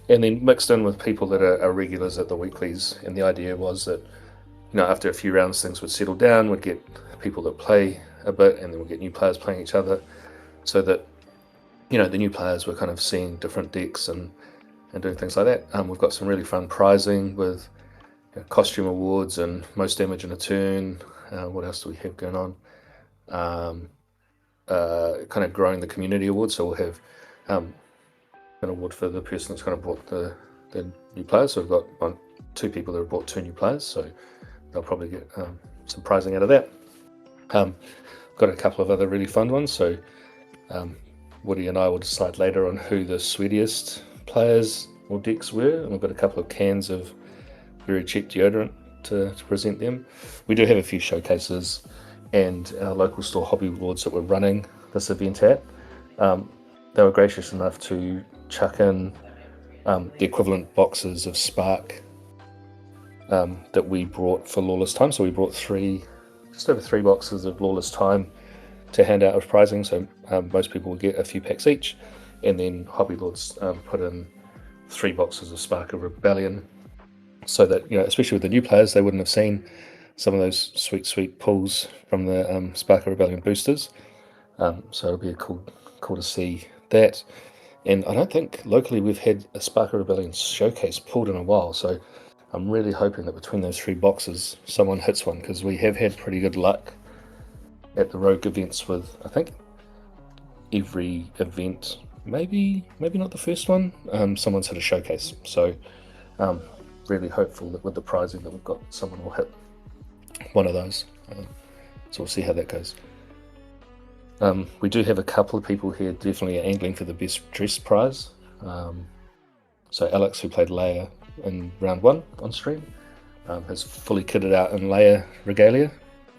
[SPEAKER 1] And then mixed in with people that are regulars at the weeklies, and the idea was that, you know, after a few rounds things would settle down, we'd get people that play a bit, and then we'll get new players playing each other, so that, you know, the new players were kind of seeing different decks and doing things like that. We've got some really fun prizing with, you know, costume awards and most damage in a turn. What else do we have going on? Kind of growing the community award, so we'll have an award for the person that's kind of brought the new players. So we've got 2 people that have brought 2 new players, so they'll probably get some prizing out of that. Got a couple of other really fun ones, so Woody and I will decide later on who the sweatiest players or decks were, and we've got a couple of cans of very cheap deodorant to present them. We do have a few showcases and our local store Hobby Lords that we're running this event at. They were gracious enough to chuck in the equivalent boxes of Spark that we brought for Lawless Time. So we brought just over 3 boxes of Lawless Time to hand out as prizing. So most people will get a few packs each, and then Hobby Lords put in 3 boxes of Spark of Rebellion, so that, you know, especially with the new players, they wouldn't have seen some of those sweet pulls from the Spark of Rebellion boosters. So it'll be cool to see that. And I don't think locally we've had a Spark of Rebellion showcase pulled in a while, so I'm really hoping that between those 3 boxes someone hits one, because we have had pretty good luck at the Rogue events with, I think, every event, maybe not the first one, someone's hit a showcase. So really hopeful that with the prizing that we've got, someone will hit one of those. So we'll see how that goes. We do have a couple of people here definitely angling for the best dress prize. So Alex, who played Leia in round 1 on stream, has fully kitted out in Leia regalia.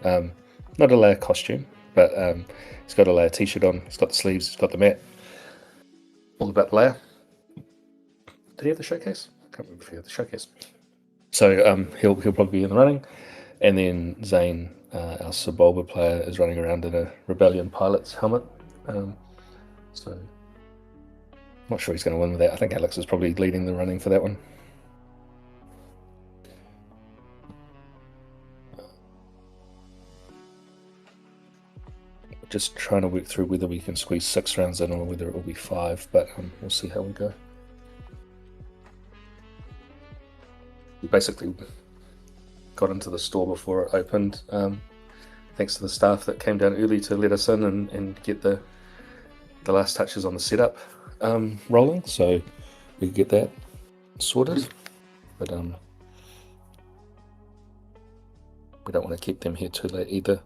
[SPEAKER 1] Not a Leia costume, but he's got a Leia t-shirt on, he's got the sleeves, he's got the mat. All about Leia. Did he have the showcase? I can't remember if he had the showcase. So he'll probably be in the running. And then Zane, our Sebulba player, is running around in a Rebellion pilot's helmet. So I'm not sure he's going to win with that. I think Alex is probably leading the running for that one. Just trying to work through whether we can squeeze 6 rounds in or whether it will be 5, but we'll see how we go. We basically got into the store before it opened, thanks to the staff that came down early to let us in and get the last touches on the setup rolling, so we could get that sorted. But we don't want to keep them here too late either.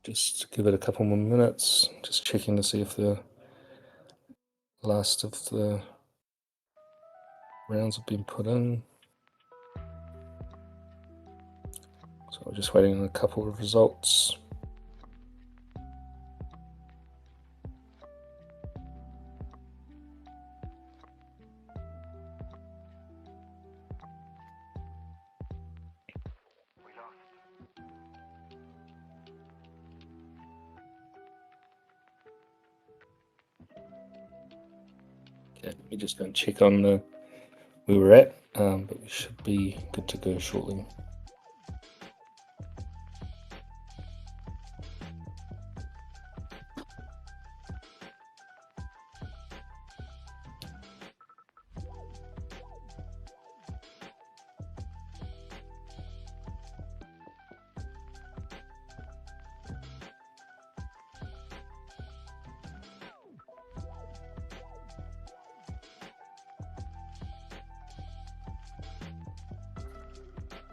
[SPEAKER 1] Just give it a couple more minutes. Just checking to see if the last of the rounds have been put in. So we're just waiting on a couple of results. Okay, we're just going to check on where we're at, but we should be good to go shortly.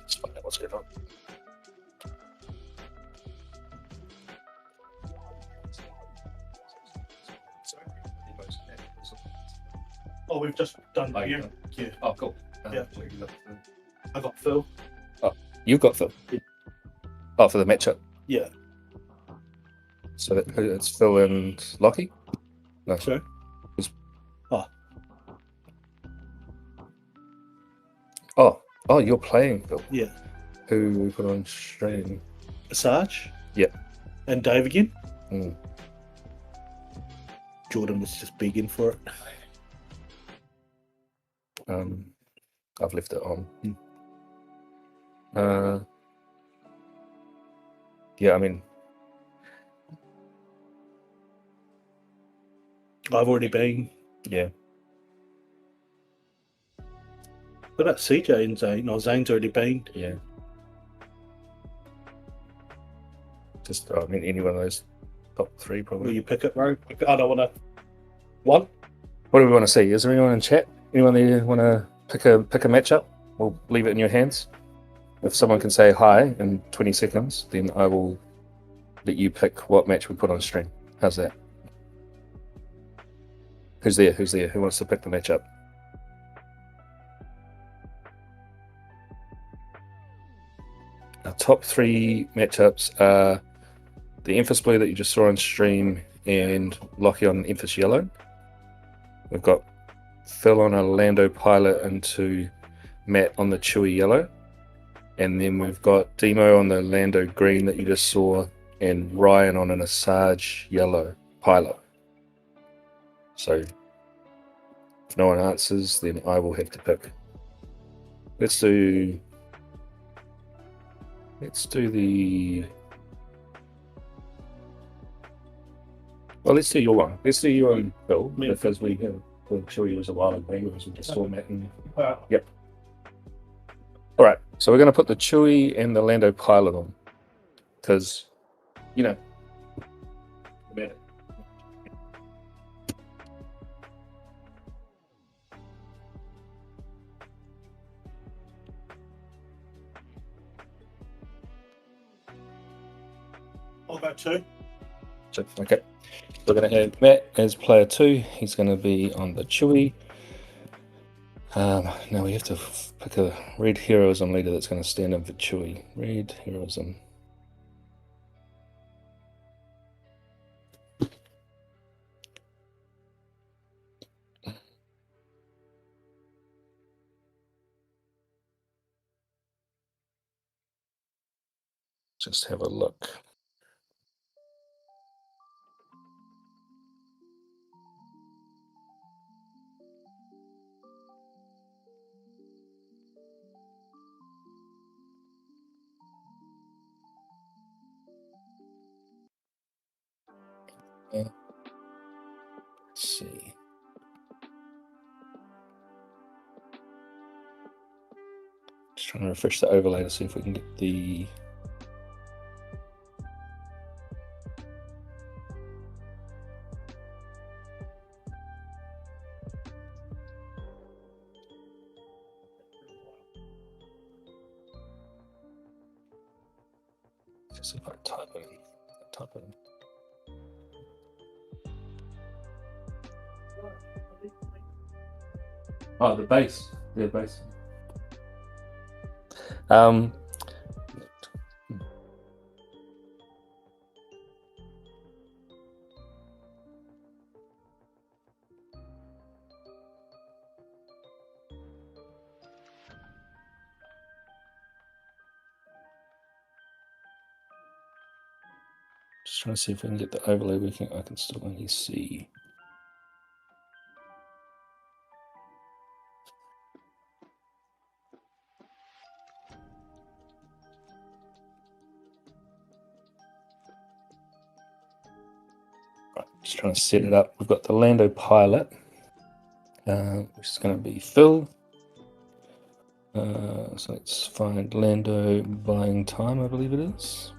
[SPEAKER 1] Let's find out what's going on.
[SPEAKER 2] Oh, we've just done
[SPEAKER 1] Oh,
[SPEAKER 2] you.
[SPEAKER 1] yeah.
[SPEAKER 2] Yeah.
[SPEAKER 1] Oh, cool.
[SPEAKER 2] Yeah. I got Phil.
[SPEAKER 1] You've got Phil. Oh, for the matchup.
[SPEAKER 2] Yeah.
[SPEAKER 1] So it's Phil and Lockie? No.
[SPEAKER 2] Sorry?
[SPEAKER 1] Oh, you're playing Phil.
[SPEAKER 2] Yeah.
[SPEAKER 1] Who we put on stream?
[SPEAKER 2] Sarge.
[SPEAKER 1] Yeah.
[SPEAKER 2] And Dave again.
[SPEAKER 1] Mm.
[SPEAKER 2] Jordan was just begging for it.
[SPEAKER 1] I've left it on. Yeah, I mean,
[SPEAKER 2] I've already been.
[SPEAKER 1] yeah.
[SPEAKER 2] But that's CJ and Zane. No, Zane's already been.
[SPEAKER 1] Yeah. Just, I mean, any one of those top three,
[SPEAKER 2] Will
[SPEAKER 1] probably.
[SPEAKER 2] you pick it, bro? I don't want to. One?
[SPEAKER 1] What do we want to see? Is there anyone in chat? Anyone that want to pick a matchup? We'll leave it in your hands. If someone can say hi in 20 seconds, then I will let you pick what match we put on stream. How's that? Who's there? Who wants to pick the matchup? Our top three matchups are the Enfys Blue that you just saw on stream and Lockie on Enfys Yellow. We've got Phil on a Lando Pilot into Matt on the Chewy Yellow. And then we've got Demo on the Lando Green that you just saw and Ryan on an Asajj Yellow Pilot. So if no one answers, then I will have to pick. Let's do the... Well, let's do your one. Let's do your own, Phil, because we Chewy was a while ago, because we just saw Matt and... Yep. All right, so we're going to put the Chewy and the Lando Pilot on, because, you know,
[SPEAKER 2] I'll go two.
[SPEAKER 1] so, okay. We're going to have Matt as player 2. He's going to be on the Chewy. Now we have to pick a red heroism leader that's going to stand in for Chewy. Red heroism. Just have a look. Let's see. Just trying to refresh the overlay to see if we can get the... Just if I type type in. Oh, the base. Yeah, base. Just trying to see if we can get the overlay working. I can still only see. Right, just trying to set it up. We've got the Lando pilot, which is going to be Phil. So let's find Lando buying time, I believe it is.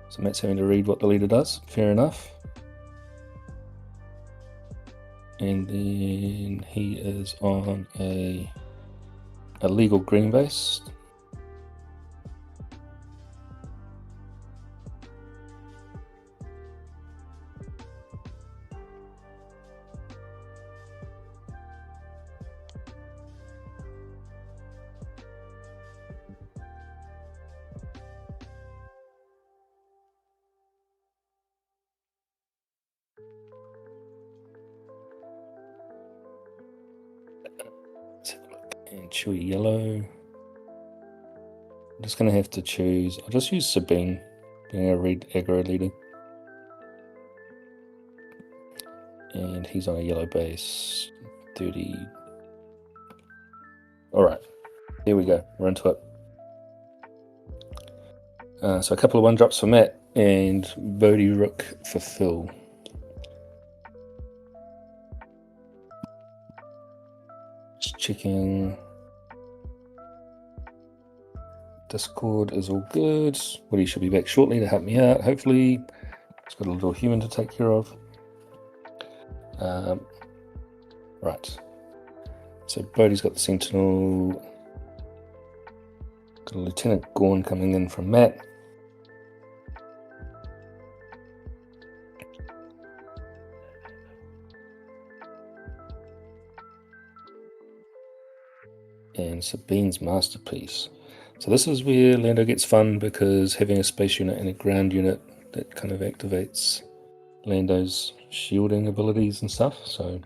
[SPEAKER 1] So Matt's having to read what the leader does. Fair enough. And then he is on a legal green base. Let's have a look. And Chewy yellow. I'm just going to have to choose. I'll just use Sabine, being a red aggro leader. And he's on a yellow base. 30. Alright, here we go. We're into it. So a couple of 1-drops for Matt and Bodhi Rook for Phil. Just checking. Discord is all good. Woody should be back shortly to help me out, hopefully. He's got a little human to take care of. Right. So Bodhi's got the Sentinel. Got a Lieutenant Gorn coming in from Matt. And Sabine's Masterpiece. So this is where Lando gets fun, because having a space unit and a ground unit, that kind of activates Lando's shielding abilities and stuff. So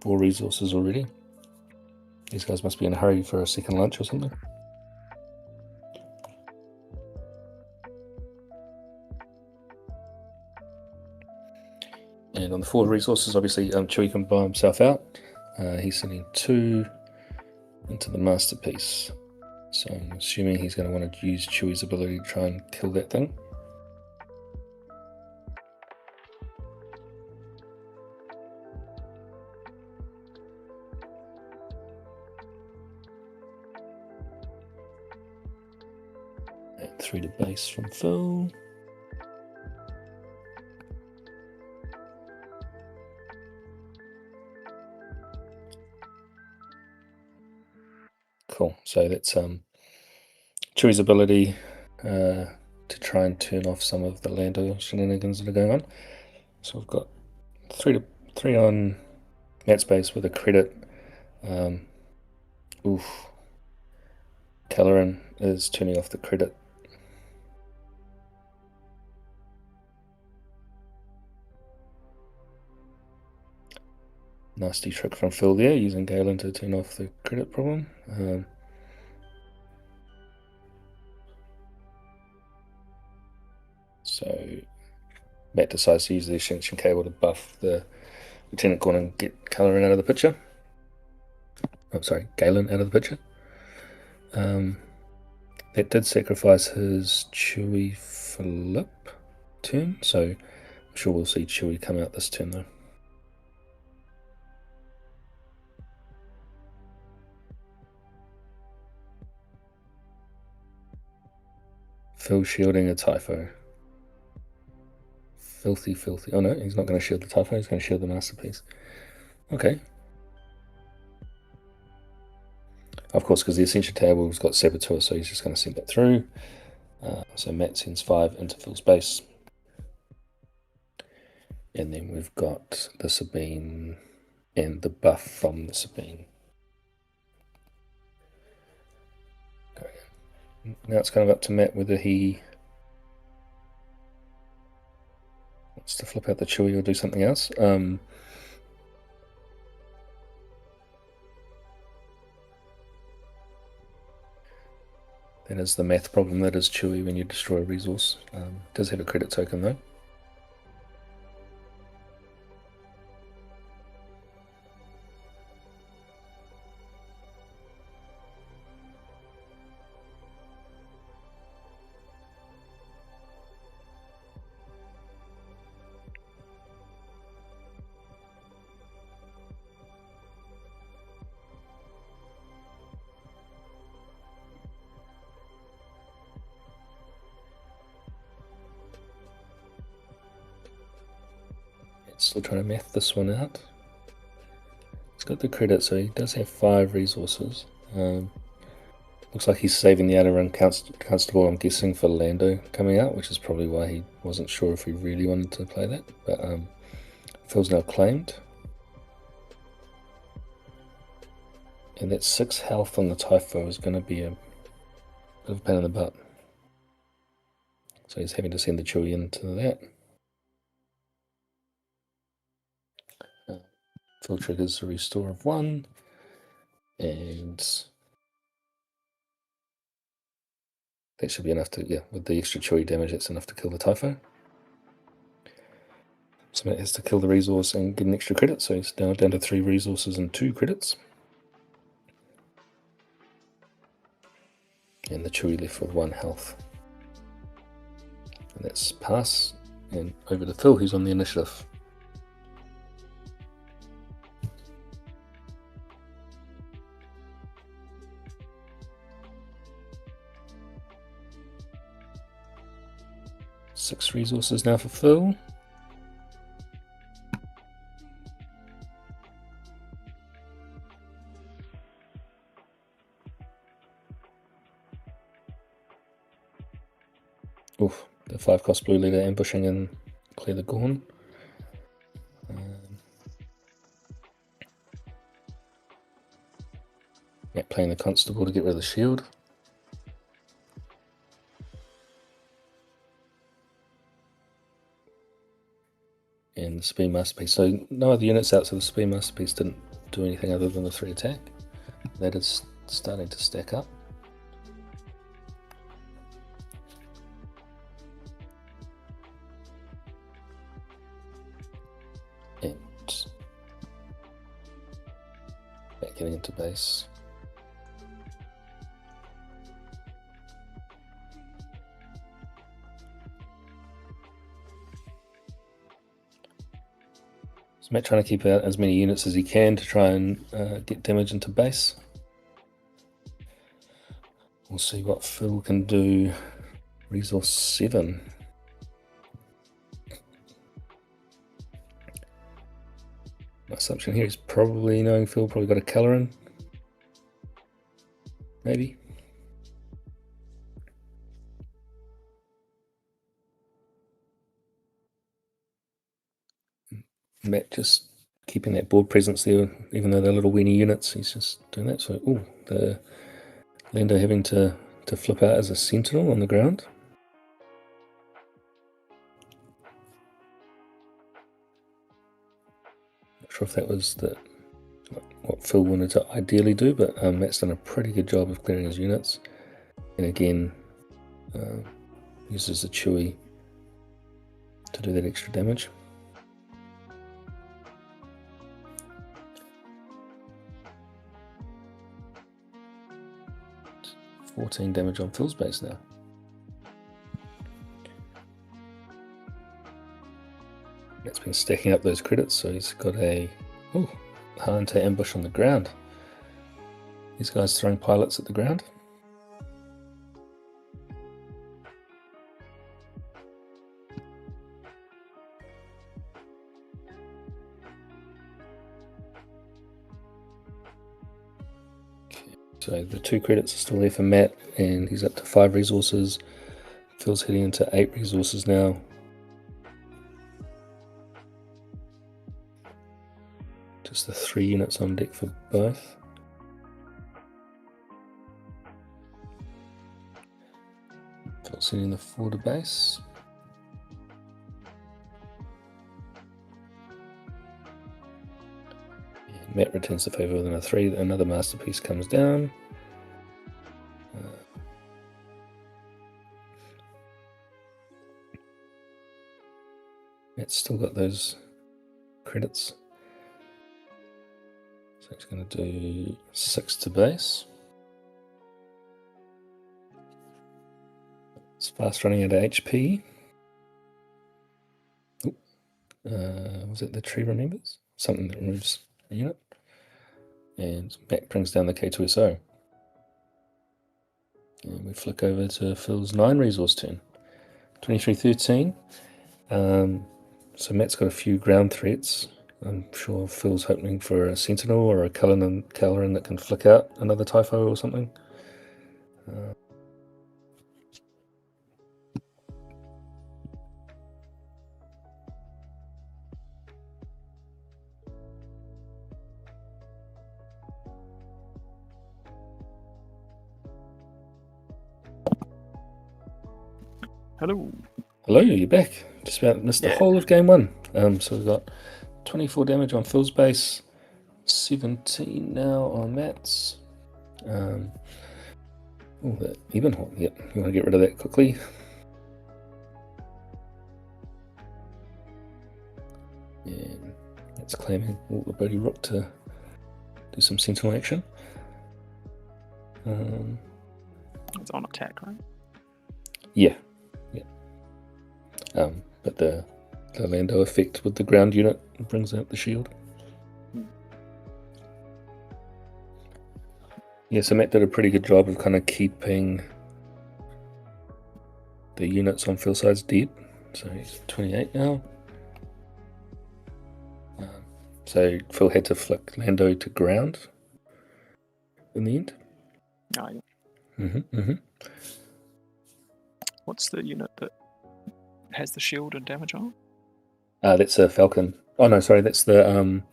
[SPEAKER 1] 4 resources already. These guys must be in a hurry for a second lunch or something. And on the 4 resources, obviously, Chewie can buy himself out. He's sending 2 into the Masterpiece. So I'm assuming he's going to want to use Chewie's ability to try and kill that thing. And 3 to base from Phil. Cool. So that's Chewie's ability to try and turn off some of the Lando shenanigans that are going on. So we've got 3 on Matt's base with a credit. Caloran is turning off the credit. Nasty trick from Phil there, using Galen to turn off the credit problem. So Matt decides to use the Ascension Cable to buff the Lieutenant Gorn and get Caloran out of the picture. I'm sorry, Galen out of the picture. That did sacrifice his Chewie flip turn, so I'm sure we'll see Chewie come out this turn though. Phil shielding a Typho. Filthy, filthy. Oh no, he's not going to shield the Typho, he's going to shield the Masterpiece. Okay. Of course, because the Ascension Table's got Saboteur, so he's just going to send that through. So Matt sends 5 into Phil's base. And then we've got the Sabine and the buff from the Sabine. Okay. Now it's kind of up to Matt whether he wants to flip out the Chewie or do something else. That is the math problem that is Chewie when you destroy a resource. Does have a credit token though. Still trying to math this one out. He's got the credit, so he does have 5 resources. Looks like he's saving the outer run constable, I'm guessing, for Lando coming out, which is probably why he wasn't sure if he really wanted to play that. But Phil's now claimed. And that 6 health on the Typho is going to be a bit of a pain in the butt. So he's having to send the Chewie into that. Phil triggers a restore of 1, and that should be enough to, yeah, with the extra Chewie damage, that's enough to kill the Typho. So Matt has to kill the resource and get an extra credit, so he's now down to 3 resources and 2 credits. And the Chewie left with 1 health. And that's pass, and over to Phil, who's on the initiative. Six resources now for Phil. Oof, the 5 cost blue leader ambushing and clear the Gorn. Matt playing the constable to get rid of the shield. And the Speed Masterpiece. So no other units outside the Speed Masterpiece didn't do anything other than the 3 attack. That is starting to stack up. And back getting into base. Matt trying to keep out as many units as he can to try and get damage into base. We'll see what Phil can do. Resource 7. My assumption here is probably, knowing Phil, probably got a Caloran. Maybe. Matt just keeping that board presence there, even though they're little weenie units, he's just doing that. So, ooh, the Lando having to flip out as a sentinel on the ground. Not sure if that was what Phil wanted to ideally do, but Matt's done a pretty good job of clearing his units. And again, uses the Chewie to do that extra damage. 14 damage on Phil's base now. It's been stacking up those credits, so he's got a Hunter ambush on the ground. These guys throwing pilots at the ground. So the 2 credits are still there for Matt, and he's up to 5 resources. Phil's heading into 8 resources now. Just the 3 units on deck for both. Phil's sending the 4 to base. And Matt returns the favour with a 3. Another masterpiece comes down. Matt's still got those credits. So he's going to do 6 to base. It's fast running out of HP. Was it the tree remembers? Something that removes a unit. And Matt brings down the K2SO. And we flick over to Phil's 9 resource turn. 2313. So Matt's got a few ground threats. I'm sure Phil's hoping for a Sentinel or a Caloran that can flick out another Typho or something.
[SPEAKER 3] Hello.
[SPEAKER 1] Hello, you're back. Just about missed the whole of game 1. So we've got 24 damage on Phil's base, 17 now on Matt's. Oh, that Ebenhorn. Yep, you want to get rid of that quickly. And that's claiming all the Bodhi Rook to do some Sentinel action.
[SPEAKER 3] It's on attack, right?
[SPEAKER 1] Yeah. But the Lando effect with the ground unit brings out the shield. Yeah, so Matt did a pretty good job of kind of keeping the units on Phil's sides dead. So he's 28 now. So Phil had to flick Lando to ground in the end.
[SPEAKER 3] Oh, yeah. What's the unit that has the shield and damage on it?
[SPEAKER 1] That's a Falcon. Oh no, sorry, that's the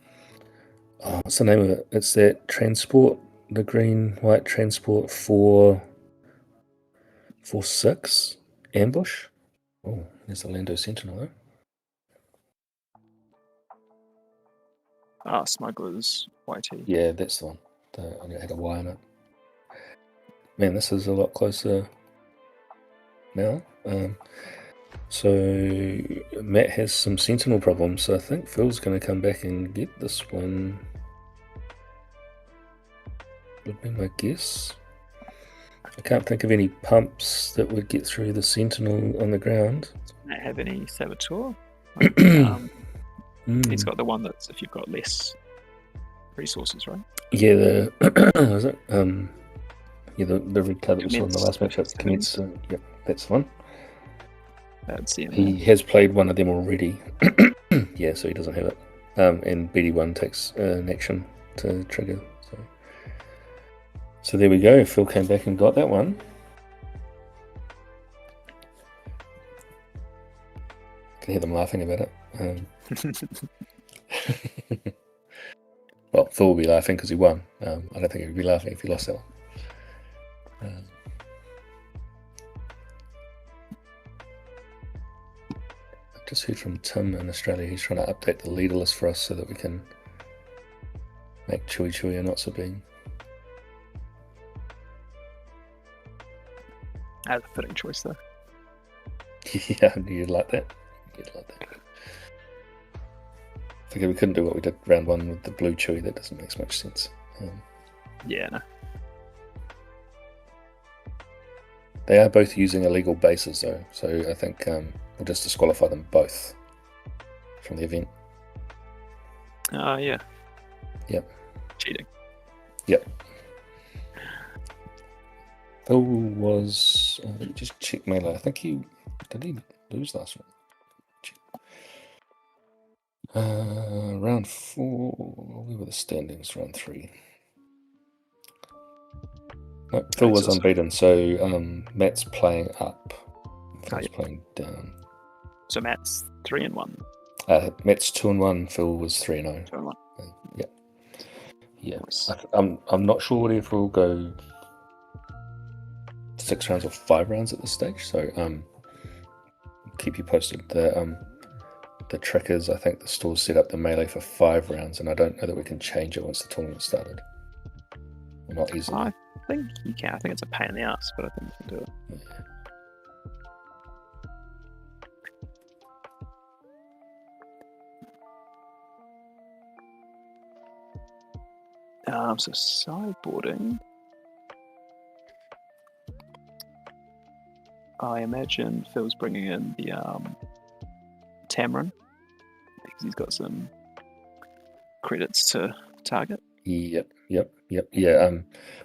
[SPEAKER 1] what's the name of it? It's that transport, the green-white transport 4/6 ambush. Oh, there's the Lando Sentinel though.
[SPEAKER 3] Smuggler's YT.
[SPEAKER 1] Yeah, that's the one. I had a Y on it. Man, this is a lot closer now. So Matt has some Sentinel problems, so I think Phil's going to come back and get this one. Would be my guess. I can't think of any pumps that would get through the Sentinel on the ground.
[SPEAKER 3] Doesn't it have any Saboteur? He's got the one that's if you've got less resources, right?
[SPEAKER 1] Yeah, was it? Yeah, the red card that we saw in the last matchup. Commence. Yep, that's the one. He has played one of them already. Yeah, so he doesn't have it. And BD1 takes an action to trigger. So there we go. Phil came back and got that one. I can hear them laughing about it. Well, Phil will be laughing because he won. I don't think he'd be laughing if he lost that one. I've just heard from Tim in Australia. He's trying to update the leader list for us so that we can make Chewy Chewy a not so being.
[SPEAKER 3] That's a fitting choice, though.
[SPEAKER 1] Yeah, you'd like that. You'd like that. I think we couldn't do what we did round 1 with the blue Chewy. That doesn't make much sense.
[SPEAKER 3] Yeah, no.
[SPEAKER 1] They are both using illegal bases, though, so I think we'll just disqualify them both from the event.
[SPEAKER 3] Yeah.
[SPEAKER 1] Yep.
[SPEAKER 3] Cheating.
[SPEAKER 1] Yep. Phil was... let me just check melee. I think he... Did he lose last one? Round 4... Where were the standings? Round 3. No, Phil was
[SPEAKER 3] It's also-
[SPEAKER 1] unbeaten, so Matt's playing up. Phil's
[SPEAKER 3] yeah.
[SPEAKER 1] playing down.
[SPEAKER 3] So Matt's 3-1.
[SPEAKER 1] Matt's 2-1. Phil was 3-0.
[SPEAKER 3] 2-1.
[SPEAKER 1] Yeah. Yeah.
[SPEAKER 3] Nice.
[SPEAKER 1] I'm not sure whether we'll go 6 rounds or 5 rounds at this stage. So keep you posted. The trick is, I think the store's set up the melee for 5 rounds, and I don't know that we can change it once the tournament started. Not easily.
[SPEAKER 3] I think you can. I think it's a pain in the ass, but I think you can do it. So sideboarding. I imagine Phil's bringing in the Tamarin because he's got some credits to target.
[SPEAKER 1] Yep. Yeah.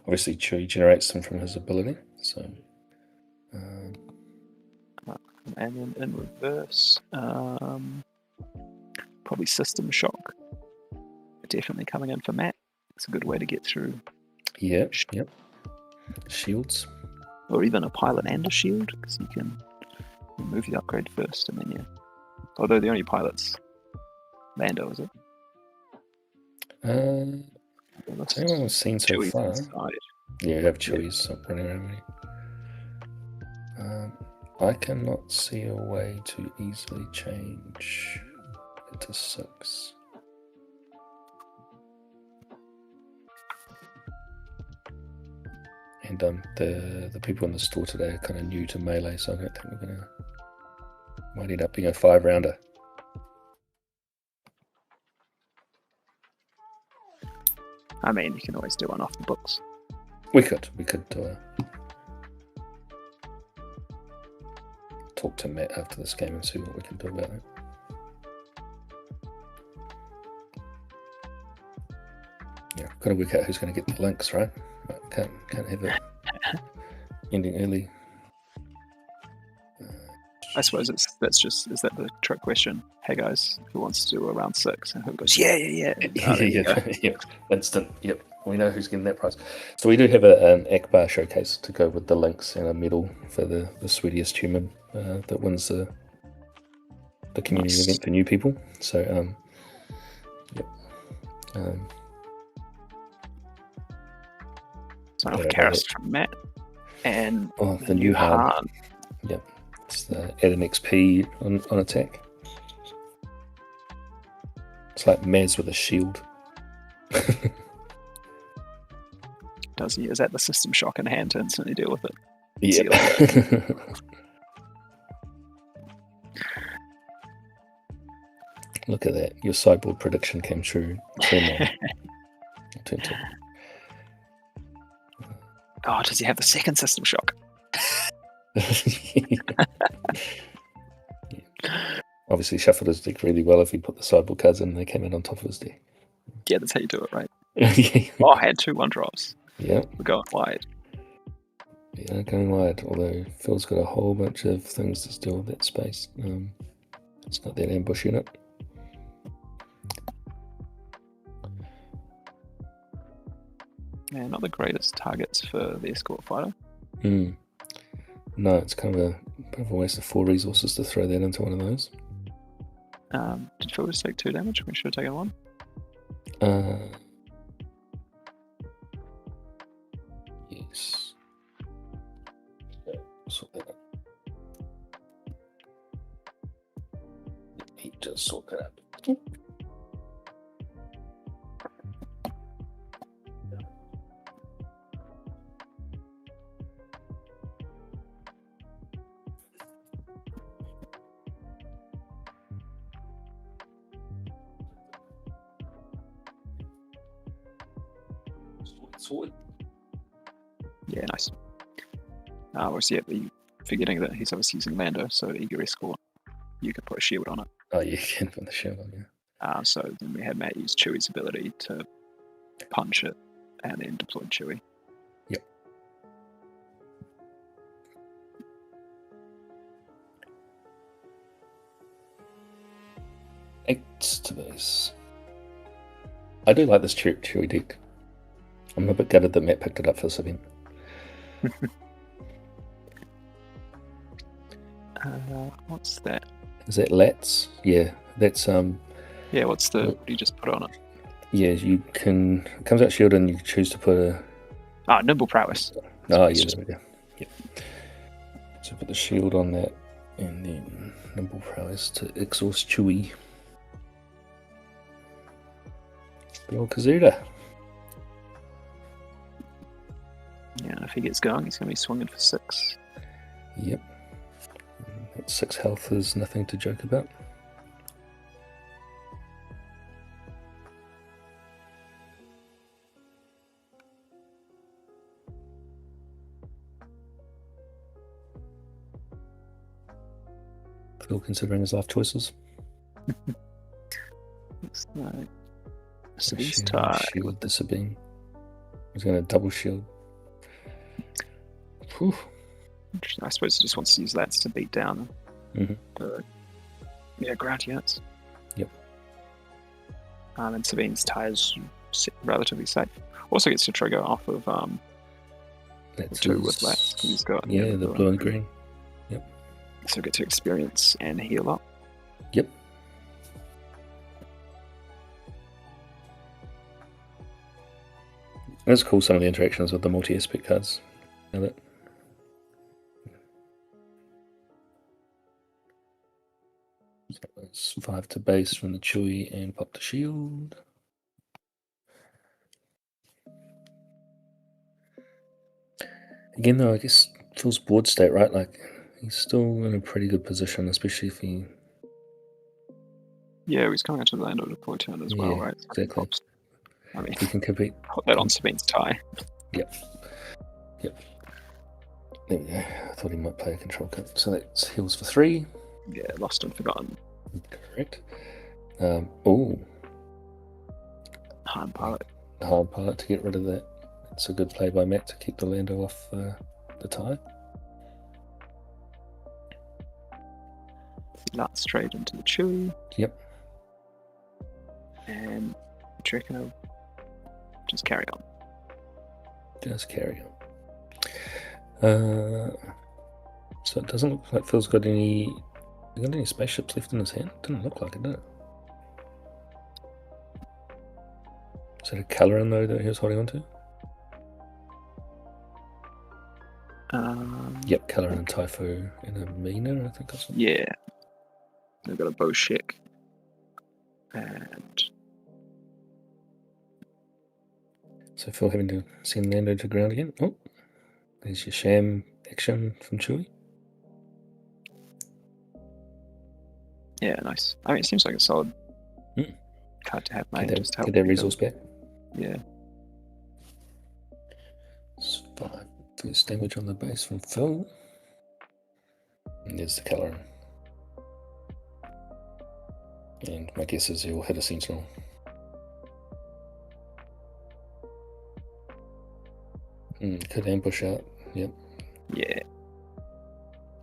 [SPEAKER 1] Obviously, Chewie generates them from his ability. So.
[SPEAKER 3] And then in reverse, probably System Shock. Definitely coming in for Matt. It's a good way to get through.
[SPEAKER 1] Yep. Shields.
[SPEAKER 3] Or even a pilot and a shield, because you can remove the upgrade first, and then although the only pilot's Lando, is it?
[SPEAKER 1] Anyone we've seen so
[SPEAKER 3] Chewie's
[SPEAKER 1] far.
[SPEAKER 3] inside.
[SPEAKER 1] Yeah, we have Chewie's running around me. I cannot see a way to easily change it to 6. And the people in the store today are kind of new to melee, so I don't think we're might end up being a 5-rounder.
[SPEAKER 3] I mean, you can always do one off the books.
[SPEAKER 1] We could talk to Matt after this game and see what we can do about it. Yeah, got to work out who's going to get the links, right? Can't have it ending early.
[SPEAKER 3] I suppose is that the trick question? Hey guys, who wants to do a round 6? And who goes, yeah.
[SPEAKER 1] Yeah, instant. Yep, we know who's getting that prize. So we do have an Akbar showcase to go with the links and a medal for the sweetiest human that wins the community
[SPEAKER 3] Nice.
[SPEAKER 1] event for new people. So yep.
[SPEAKER 3] So I have Karis from Matt and
[SPEAKER 1] the new Han. Yep. It's add an XP on attack. It's like Maz with a shield.
[SPEAKER 3] Does he? Is that the System Shock in hand to instantly deal with it?
[SPEAKER 1] Yeah. Look at that. Your sideboard prediction came true. Turn 2.
[SPEAKER 3] Oh, does he have the second System Shock?
[SPEAKER 1] Obviously shuffled his deck really well if he put the sideboard cards in and they came in on top of his deck.
[SPEAKER 3] Yeah, that's how you do it, right?
[SPEAKER 1] Yeah.
[SPEAKER 3] Oh, I had 2 1-drops.
[SPEAKER 1] Yeah.
[SPEAKER 3] We're going wide.
[SPEAKER 1] Yeah, going wide, although Phil's got a whole bunch of things to steal with that space. It's not that ambush unit.
[SPEAKER 3] Yeah, not the greatest targets for the escort fighter.
[SPEAKER 1] No, it's kind of a bit of a waste of 4 resources to throw that into one of those.
[SPEAKER 3] Did Phil just take 2 damage? We should have taken 1.
[SPEAKER 1] Yes. Sort that out. He just sort that out. Sorted.
[SPEAKER 3] Yeah, nice. Obviously, yeah, but you forgetting that he's obviously using Lando, so eager escort. You can put a shield on it.
[SPEAKER 1] Oh, you can put the shield on, yeah.
[SPEAKER 3] So then we had Matt use Chewie's ability to punch it and then deploy Chewie.
[SPEAKER 1] Yep. Eight to base. I do like this Chewie deck. I'm a bit gutted that Matt picked it up for this event.
[SPEAKER 3] What's that?
[SPEAKER 1] Is that lats? Yeah, that's
[SPEAKER 3] Yeah, what's the? What do you just put on it?
[SPEAKER 1] yeah, you can. It comes out shield, and you can choose to put a.
[SPEAKER 3] Nimble prowess.
[SPEAKER 1] Oh,
[SPEAKER 3] It's
[SPEAKER 1] yeah,
[SPEAKER 3] just-
[SPEAKER 1] there we go. Yep. So put the shield on that, and then nimble prowess to exhaust Chewie. Good old Kazuda.
[SPEAKER 3] Yeah, and if he gets going, he's going to be swinging for 6.
[SPEAKER 1] Yep. That 6 health is nothing to joke about. Phil considering his life choices.
[SPEAKER 3] Looks like
[SPEAKER 1] So
[SPEAKER 3] Sabine's
[SPEAKER 1] shield,
[SPEAKER 3] tie.
[SPEAKER 1] shield the Sabine. He's going to double shield. Whew.
[SPEAKER 3] I suppose he just wants to use that to beat down
[SPEAKER 1] Mhm.
[SPEAKER 3] the ground units.
[SPEAKER 1] Yep.
[SPEAKER 3] And Sabine's tie is relatively safe. Also gets to trigger off of
[SPEAKER 1] That's
[SPEAKER 3] 2
[SPEAKER 1] his-
[SPEAKER 3] with lats. He's got
[SPEAKER 1] Yeah, the blue and green.
[SPEAKER 3] So get to experience and heal up.
[SPEAKER 1] Yep. It's cool, some of the interactions with the multi-aspect cards. Know that? So that's 5 to base from the Chewie and pop the shield. Again, though, I guess Phil's board state, right? Like, he's still in a pretty good position, especially if he.
[SPEAKER 3] Yeah, he's coming into the land of the deploy turn as well,
[SPEAKER 1] Yeah,
[SPEAKER 3] right? So
[SPEAKER 1] exactly.
[SPEAKER 3] I mean,
[SPEAKER 1] If he can compete.
[SPEAKER 3] put that on Sabine's tie.
[SPEAKER 1] Yep. There we go. I thought he might play a control cut. So that's heals for 3.
[SPEAKER 3] Yeah, lost and forgotten.
[SPEAKER 1] Correct. Oh,
[SPEAKER 3] Hard pilot.
[SPEAKER 1] hard pilot to get rid of that. It's a good play by Matt to keep the Lando off the tie.
[SPEAKER 3] Lat straight into the Chewie.
[SPEAKER 1] Yep.
[SPEAKER 3] And do you reckon he'll just carry on?
[SPEAKER 1] Just carry on. So it doesn't look like Phil's got any. You got any spaceships left in his hand? Didn't look like it, did it? Is that a Caloran though that he was holding on to? Yep, Caloran and Typho and a Mina, I think. Or something.
[SPEAKER 3] Yeah. They've got a bow shek. And
[SPEAKER 1] So Phil having to send Lando to ground again. Oh, there's your sham action from Chewie.
[SPEAKER 3] yeah, nice. I mean, it seems like a solid card to have, mate.
[SPEAKER 1] Get
[SPEAKER 3] Just
[SPEAKER 1] that,
[SPEAKER 3] help
[SPEAKER 1] get that
[SPEAKER 3] you
[SPEAKER 1] resource back.
[SPEAKER 3] Yeah.
[SPEAKER 1] It's 5 first damage on the base from Phil. And there's the Caloran. And my guess is he'll hit a Sentinel. Could ambush out. Yep.
[SPEAKER 3] Yeah.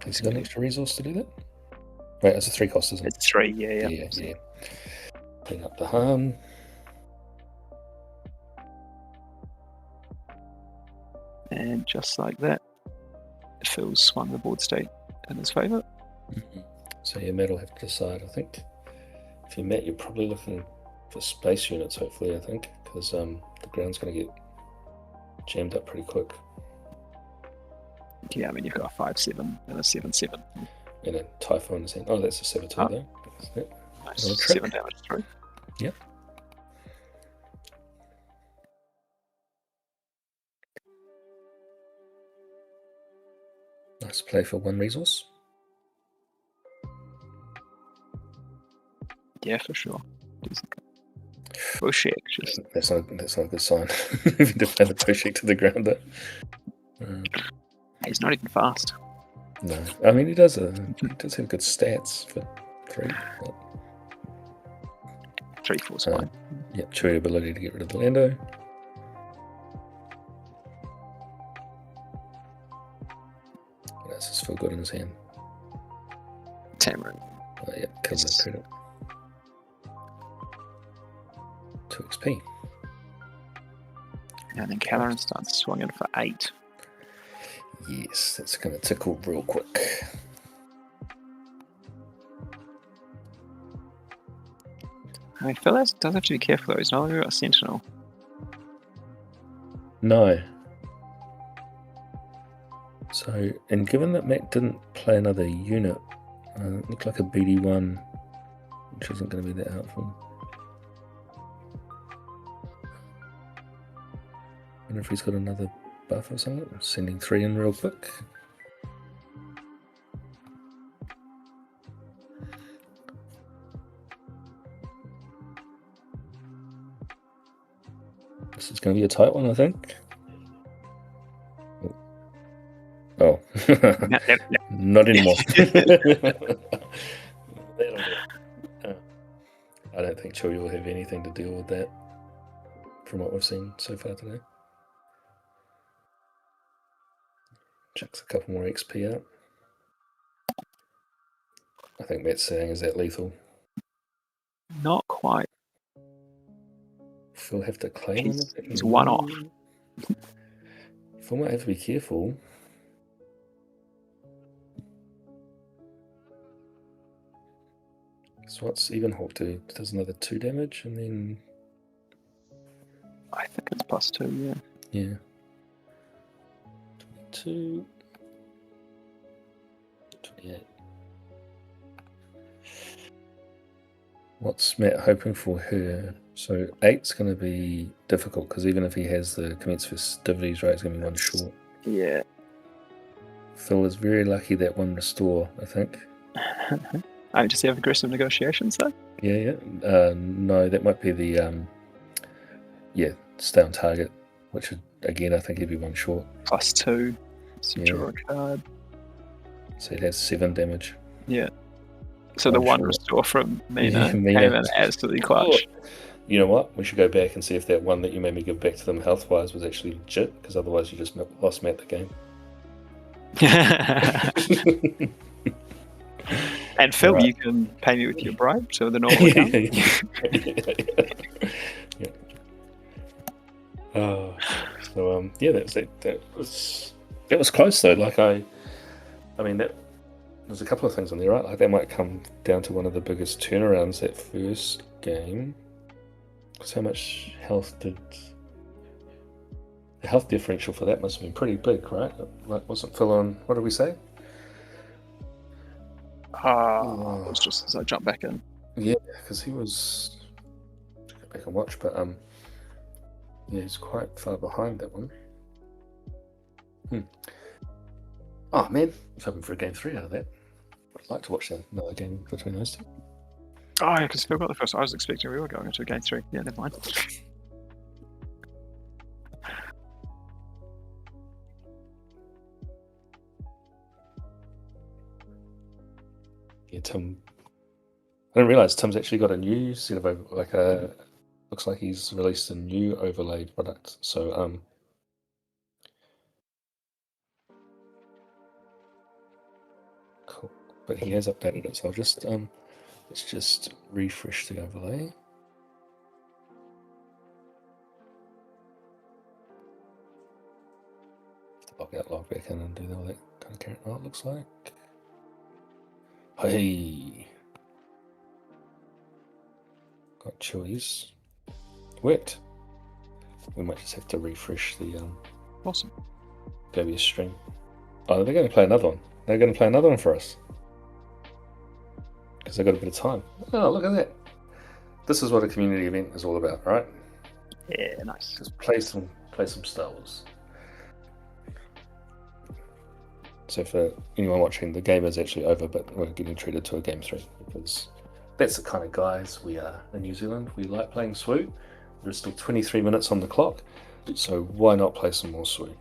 [SPEAKER 1] Has he got an extra resource to do that? Right, it's a 3 cost, isn't it?
[SPEAKER 3] It's 3, yeah.
[SPEAKER 1] Yeah. Clean up the harm.
[SPEAKER 3] And just like that, Phil's swung the board state in his favour.
[SPEAKER 1] So yeah, Matt will have to decide, I think. If you're Matt, you're probably looking for space units, hopefully, I think, because the ground's going to get jammed up pretty quick.
[SPEAKER 3] Yeah, I mean, you've got a 5-7 and a 7-7.
[SPEAKER 1] And a Typhoon in his hand. Oh, that's a 7-2
[SPEAKER 3] Oh.
[SPEAKER 1] though. Yep.
[SPEAKER 3] Nice.
[SPEAKER 1] Another trick.
[SPEAKER 3] 7 damage through.
[SPEAKER 1] Yep. Nice play for 1 resource.
[SPEAKER 3] Yeah, for sure. Decent. Bow shek, just
[SPEAKER 1] That's not a good sign. If you defend the pushing to the ground there.
[SPEAKER 3] he's not even fast.
[SPEAKER 1] No, I mean he does have good stats for 3.
[SPEAKER 3] 3-4's
[SPEAKER 1] Uh,
[SPEAKER 3] fine.
[SPEAKER 1] Yep, true ability to get rid of the Lando. That's just feel good in his hand.
[SPEAKER 3] Tamarin.
[SPEAKER 1] Oh, yep, kills that credit. 2 XP.
[SPEAKER 3] And then Caloran starts swinging for 8.
[SPEAKER 1] Yes, that's going to tickle real quick.
[SPEAKER 3] I mean, Phil does have to be careful though. He's not really got a sentinel.
[SPEAKER 1] No. So, and given that Matt didn't play another unit, it looked like a BD1, which isn't going to be that helpful. I wonder if he's got another buff or something. I'm sending 3 in real quick. This is going to be a tight one, I think. Oh, not anymore. I don't think Chewie will have anything to deal with that from what we've seen so far today. Chucks a couple more XP out. I think Matt's saying, is that lethal?
[SPEAKER 3] Not quite.
[SPEAKER 1] Phil have to claim him?
[SPEAKER 3] He's one off.
[SPEAKER 1] Phil might have to be careful. So what's Evenhawk do? Does another 2 damage and then...
[SPEAKER 3] I think it's +2, yeah.
[SPEAKER 1] Yeah. 22. 28. What's Matt hoping for her? So 8's going to be difficult because even if he has the commence festivities, right, it's going to be 1 short.
[SPEAKER 3] Yeah.
[SPEAKER 1] Phil is very lucky that 1 restore, I think.
[SPEAKER 3] Oh, does he have aggressive negotiations though?
[SPEAKER 1] Yeah. No, that might be the stay on target, which would, again, I think he'd be 1 short.
[SPEAKER 3] +2. So
[SPEAKER 1] Yeah.
[SPEAKER 3] draw a card.
[SPEAKER 1] So it has 7 damage.
[SPEAKER 3] Yeah. So the 1
[SPEAKER 1] short.
[SPEAKER 3] restore from Mina
[SPEAKER 1] Yeah, Mina.
[SPEAKER 3] came in absolutely clutch.
[SPEAKER 1] You know what? We should go back and see if that 1 that you made me give back to them health-wise was actually legit, because otherwise you just lost Matt the game.
[SPEAKER 3] And Phil,
[SPEAKER 1] Right.
[SPEAKER 3] you can pay me with your bribe, so the normal account.
[SPEAKER 1] Yeah. Oh, so that was close though. Like I mean that there's a couple of things in there, right? Like that might come down to one of the biggest turnarounds that first game. Because how much health did the health differential for that must have been pretty big, right? Like wasn't Phil on? What did we say?
[SPEAKER 3] It was just as I jump back in.
[SPEAKER 1] Yeah, because he was. Go back and watch, but yeah, he's quite far behind that one. Oh man, I was hoping for a game 3 out of that. I'd like to watch another game between those two.
[SPEAKER 3] Oh yeah, because Phil got the first. I was expecting we were going into a game 3. Yeah, never mind.
[SPEAKER 1] Yeah, Tim. I didn't realise Tim's actually got a new set of looks like he's released a new overlaid product. So cool. But he has updated it, so I'll just let's just refresh the overlay. Log out, log back in, and do all that kind of carrot. Oh, it looks like. Hey. Got Chewies. Worked. We might just have to refresh the
[SPEAKER 3] Awesome.
[SPEAKER 1] Go stream. Oh, they're going to play another one. They're going to play another one for us. Because they've got a bit of time. Oh, look at that. This is what a community event is all about, right?
[SPEAKER 3] Yeah, nice.
[SPEAKER 1] Just play some Star Wars. So for anyone watching, the game is actually over, but we're getting treated to a game 3 because that's the kind of guys we are in New Zealand. We like playing SWU. There's still 23 minutes on the clock, so why not play some more SWU?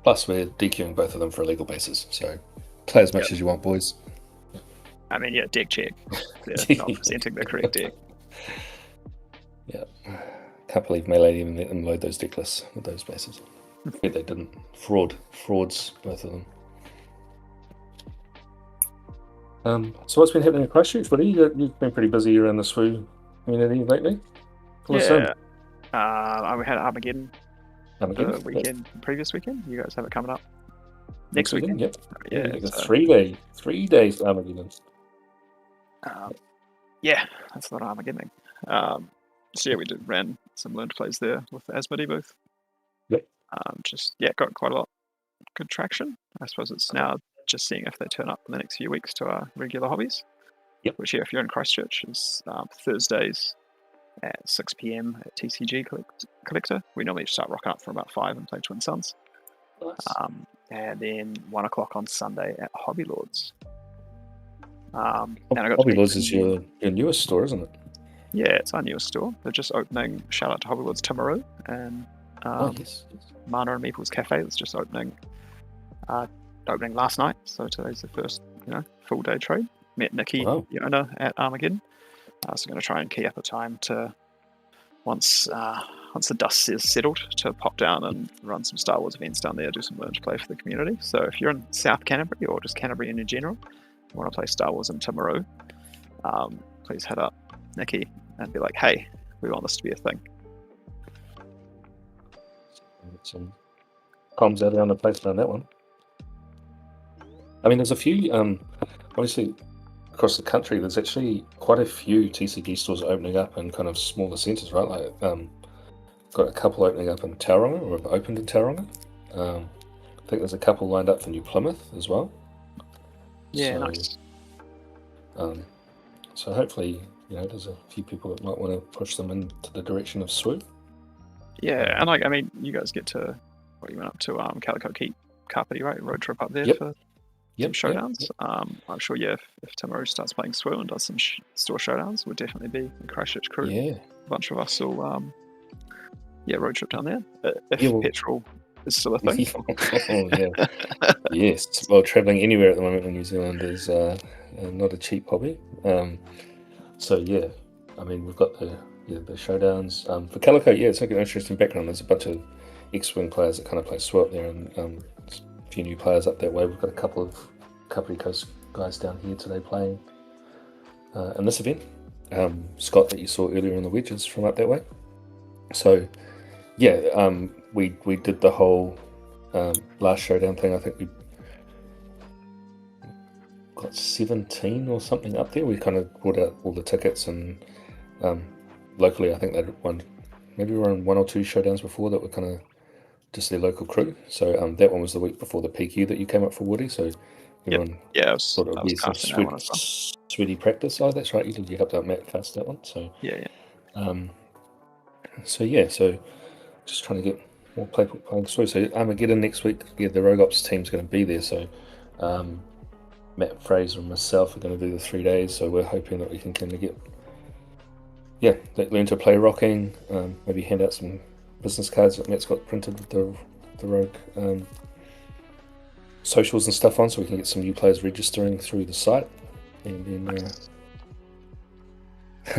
[SPEAKER 1] Plus, we're DQing both of them for illegal bases, so play as much as you want, boys.
[SPEAKER 3] I mean, yeah, deck check. They're not presenting the correct deck.
[SPEAKER 1] Yeah. Can't believe Melee even let them load those deck lists with those bases. Yeah, they didn't. Frauds, both of them. So what's been happening in Christchurch, buddy? You've been pretty busy around the SWU community lately.
[SPEAKER 3] Yeah. We had Armageddon the previous weekend. You guys have it coming up next weekend.
[SPEAKER 1] Yep.
[SPEAKER 3] Yeah,
[SPEAKER 1] Like a
[SPEAKER 3] so,
[SPEAKER 1] 3 days Armageddon.
[SPEAKER 3] yeah, that's not Armageddon. So yeah, we ran some learned plays there with the Asmodee booth.
[SPEAKER 1] Yep.
[SPEAKER 3] Got quite a lot good traction. I suppose it's now just seeing if they turn up in the next few weeks to our regular hobbies.
[SPEAKER 1] Yep.
[SPEAKER 3] Which, yeah, if you're in Christchurch, is Thursdays at 6 p.m. at TCG Collector. We normally start rocking up for about 5 and play Twin Suns.
[SPEAKER 1] Nice.
[SPEAKER 3] And then 1 o'clock on Sunday at Hobby Lords. And I got
[SPEAKER 1] Hobby Lords is your newest store, isn't it?
[SPEAKER 3] Yeah, it's our newest store. They're just opening. Shout out to Hobby Lords Timaru and
[SPEAKER 1] Yes.
[SPEAKER 3] Mana and Meeple's Cafe. That's just opening last night. So today's the first full day trade. Met Nikki, the owner, at Armageddon. So I'm going to try and key up a time to once the dust is settled to pop down and run some Star Wars events down there, do some learn to play for the community. So if you're in South Canterbury or just Canterbury in general, you want to play Star Wars in Timaru, please hit up Nikki and be like, hey, we want this to be a thing.
[SPEAKER 1] Some comms out around the place around that one. I mean, there's a few, obviously, across the country, there's actually quite a few TCG stores opening up in kind of smaller centres, right? Like, got a couple opening up in Tauranga, or have opened in Tauranga. I think there's a couple lined up for New Plymouth as well.
[SPEAKER 3] Yeah, nice.
[SPEAKER 1] So hopefully, there's a few people that might want to push them into the direction of Swoop.
[SPEAKER 3] Yeah, and you guys get to, you went up to Calico Keep, Kapiti, right? Road trip up there for some showdowns. I'm sure, if Timaru starts playing Swoop and does some store showdowns, we'll definitely be the Christchurch crew.
[SPEAKER 1] Yeah.
[SPEAKER 3] A bunch of us will, road trip down there. If petrol is still a thing.
[SPEAKER 1] Yes. Well, travelling anywhere at the moment in New Zealand is not a cheap hobby. We've got the showdowns. For Calico, it's like an interesting background. There's a bunch of X-Wing players that kind of play Swoop there, and a few new players up that way. We've got a couple of Kapiti Coast guys down here today playing in this event. Scott, that you saw earlier in the Wedges, from up that way. So, we did the whole last showdown thing. I think we got 17 or something up there. We kind of brought out all the tickets, and locally, I think they'd won. Maybe we were on 1 or 2 showdowns before that were kind of just their local crew. So that one was the week before the PQ that you came up for, Woody. So everyone thought it would be some sweaty practice. Oh, that's right. You helped out Matt cast that one. So So just trying to get more people playing through. So Armageddon next week. Yeah, the Rogue Ops team's going to be there. So Matt, Fraser, and myself are going to do the 3 days. So we're hoping that we can kind of get learn to play rocking. Maybe hand out some business cards that Matt's got printed with the Rogue socials and stuff on, so we can get some new players registering through the site. And then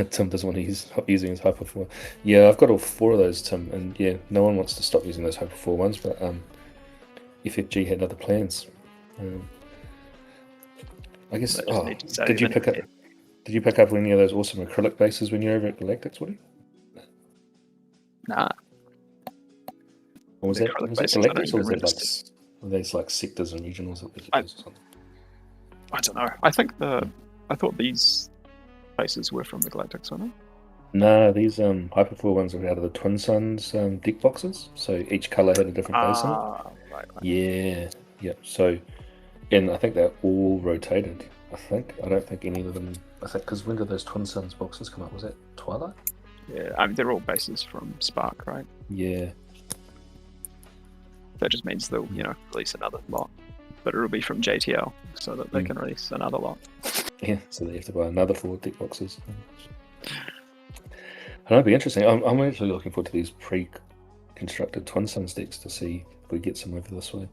[SPEAKER 1] Tim doesn't want to stop using his Hyper 4. Yeah, I've got all 4 of those, Tim, and no one wants to stop using those Hyper 4 ones, but FFG had other plans. I guess. Did you pick up any of those awesome acrylic bases when you were over at Galactics, Woody?
[SPEAKER 3] Nah.
[SPEAKER 1] Or was that Galactics, or were those like sectors and regionals that we could use or something?
[SPEAKER 3] I don't know. I thought these bases were from the Galactics, weren't they?
[SPEAKER 1] No, these Hyper 4 ones are out of the Twin Suns deck boxes, so each colour had a different base in it.
[SPEAKER 3] Right.
[SPEAKER 1] Yeah. So, and I think they're all rotated. I don't think any of them. Because when did those Twin Suns boxes come up? Was that Twilight?
[SPEAKER 3] Yeah, they're all bases from Spark, right?
[SPEAKER 1] Yeah.
[SPEAKER 3] That just means they'll, release another lot, but it'll be from JTL, so that they can release another lot.
[SPEAKER 1] Yeah, so they have to buy another 4 deck boxes. I know, it'll be interesting. I'm actually looking forward to these pre-constructed Twin Suns decks to see if we get some over this way.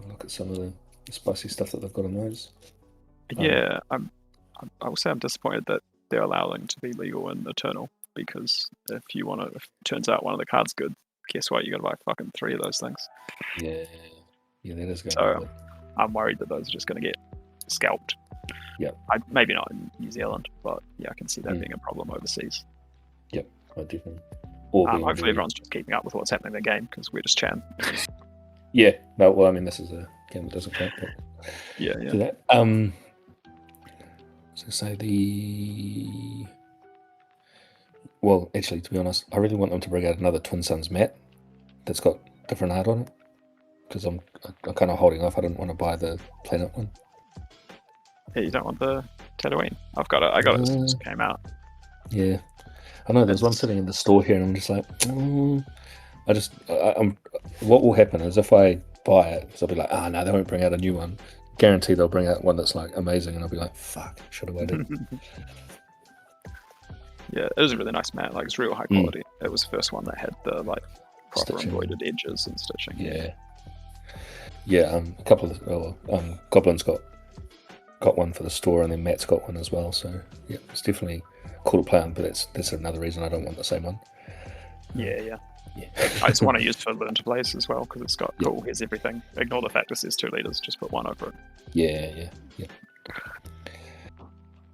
[SPEAKER 1] I'll look at some of the spicy stuff that they've got on those.
[SPEAKER 3] Yeah, I will say I'm disappointed that they're allowing to be legal in Eternal, because if it turns out one of the cards good, guess what? You got to buy fucking 3 of those things.
[SPEAKER 1] Yeah, that is going.
[SPEAKER 3] So I'm worried that those are just going to get scalped.
[SPEAKER 1] Yeah,
[SPEAKER 3] maybe not in New Zealand, but I can see that being a problem overseas.
[SPEAKER 1] Yep, I definitely. Or being
[SPEAKER 3] Hopefully
[SPEAKER 1] very-
[SPEAKER 3] everyone's just keeping up with what's happening in the game because we're just chatting.
[SPEAKER 1] Yeah, no, well, I mean, this is a game that doesn't count. But
[SPEAKER 3] Yeah.
[SPEAKER 1] do that. So say the. Well, actually, to be honest, I really want them to bring out another Twin Suns mat that's got different art on it, because I'm kind of holding off. I didn't want to buy the Planet one.
[SPEAKER 3] Yeah, you don't want the Tatooine. I got it since it came out.
[SPEAKER 1] Yeah, I know there's one sitting in the store here, and I'm just like, I'm. What will happen is if I buy it, so I'll be like, no, they won't bring out a new one. Guarantee they'll bring out one that's like amazing, and I'll be like, fuck, should have waited.
[SPEAKER 3] Yeah, it was a really nice mat. Like, it's real high quality. It was the first one that had the like proper
[SPEAKER 1] Stitching.
[SPEAKER 3] embroidered edges and stitching.
[SPEAKER 1] Yeah. A couple of Goblin's got one for the store, and then Matt's got one as well. So yeah, it's definitely cool to play on. But that's another reason I don't want the same one.
[SPEAKER 3] Yeah. I just want to use for learn to plays as well because it's got cool. Here's everything. Ignore the fact this is 2 liters. Just put one over it.
[SPEAKER 1] Yeah.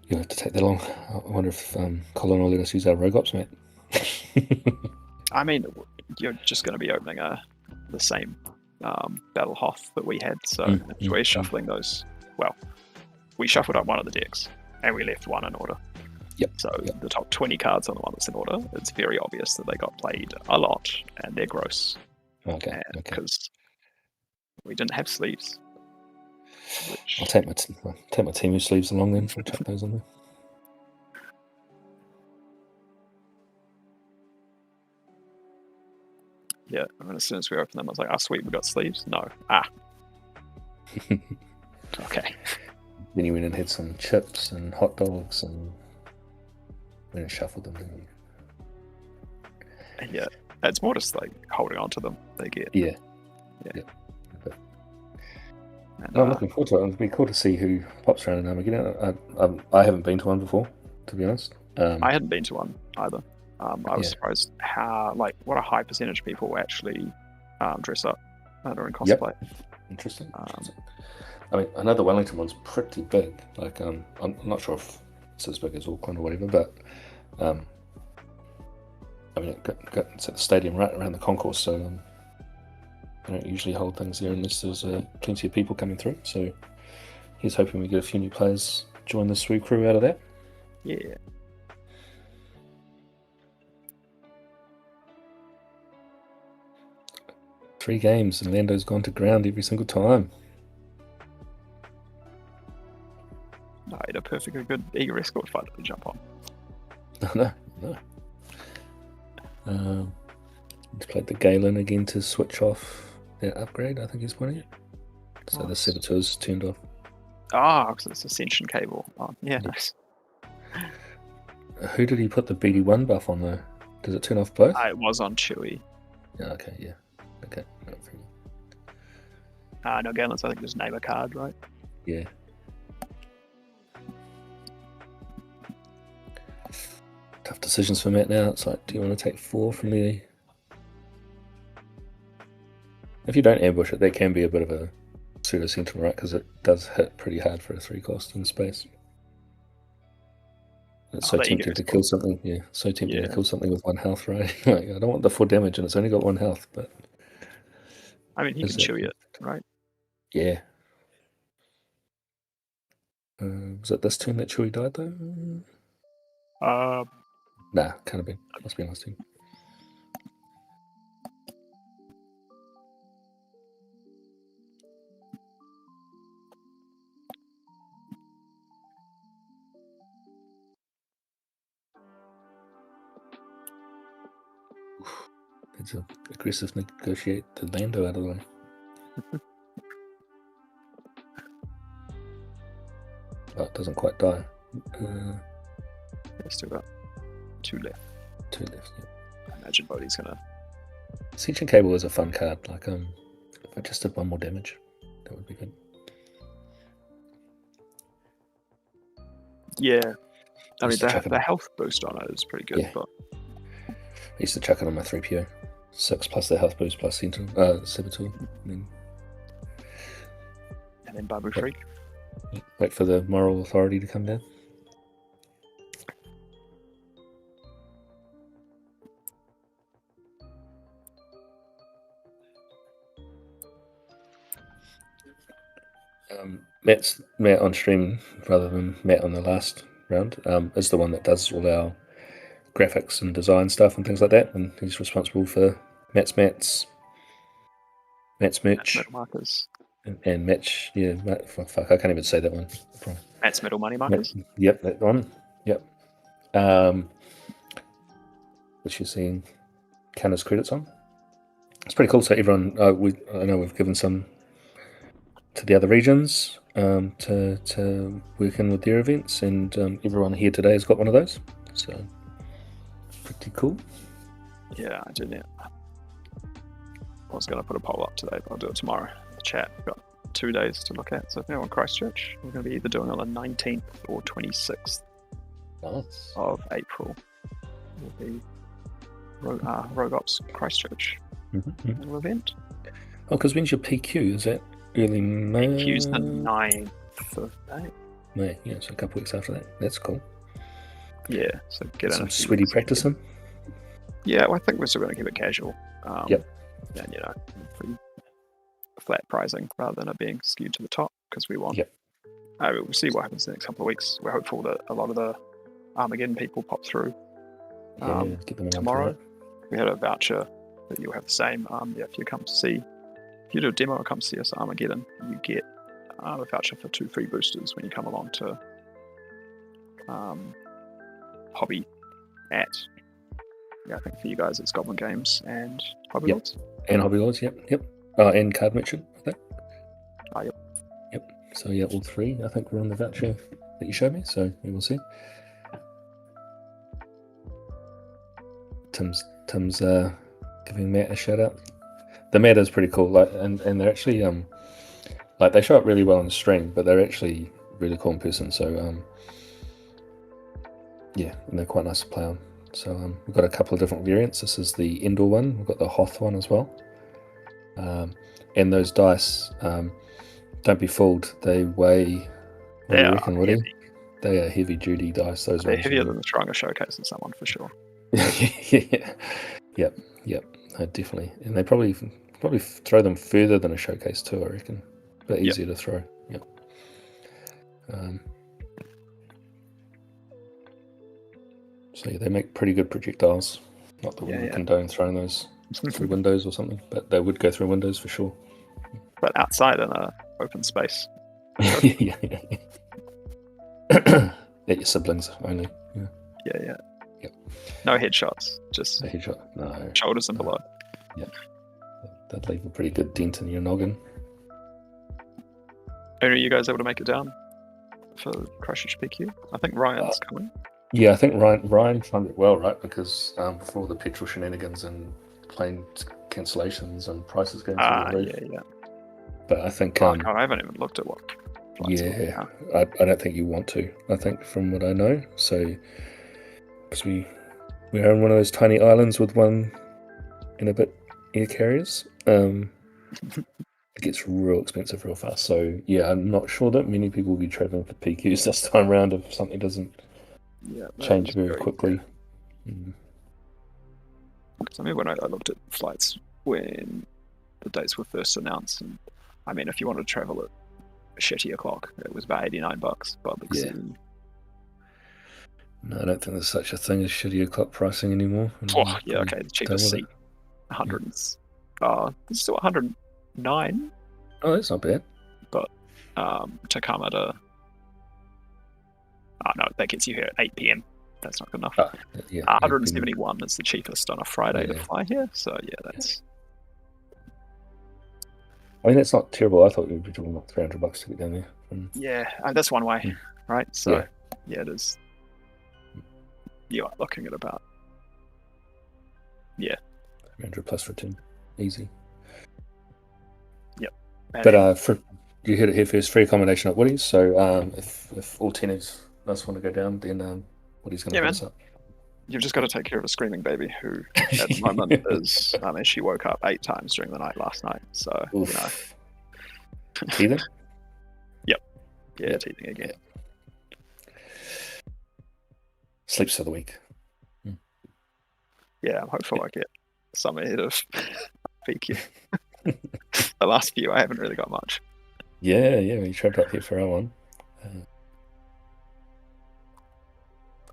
[SPEAKER 1] You'll have to take that long. I wonder if Colin will let us use our Rogops, Matt.
[SPEAKER 3] I mean, you're just going to be opening the same Battle Hoth that we had, so we're shuffling those. Well, we shuffled up one of the decks, and we left one in order.
[SPEAKER 1] Yep.
[SPEAKER 3] So the top 20 cards on the one that's in order, it's very obvious that they got played a lot, and they're gross.
[SPEAKER 1] Okay.
[SPEAKER 3] Because we didn't have sleeves. Which...
[SPEAKER 1] I'll take my Temu sleeves along then. I'll chuck those on there.
[SPEAKER 3] Yeah, and as soon as we opened them, I was like, sweet, we got sleeves? No. Okay.
[SPEAKER 1] Then you went and had some chips and hot dogs and went and shuffled them, didn't you?
[SPEAKER 3] Yeah, it's more just like holding on to them. They get.
[SPEAKER 1] Yeah.
[SPEAKER 3] And,
[SPEAKER 1] I'm looking forward to it. It'll be cool to see who pops around in Armageddon. I haven't been to one before, to be honest.
[SPEAKER 3] I hadn't been to one either. I was surprised what a high percentage of people actually dress up or in cosplay.
[SPEAKER 1] Interesting. I mean, I know the Wellington one's pretty big. Like, I'm not sure if it's as big as Auckland or whatever, but I mean, it's at the stadium right around the concourse, so they don't usually hold things there unless there's plenty of people coming through. So he's hoping we get a few new players join the SWU crew out of that.
[SPEAKER 3] Yeah.
[SPEAKER 1] Three games and Lando's gone to ground every single time.
[SPEAKER 3] No, he had a perfectly good eager escort fighter to jump on.
[SPEAKER 1] No. He's played the Galen again to switch off that upgrade, I think he's pointing it. So the Saboteur's turned off.
[SPEAKER 3] Because it's Ascension cable. Nice.
[SPEAKER 1] Who did he put the BD1 buff on though? Does it turn off both?
[SPEAKER 3] It was on Chewie.
[SPEAKER 1] Okay.
[SPEAKER 3] No, Galen's I think just name a card, right?
[SPEAKER 1] Yeah. Tough decisions for Matt now. It's like, do you want to take 4 from the... If you don't ambush it, that can be a bit of a pseudo sentinel, right? Because it does hit pretty hard for a 3 cost in space. It's so tempting to kill something. Yeah, so tempting to kill something with 1 health, right? Like, I don't want the 4 damage, and it's only got 1 health. But
[SPEAKER 3] I mean, he can chewy it, right?
[SPEAKER 1] Yeah. Was it this turn that Chewie died though? Nah, can't have been. Must be last turn. It's an aggressive negotiate the Lando out of the way. Oh, it doesn't quite die.
[SPEAKER 3] Still got 2 left.
[SPEAKER 1] 2 left, yeah.
[SPEAKER 3] I imagine Bodhi's gonna...
[SPEAKER 1] Ascension Cable is a fun card. Like, if I just did 1 more damage, that would be good.
[SPEAKER 3] Yeah. I mean, the health boost on it is pretty good,
[SPEAKER 1] Yeah.
[SPEAKER 3] but...
[SPEAKER 1] I used to chuck it on my 3PO. 6 plus the health boost plus Sentinel, Saboteur.
[SPEAKER 3] And then Babu Freak.
[SPEAKER 1] Wait for the moral authority to come down. Matt on stream rather than Matt on the last round. Is the one that does all our graphics and design stuff and things like that, and he's responsible for Matt's merch
[SPEAKER 3] Metal markers.
[SPEAKER 1] and match. Yeah, fuck, I can't even say that one.
[SPEAKER 3] Matt's metal money markers.
[SPEAKER 1] Yep, that one. Yep. Which you're seeing Canna's credits on. It's pretty cool. So everyone, I know we've given some to the other regions to work in with their events, and everyone here today has got one of those. So pretty cool.
[SPEAKER 3] Yeah, I did. Yeah. I was going to put a poll up today, but I'll do it tomorrow. The chat. We've got 2 days to look at. So if you're on Christchurch, we're going to be either doing it on the 19th or 26th of April. Will be Rogue Ops Christchurch little event.
[SPEAKER 1] Oh, because when's your PQ? Is that early May?
[SPEAKER 3] PQ's the 9th of May.
[SPEAKER 1] May, yeah, so a couple weeks after that. That's cool.
[SPEAKER 3] Yeah, so get
[SPEAKER 1] some sweaty practicing.
[SPEAKER 3] Yeah, well, I think we're still going to keep it casual.
[SPEAKER 1] Yep.
[SPEAKER 3] And pretty flat pricing rather than it being skewed to the top because we want.
[SPEAKER 1] Yep.
[SPEAKER 3] We'll see what happens in the next couple of weeks. We're hopeful that a lot of the Armageddon people pop through.
[SPEAKER 1] Get them
[SPEAKER 3] tomorrow. We had a voucher that you'll have the same. If you come to see, if you do a demo or come see us at Armageddon, you get a voucher for 2 free boosters when you come along to Hobby at. Yeah, I think for you guys it's Goblin Games and Hobby Lords.
[SPEAKER 1] And Hobby Lords, yep. And Card Merchant, I think. Yep. So yeah, all 3 I think were on the voucher that you showed me, so we will see. Tim's giving Matt a shout out. The Matt is pretty cool, and they're actually they show up really well on the stream, but they're actually really cool in person. So and they're quite nice to play on. So we've got a couple of different variants. This is the indoor one. We've got the Hoth one as well. And those dice, don't be fooled. They weigh. What do you reckon, Woody? They are heavy duty dice. They're
[SPEAKER 3] heavier than the stronger showcase in someone for sure.
[SPEAKER 1] Yep. Definitely. And they probably throw them further than a showcase too, I reckon. But easier to throw. Yep. So they make pretty good projectiles. Not that we would condone throwing those through windows or something, but they would go through windows for sure.
[SPEAKER 3] But outside in an open space.
[SPEAKER 1] Yeah. At your siblings only.
[SPEAKER 3] Yeah. Yep. No headshots, just
[SPEAKER 1] a headshot. No.
[SPEAKER 3] Shoulders and below.
[SPEAKER 1] Yeah. That'd leave a pretty good dent in your noggin.
[SPEAKER 3] Are you guys able to make it down for Christchurch PQ? I think Ryan's coming.
[SPEAKER 1] Yeah, I think Ryan timed it well, right? Because for all the petrol shenanigans and plane cancellations and prices going through the roof.
[SPEAKER 3] Yeah.
[SPEAKER 1] But I think
[SPEAKER 3] I haven't even looked at what.
[SPEAKER 1] I don't think you want to. I think from what I know, so because we're on one of those tiny islands with one and a bit air carriers. It gets real expensive real fast. So yeah, I'm not sure that many people will be traveling for PQs this time around if something doesn't change very quickly.
[SPEAKER 3] Because I mean, when I looked at flights when the dates were first announced, and I mean, if you wanted to travel at a shitty o'clock, it was about $89. But
[SPEAKER 1] no, I don't think there's such a thing as shitty o'clock pricing anymore.
[SPEAKER 3] Okay, the cheapest seat, 100. It's still 109.
[SPEAKER 1] Oh, that's not bad.
[SPEAKER 3] But to come at that gets you here at 8 p.m. That's not good enough. 171 is the cheapest on a Friday to fly here. So that's.
[SPEAKER 1] I mean, that's not terrible. I thought you would be talking about $300 to get down there.
[SPEAKER 3] That's one way, right? So it is. You are looking at about
[SPEAKER 1] 300 plus return, easy.
[SPEAKER 3] Yep.
[SPEAKER 1] But you heard it here first. Free accommodation at Woody's. So if all 10 of us want to go down, then Woody's going to put us up.
[SPEAKER 3] You've just got to take care of a screaming baby who, at the moment, is. I mean, she woke up 8 times during the night last night. So
[SPEAKER 1] Teething.
[SPEAKER 3] Yep. Teething again.
[SPEAKER 1] Sleeps for the week.
[SPEAKER 3] Yeah, I'm hopeful I get some ahead of PQ. The last few, I haven't really got much.
[SPEAKER 1] Yeah, we trapped up here for our one.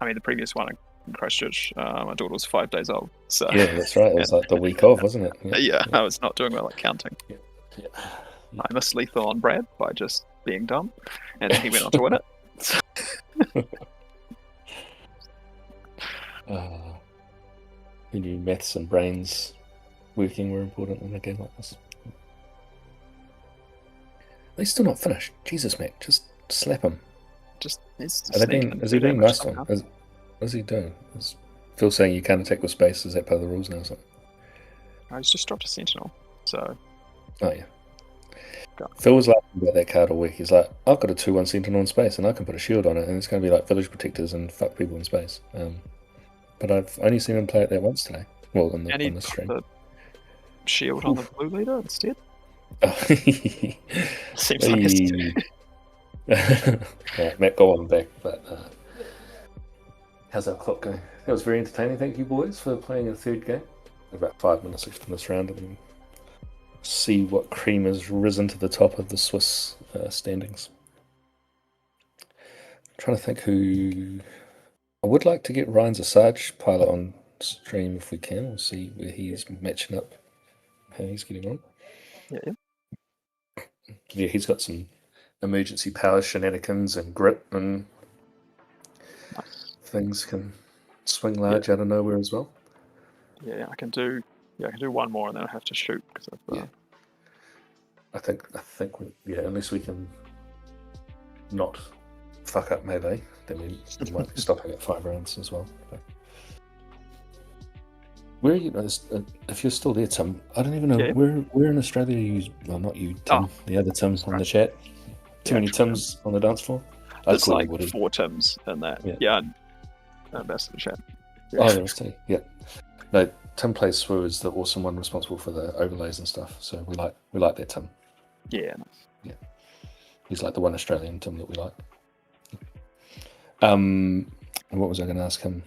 [SPEAKER 3] I mean, the previous one in Christchurch, my daughter was 5 days old. So
[SPEAKER 1] Yeah, that's right. It was like the week of, wasn't it?
[SPEAKER 3] yeah, I was not doing well at counting.
[SPEAKER 1] Yeah.
[SPEAKER 3] I missed lethal on Brad by just being dumb, and then he went on to win it.
[SPEAKER 1] Who knew maths and brains working were important in a game like this? They're still not finished. Jesus, Matt, just slap him.
[SPEAKER 3] Just
[SPEAKER 1] is he being nice to him? What's he doing? Is Phil saying you can't attack with space? Is that part of the rules now or something?
[SPEAKER 3] I just dropped a sentinel, so.
[SPEAKER 1] Oh yeah.
[SPEAKER 3] Go.
[SPEAKER 1] Phil was laughing about that card all week. He's like, I've got a 2/1 sentinel in space and I can put a shield on it and it's going to be like village protectors and fuck people in space. But I've only seen him play it that once today. Well, on the stream.
[SPEAKER 3] The shield on the blue leader instead. Seems like
[SPEAKER 1] Right, Matt, go on back. But how's our clock going? That was very entertaining. Thank you, boys, for playing a third game. About 5 minutes left in this round, and then see what cream has risen to the top of the Swiss standings. I'm trying to think who. I would like to get Ryan's Asajj pilot on stream if we can. We'll see where he's matching up, how he's getting on. Yeah, he's got some emergency power shenanigans and grit and things can swing large out of nowhere as well.
[SPEAKER 3] Yeah, I can do one more and then I have to shoot because
[SPEAKER 1] I think unless we can not fuck up melee, then we might be stopping at 5 rounds as well. But where are you? If you're still there, Tim, I don't even know where in Australia you. Well, not you, Tim. The other Tim's on the chat. Too many Tims on the dance floor.
[SPEAKER 3] There's like 4 Tims in that. Yeah, best of the chat.
[SPEAKER 1] Oh, there is 2. Yeah. No, Tim plays Swoo is the awesome one responsible for the overlays and stuff. So we like that Tim.
[SPEAKER 3] Yeah, nice.
[SPEAKER 1] Yeah, he's like the one Australian Tim that we like. What was I going to ask him?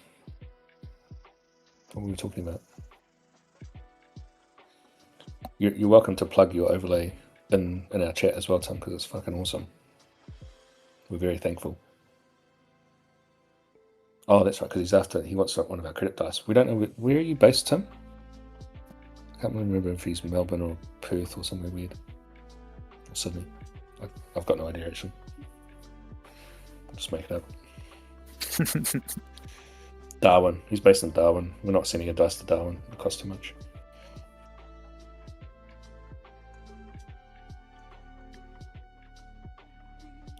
[SPEAKER 1] What were we talking about? You're welcome to plug your overlay in our chat as well, Tim, because it's fucking awesome. We're very thankful. Oh, that's right, because he wants one of our credit dice. We don't know where are you based, Tim? I can't remember if he's Melbourne or Perth or somewhere weird. Or Sydney. I've got no idea actually. I'll just make it up. Darwin. He's based in Darwin. We're not sending a dice to Darwin. It costs too much.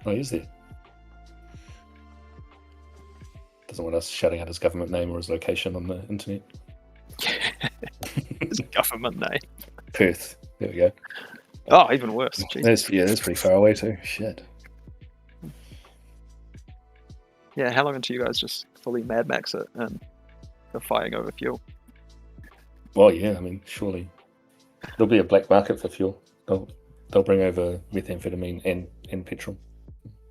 [SPEAKER 1] Oh, he is there. Doesn't want us shouting out his government name or his location on the internet.
[SPEAKER 3] His government name.
[SPEAKER 1] Perth. There we go.
[SPEAKER 3] Oh, even worse.
[SPEAKER 1] That's pretty far away too. Shit.
[SPEAKER 3] Yeah, how long until you guys just fully Mad Max it and are fighting over fuel?
[SPEAKER 1] Well, yeah, I mean, surely there'll be a black market for fuel. They'll bring over methamphetamine and petrol.
[SPEAKER 3] You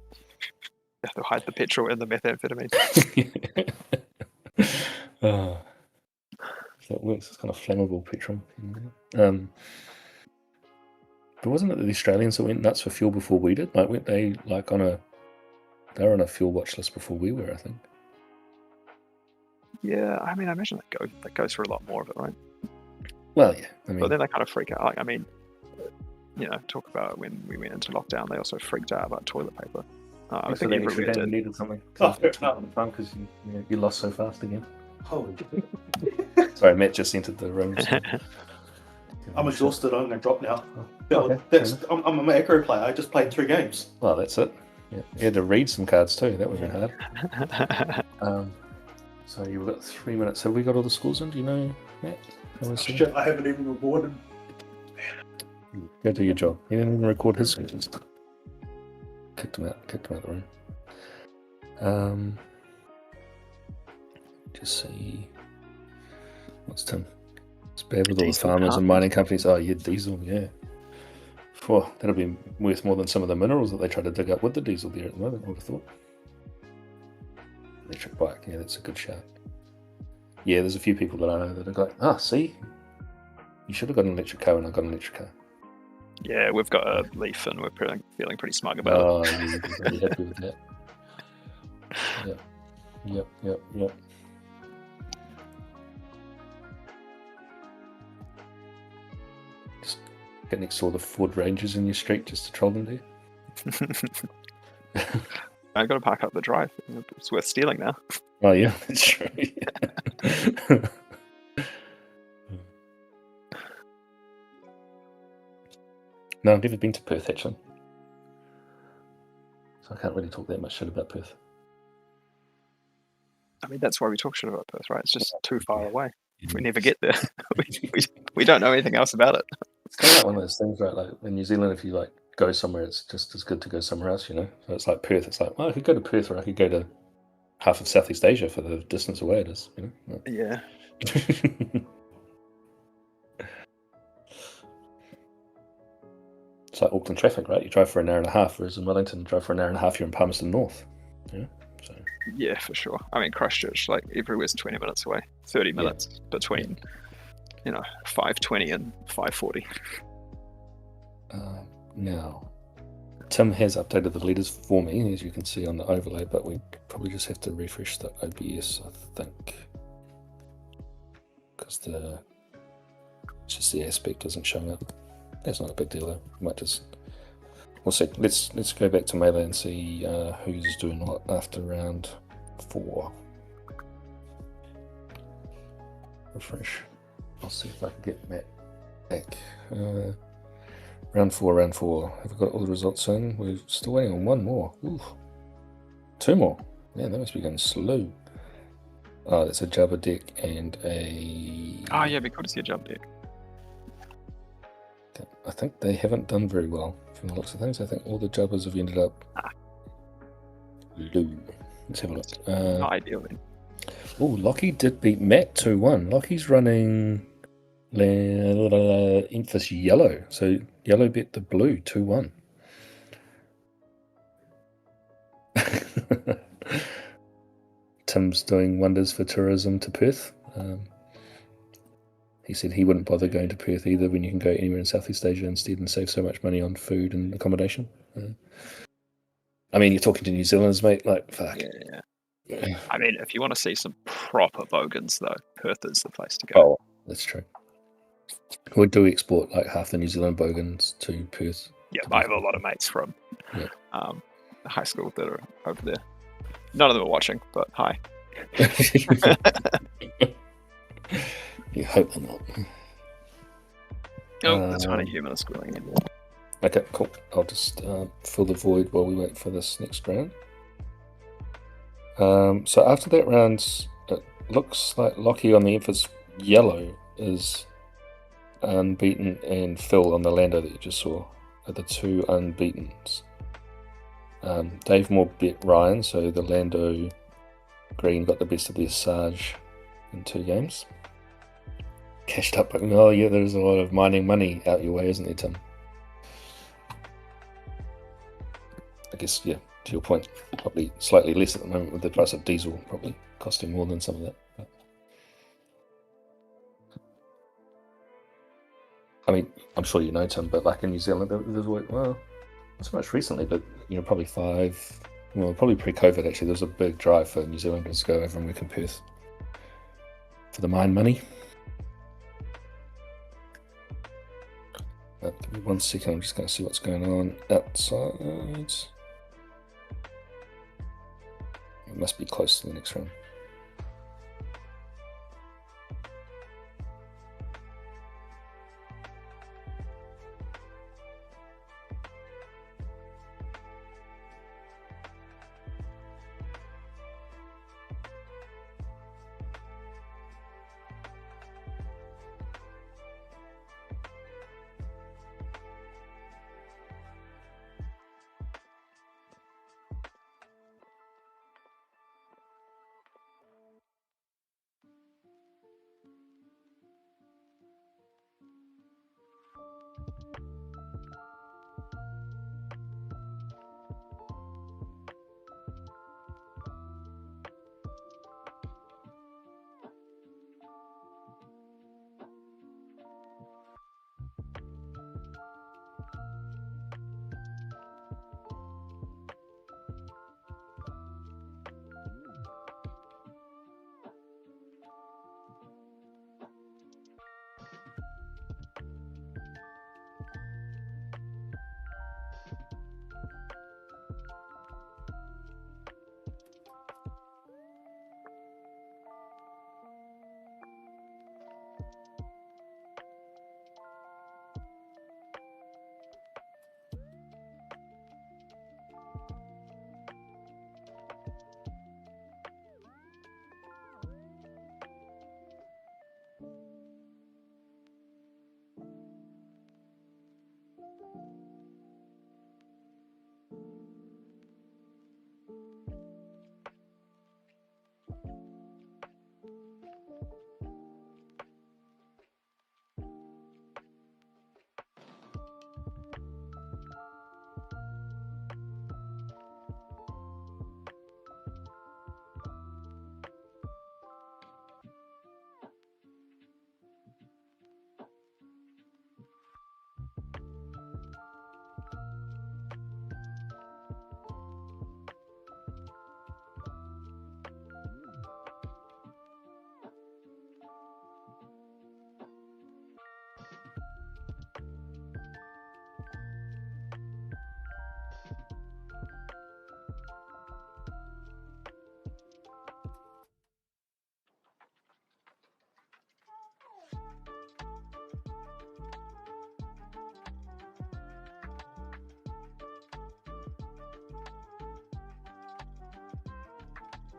[SPEAKER 3] have to hide the petrol in the methamphetamine.
[SPEAKER 1] Oh, that works. It's kind of flammable petrol. But wasn't it the Australians that went nuts for fuel before we did? Like, weren't they like they were on a fuel watch list before we were, I think.
[SPEAKER 3] Yeah, I mean, I imagine that goes for a lot more of it, right?
[SPEAKER 1] Well, yeah. I mean,
[SPEAKER 3] but then they kind of freak out. Like, I mean, talk about when we went into lockdown, they also freaked out about toilet paper. I think everywhere did.
[SPEAKER 1] Needed something. Because you lost so fast again.
[SPEAKER 2] Holy.
[SPEAKER 1] Sorry, Matt just entered the room. So.
[SPEAKER 2] I'm exhausted. I'm going to drop now.
[SPEAKER 1] Okay,
[SPEAKER 2] I'm an Echo player. I just played 3 games.
[SPEAKER 1] Well, that's it. Yeah. You had to read some cards too. That would have been hard. So you've got 3 minutes. Have we got all the scores in? Do you know, Matt?
[SPEAKER 2] Shit, I haven't even recorded.
[SPEAKER 1] Go do your job. He didn't even record his scores. Kicked him out the room. Just see. What's Tim? It's bad with all the farmers and mining companies. Oh, yeah, diesel, yeah. That'll be worth more than some of the minerals that they try to dig up with the diesel there at the moment, I would have thought. Electric bike, yeah, that's a good shout. Yeah, there's a few people that I know that are like, see? You should have got an electric car when I got an electric car.
[SPEAKER 3] Yeah, we've got a leaf and we're feeling pretty smug about it.
[SPEAKER 1] Oh, you're happy with that? Yep. Just get next to all the Ford Rangers in your street just to troll them, do you?
[SPEAKER 3] I've got to park up the drive. It's worth stealing now.
[SPEAKER 1] Oh yeah, that's true. Yeah. No, I've never been to Perth actually, so I can't really talk that much shit about Perth.
[SPEAKER 3] I mean, that's why we talk shit about Perth, right? It's just too far away. We never get there. we don't know anything else about it.
[SPEAKER 1] It's kind of like one of those things, right? Like in New Zealand, if you like go somewhere, it's just as good to go somewhere else, you know. So it's like Perth. It's like, well, I could go to Perth, or I could go to half of Southeast Asia for the distance away it is, you know.
[SPEAKER 3] Yeah.
[SPEAKER 1] It's like Auckland traffic, right? You drive for an hour and a half, whereas in Wellington, you drive for an hour and a half, you're in Palmerston North. Yeah. So
[SPEAKER 3] Yeah, for sure. I mean, Christchurch, like everywhere's 20 minutes away, 30 minutes between, 5:20 and 5:40.
[SPEAKER 1] Now, Tim has updated the leaders for me, as you can see on the overlay, but we probably just have to refresh the OBS, I think, because just the aspect isn't showing up. That's not a big deal though. We'll see. Let's go back to Melee and see who's doing what after round 4. Refresh. I'll see if I can get Matt back. Round 4. Have we got all the results in? We're still waiting on one more. Ooh. 2 more. Man, that must be going slow. Oh, that's a Jabba deck and a...
[SPEAKER 3] Oh, yeah, it'd be cool to see a jump deck.
[SPEAKER 1] I think they haven't done very well from the looks of things. I think all the Jabbas have ended up low. Let's have a look.
[SPEAKER 3] Not ideal then.
[SPEAKER 1] Oh, Lockie did beat Matt 2-1. Lockie's running Enfys yellow. So yellow beat the blue 2-1. Tim's doing wonders for tourism to Perth. He said he wouldn't bother going to Perth either when you can go anywhere in Southeast Asia instead and save so much money on food and accommodation. I mean, you're talking to New Zealanders, mate. Like, fuck.
[SPEAKER 3] Yeah. I mean, if you want to see some proper bogans, though, Perth is the place to go.
[SPEAKER 1] Oh, that's true. We do export like half the New Zealand bogans to Perth.
[SPEAKER 3] Yeah, I have a lot of mates from high school that are over there. None of them are watching, but hi.
[SPEAKER 1] You hope they're not.
[SPEAKER 3] Oh, that's funny. Human is squirreling in.
[SPEAKER 1] Okay, cool. I'll just fill the void while we wait for this next round. So after that round, it looks like Lockie on the Enfys yellow is unbeaten, and Phil on the Lando that you just saw are the 2 unbeatens. Dave Moore beat Ryan, so the Lando green got the best of the Asajj in 2 games. Cashed up, oh yeah, there's a lot of mining money out your way, isn't there, Tim? I guess, yeah, to your point, probably slightly less at the moment with the price of diesel, probably costing more than some of that. But, I mean, I'm sure you know, Tim, but like in New Zealand, there's always, well, not so much recently, but probably probably pre-COVID actually, there was a big drive for New Zealanders to go over and work in Perth for the mine money. Give me 1 second, I'm just going to see what's going on outside. It must be close to the next round.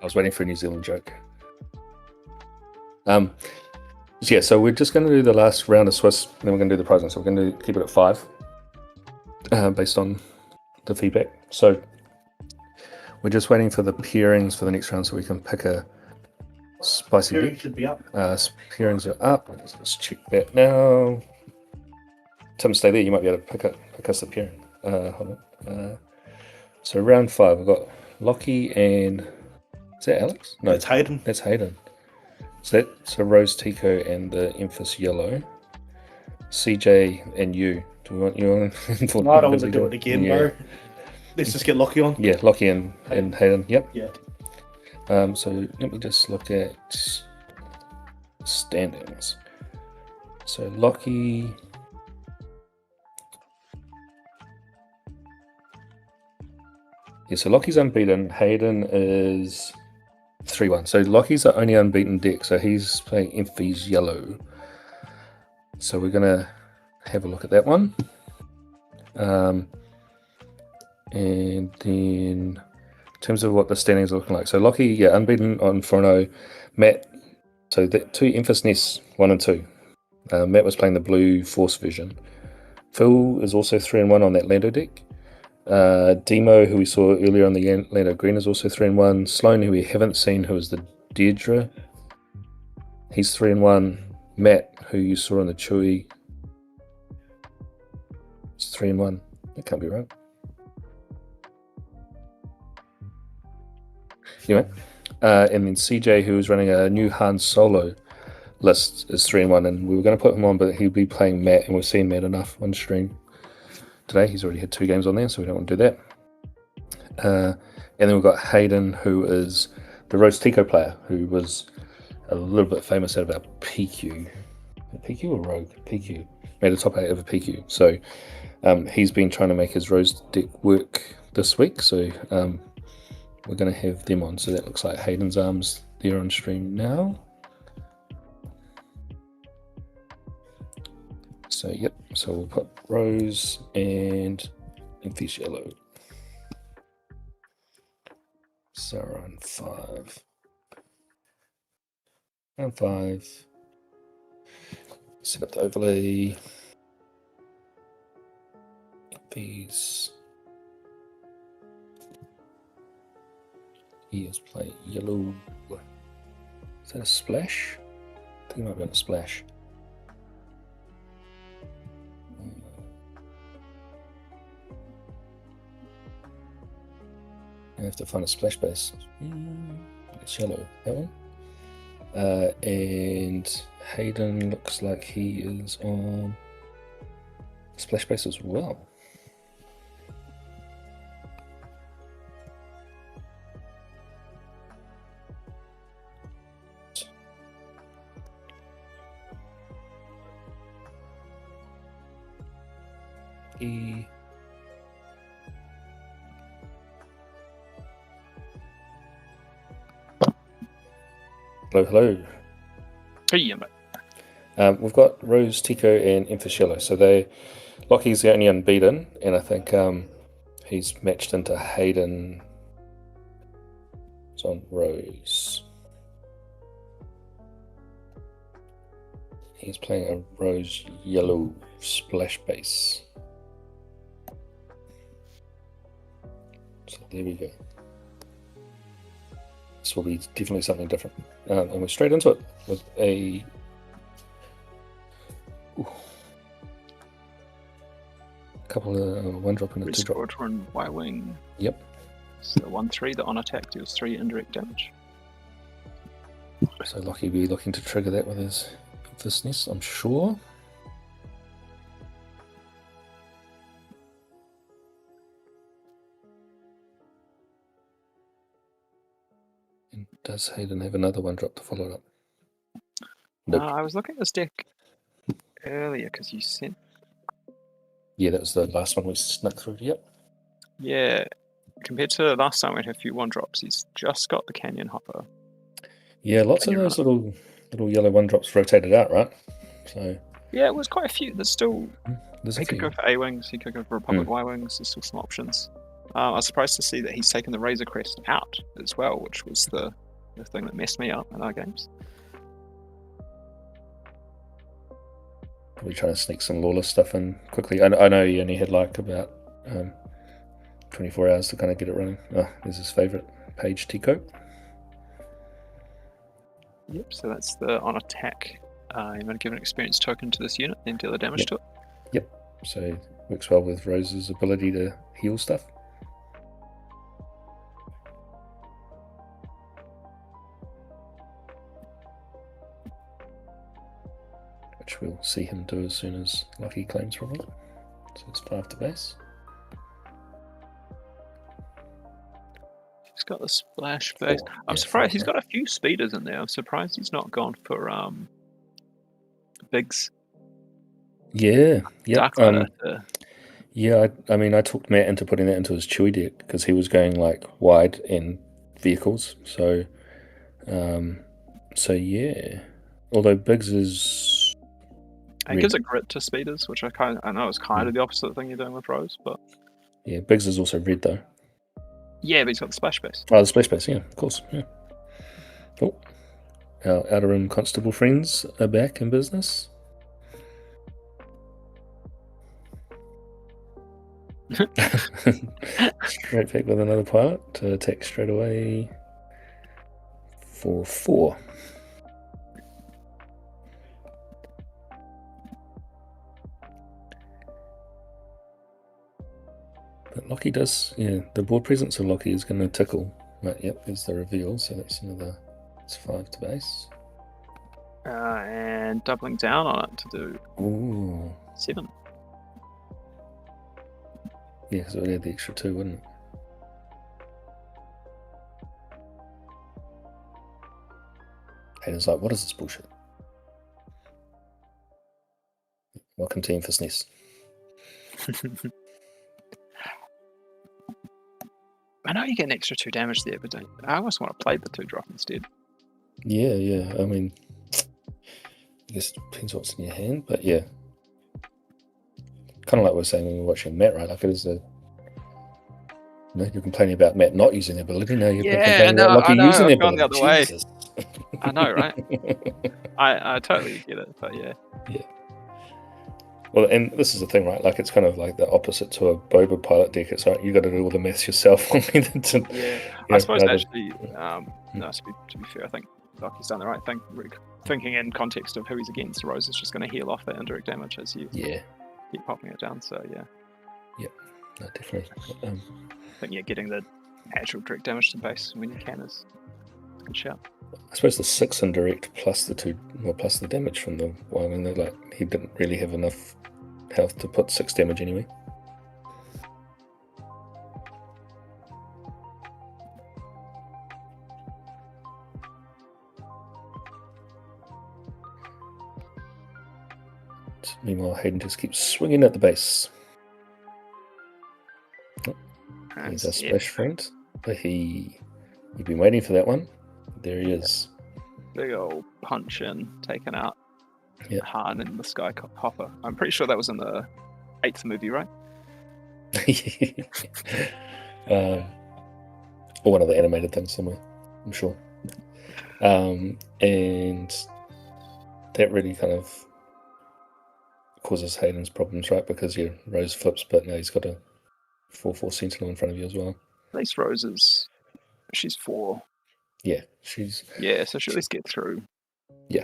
[SPEAKER 1] I was waiting for a New Zealand joke. So we're just going to do the last round of Swiss, then we're going to do the prizing. So we're going to keep it at 5, based on the feedback. So we're just waiting for the pairings for the next round, so we can pick a spicy
[SPEAKER 2] Pairing
[SPEAKER 1] beef.
[SPEAKER 2] should be up.
[SPEAKER 1] Pairings are up. Let's check that now. Tim, stay there. You might be able to pick us the pairing. Hold on. So round 5, we've got Lockie and is that Alex? No,
[SPEAKER 2] It's Hayden.
[SPEAKER 1] that's Hayden. So Rose Tico and the Enfys Yellow. CJ and you. Do we want you on?
[SPEAKER 2] No, I don't want to do it again, bro. Let's just get Lockie on.
[SPEAKER 1] Yeah, Lockie and Hayden. Yep.
[SPEAKER 2] Yeah.
[SPEAKER 1] So let me just look at standings. So Lockie. Yeah, so Lockie's unbeaten. Hayden is 3-1. So Lockie's the only unbeaten deck. So he's playing Enfys Yellow. So we're gonna have a look at that one. And then in terms of what the standings are looking like. So Lockie, yeah, unbeaten on 4-0. Matt, so that 2 Enfys nests, 1 and 2. Matt was playing the blue Force version. Phil is also 3-1 on that Lando deck. Demo, who we saw earlier on the Lando Green, is also 3-1. Sloan, who we haven't seen, who is the Deirdre, he's 3-1. Matt, who you saw on the Chewy, is 3-1. That can't be right. Anyway, and then CJ, who is running a new Han Solo list, is 3-1, and we were going to put him on, but he'll be playing Matt, and we've seen Matt enough on stream today. He's already had 2 games on there, so we don't want to do that. And then we've got Hayden, who is the Rose Tico player, who was a little bit famous out of our PQ. PQ or Rogue? PQ. Made a top 8 of a PQ. So he's been trying to make his Rose deck work this week, so we're going to have them on. So that looks like Hayden's arms there on stream now. So yep, so we'll put Rose and Enfys Yellow. So round 5. Round 5. Set up the overlay. Enfys. He is playing yellow. Is that a splash? I think it might be on a splash. I have to find a splash base. It's yellow, that one. And Hayden looks like he is on splash base as well. Hello.
[SPEAKER 3] Hey, mate.
[SPEAKER 1] We've got Rose, Tico, and Enfys Yellow. So Lockie's the only unbeaten, and I think he's matched into Hayden. It's on Rose. He's playing a Rose Yellow splash base. So there we go. This will be definitely something different. And we're straight into it with a couple of 1-drop and a 2-drop.
[SPEAKER 3] Squadron Y-Wing.
[SPEAKER 1] Yep.
[SPEAKER 3] So 1/3 that on attack deals 3 indirect damage.
[SPEAKER 1] So Lockie will be looking to trigger that with his nest, I'm sure. And does Hayden have another 1-drop to follow it up? Nope.
[SPEAKER 3] I was looking at this deck earlier because you sent.
[SPEAKER 1] Yeah, that was the last one we snuck through. Yep.
[SPEAKER 3] Yeah, compared to last time we had a few 1-drops, he's just got the Canyon Hopper.
[SPEAKER 1] Yeah, lots of those little yellow 1-drops rotated out, right? So
[SPEAKER 3] yeah, it was quite a few. There's still.
[SPEAKER 1] there's a
[SPEAKER 3] He
[SPEAKER 1] few.
[SPEAKER 3] could go for A-Wings, he could go for Republic Y-Wings, there's still some options. I was surprised to see that he's taken the Razor Crest out as well, which was the thing that messed me up in our games.
[SPEAKER 1] Probably trying to sneak some lawless stuff in quickly. I know he only had like about 24 hours to kind of get it running. Oh, there's his favourite page, Tico.
[SPEAKER 3] Yep, so that's the on attack. You might give an experience token to this unit, then deal the damage to it.
[SPEAKER 1] Yep, so works well with Rose's ability to heal stuff. Which we'll see him do as soon as Lucky claims probably. So it's 5 to base.
[SPEAKER 3] He's got the splash base. I'm surprised he's got a few speeders in there. I'm surprised he's not gone for bigs.
[SPEAKER 1] Yeah, yeah.
[SPEAKER 3] Dark Rider.
[SPEAKER 1] Yeah, I mean, I talked Matt into putting that into his Chewy deck because he was going like wide in vehicles. So, yeah. Although Biggs is,
[SPEAKER 3] It gives a grit to speeders, which I know is kind of the opposite thing you're doing with Rose, but
[SPEAKER 1] yeah, Biggs is also red though.
[SPEAKER 3] yeah, but he's got the splash base.
[SPEAKER 1] Oh, the splash base, yeah, of course. Yeah. Oh, our outer rim constable friends are back in business. Straight back with another pilot to attack straight away for 4. But Lockie does, yeah, the board presence of Lockie is going to tickle. Right, yep, there's the reveal, so that's another, it's 5 to base.
[SPEAKER 3] And doubling down on it to do
[SPEAKER 1] Ooh.
[SPEAKER 3] 7.
[SPEAKER 1] Yeah, because it would add the extra 2, wouldn't it? And it's like, what is this bullshit? Welcome to Enfys Nest.
[SPEAKER 3] I know you get an extra 2 damage there, but I almost want to play the 2 drop instead.
[SPEAKER 1] Yeah. I mean, I guess it depends what's in your hand, but yeah. Kind of like we were saying when we were watching Matt, right? Like it is a. You know, you're complaining about Matt not using the ability. Now you're complaining about Lockie using the ability.
[SPEAKER 3] The other way.
[SPEAKER 1] Jesus.
[SPEAKER 3] I know, right? I totally get it, but yeah.
[SPEAKER 1] Yeah. Well, and this is the thing, right? Like it's kind of like the opposite to a Boba pilot deck. It's like you got to do all the maths yourself.
[SPEAKER 3] Yeah, I suppose actually, no. To be fair, I think Lockie's done the right thing. Thinking in context of who he's against, Rose is just going to heal off that indirect damage as you keep popping it down. So yeah.
[SPEAKER 1] Yep. No, definitely.
[SPEAKER 3] I think getting the actual direct damage to base when you can is a good shout.
[SPEAKER 1] I suppose the 6 indirect plus the 2, well, plus the damage from the. Well, I mean, he didn't really have enough health to put 6 damage anyway. Meanwhile, Hayden just keeps swinging at the base. He's a splash friend, but you've been waiting for that one. There he is.
[SPEAKER 3] Big old punch in, taken out.
[SPEAKER 1] Yeah.
[SPEAKER 3] Han in the Sky Hopper. I'm pretty sure that was in the 8th movie, right?
[SPEAKER 1] Or one of the animated things somewhere, I'm sure. And that really kind of causes Hayden's problems, right? Because Rose flips, but now he's got a 4/4 Sentinel in front of you as well.
[SPEAKER 3] At least Rose she's 4.
[SPEAKER 1] Yeah, she's...
[SPEAKER 3] Yeah, so she'll at least get through.
[SPEAKER 1] Yeah.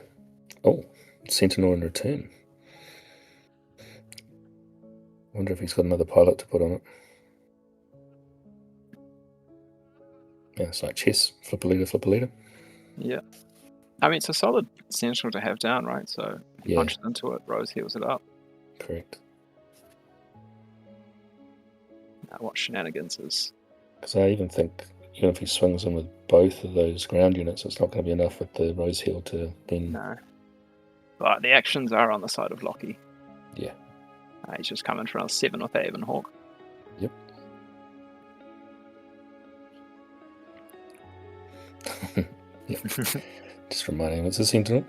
[SPEAKER 1] Oh, Sentinel in return. Wonder if he's got another pilot to put on it. Yeah, it's like chess. Flip a leader.
[SPEAKER 3] Yeah. I mean, it's a solid Sentinel to have down, right? So
[SPEAKER 1] Yeah.
[SPEAKER 3] punches into it, Rose heals it up.
[SPEAKER 1] Correct.
[SPEAKER 3] Now what shenanigans is...
[SPEAKER 1] Because I even think, even if he swings in with both of those ground units, it's not going to be enough with the Rose heal to then...
[SPEAKER 3] No. But the actions are on the side of Lockie.
[SPEAKER 1] Yeah.
[SPEAKER 3] He's just coming for another 7 with Abe and Hawk.
[SPEAKER 1] Yep. Yep. Just reminding him it's a Sentinel.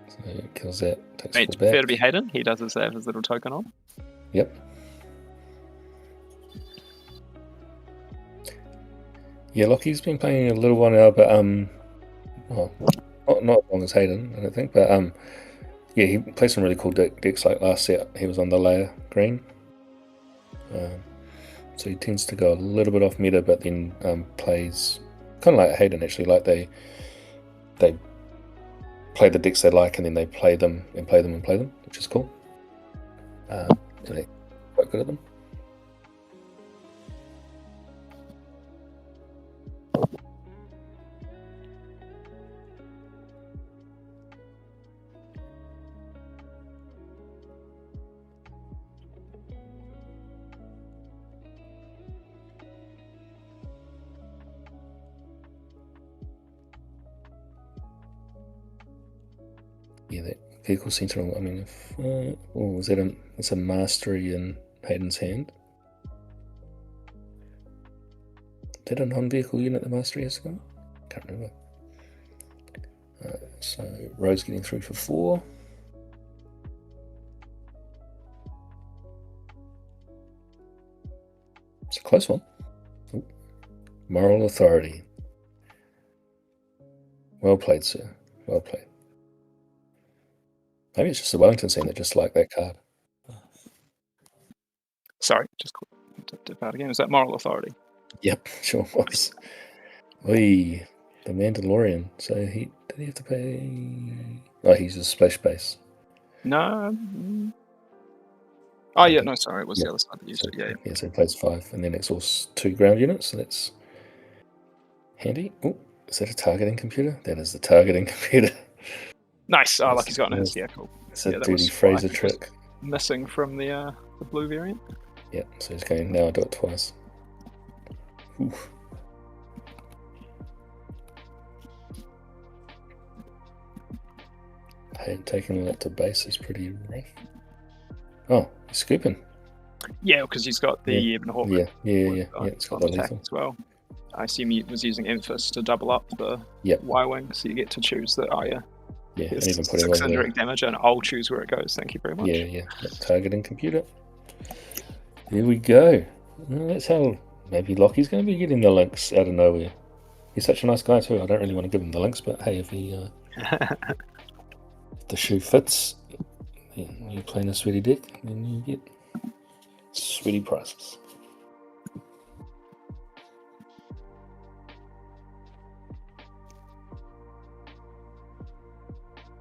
[SPEAKER 1] So it kills that. Takes
[SPEAKER 3] It's
[SPEAKER 1] back.
[SPEAKER 3] fair to be Hayden. He does have his little token on.
[SPEAKER 1] Yep. Yeah, Lockie's been playing a little while now, but well, not as long as Hayden, I don't think. But yeah, he plays some really cool decks. Like last set, he was on the layer green, so he tends to go a little bit off meta, but then plays kind of like Hayden actually. Like they play the decks they like, and then they play them, which is cool. And they're quite good at them. Yeah, that vehicle sentinel. I mean, if it's a mastery in Hayden's hand. Did a non-vehicle unit the mastery has gone? Can't remember. So Rose getting through for 4. It's a close one. Ooh. Moral authority. Well played, sir. Well played. Maybe it's just the Wellington scene that just like that card.
[SPEAKER 3] Sorry, just dip out again. Is that moral authority?
[SPEAKER 1] Yep, sure was. Oi, the Mandalorian. So did he have to pay? Oh, he's a splash base.
[SPEAKER 3] No. Oh yeah, no, sorry, it was the other side that used it. Yeah.
[SPEAKER 1] Yeah, so he plays 5, and then exhausts 2 ground units, so that's handy. Oh, is that a targeting computer? That is the targeting computer.
[SPEAKER 3] Nice. Oh, like he's got an S. Yeah, cool.
[SPEAKER 1] It's a
[SPEAKER 3] that
[SPEAKER 1] dirty
[SPEAKER 3] was
[SPEAKER 1] Fraser trick.
[SPEAKER 3] Missing from the blue variant.
[SPEAKER 1] Yeah, so he's going now do it twice. Oof. Hey, taking that to base is pretty rough. Oh, he's scooping.
[SPEAKER 3] Yeah, because he's got the Ebon Hawk.
[SPEAKER 1] Yeah, it's got the lethal
[SPEAKER 3] as well. I assume he was using Enfys to double up the Y-Wing, so you get to choose the
[SPEAKER 1] yeah, and even putting
[SPEAKER 3] 6
[SPEAKER 1] on
[SPEAKER 3] indirect damage, and I'll choose where it goes. Thank you very much.
[SPEAKER 1] Yeah, targeting computer. There we go. Well, that's how maybe Lockie's going to be getting the links out of nowhere. He's such a nice guy too. I don't really want to give him the links, but hey, if he if the shoe fits, then you play in a sweaty deck, then you get sweaty prices.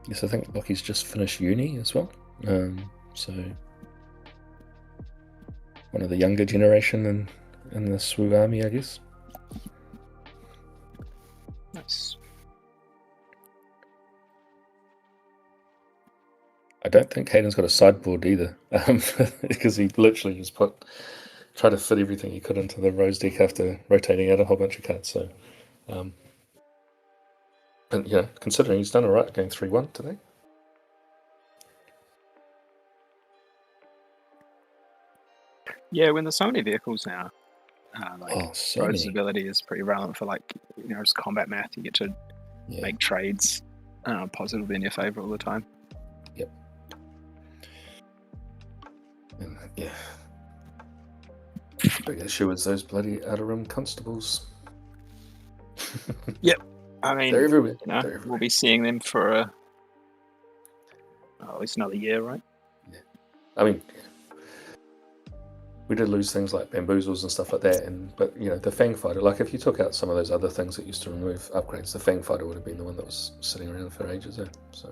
[SPEAKER 1] Yes, I think Lockie's just finished uni as well. So one of the younger generation in the SWU army, I guess.
[SPEAKER 3] Nice.
[SPEAKER 1] I don't think Hayden's got a sideboard either, because he literally just tried to fit everything he could into the Rose deck after rotating out a whole bunch of cards. So, and yeah, considering he's done all right going 3-1 today.
[SPEAKER 3] Yeah, when there's so many vehicles now,
[SPEAKER 1] so
[SPEAKER 3] Rose's
[SPEAKER 1] many.
[SPEAKER 3] ability is pretty relevant for just combat math. You get to make trades positively in your favor all the time.
[SPEAKER 1] Yep. And big issue is those bloody outer rim constables.
[SPEAKER 3] Yep. I mean,
[SPEAKER 1] they're everywhere.
[SPEAKER 3] We'll be seeing them for at least another year, right?
[SPEAKER 1] Yeah. I mean, we did lose things like bamboozles and stuff like that, but the Fang Fighter, like if you took out some of those other things that used to remove upgrades, the Fang Fighter would have been the one that was sitting around for ages. So.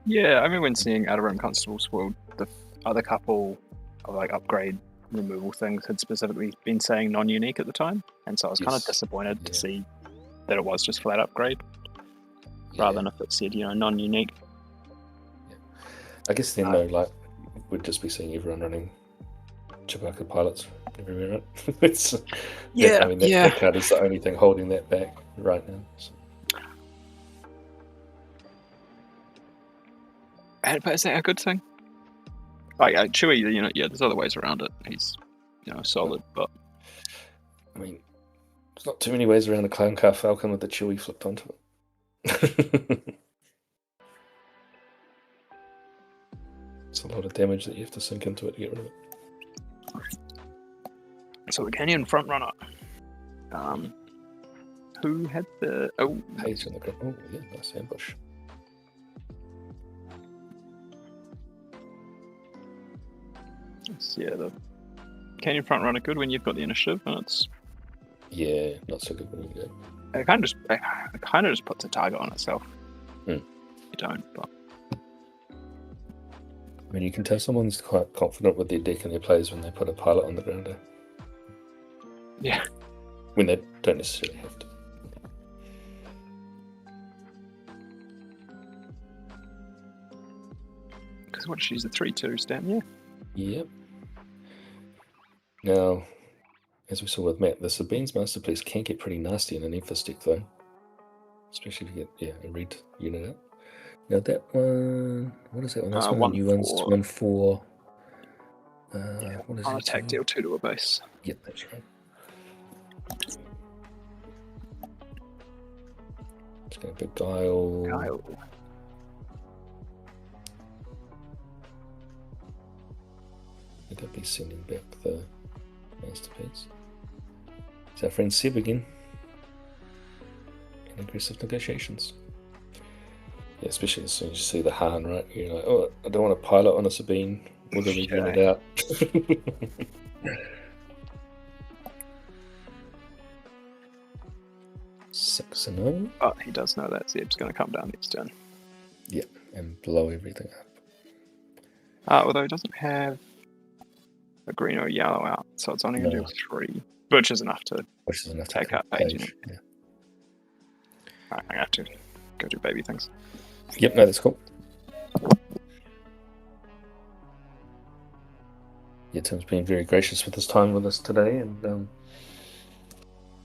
[SPEAKER 3] Yeah, I mean, when seeing Outer Rim Constables, well, the other couple of upgrade removal things had specifically been saying non-unique at the time, and so I was kind of disappointed to see that it was just flat upgrade, rather than if it said non-unique.
[SPEAKER 1] Yeah. I guess then though, we'd just be seeing everyone running Chewbacca pilots everywhere, right? That card is the only thing holding that back right now. So.
[SPEAKER 3] But is that a good thing? Chewie, there's other ways around it. He's, solid, but
[SPEAKER 1] I mean, there's not too many ways around a Clown Car Falcon with the Chewie flipped onto it. It's a lot of damage that you have to sink into it to get rid of it.
[SPEAKER 3] So the Canyon front runner. who had the... Oh,
[SPEAKER 1] Page in the group. Oh, yeah, nice ambush.
[SPEAKER 3] yeah, the Canyon front runner good when you've got the initiative, and it's...
[SPEAKER 1] Yeah, not so good when you do.
[SPEAKER 3] It kind of just puts a target on itself. You don't, but...
[SPEAKER 1] I mean, you can tell someone's quite confident with their deck and their plays when they put a pilot on the ground.
[SPEAKER 3] Yeah.
[SPEAKER 1] When they don't necessarily have to.
[SPEAKER 3] Because what, she's a 3-2 stand, yeah?
[SPEAKER 1] Yep. Now, as we saw with Matt, the Sabine's Masterpiece can get pretty nasty in an Enfys deck, though. Especially to get, a red unit out. Now that one, what is that one? That's one of the new ones. 1/4. What is
[SPEAKER 3] On
[SPEAKER 1] it?
[SPEAKER 3] attack, deal 2 to a base.
[SPEAKER 1] Yep, that's right. Just got a big guile. Would that be sending back the Masterpiece? It's our friend Seb again. And aggressive negotiations. Yeah, especially as soon as you see the Han, right? You're like, oh, I don't want to pilot on a Sabine with a red unit out. 6-0.
[SPEAKER 3] But he does know that Zeb's going to come down next turn.
[SPEAKER 1] Yeah, and blow everything up.
[SPEAKER 3] Although he doesn't have a green or yellow out, so it's only going to do 3, which is enough to take out Page.
[SPEAKER 1] Yeah.
[SPEAKER 3] Right, I have to go do baby things.
[SPEAKER 1] Yep, no, that's cool. Yeah, Tim's been very gracious with his time with us today, and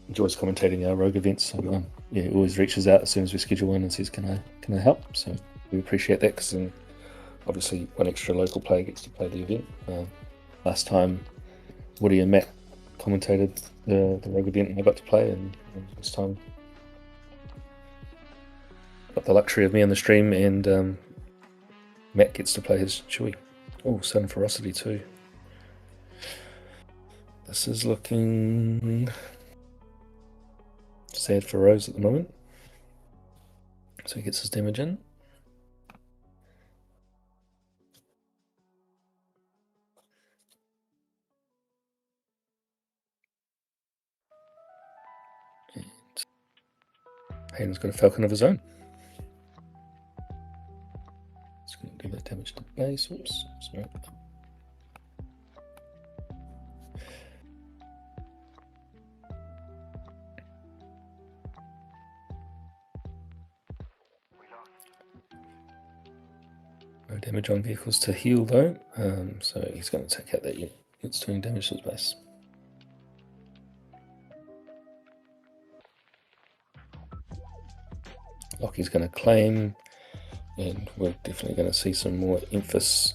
[SPEAKER 1] enjoys commentating our rogue events. So he always reaches out as soon as we schedule one and says, "Can I help?" So we appreciate that, because obviously one extra local player gets to play the event. Last time, Woody and Matt commentated the rogue event, and I got to play, and this time got the luxury of me on the stream, and Matt gets to play his Chewie. Oh, Sudden Ferocity too. This is looking sad for Rose at the moment. So he gets his damage in. And Hayden's got a Falcon of his own. It's going to do that damage to base. Oops, sorry. No damage on vehicles to heal though, so he's going to take out that unit. It's doing damage to his base. Lockie's going to claim, and we're definitely going to see some more Enfys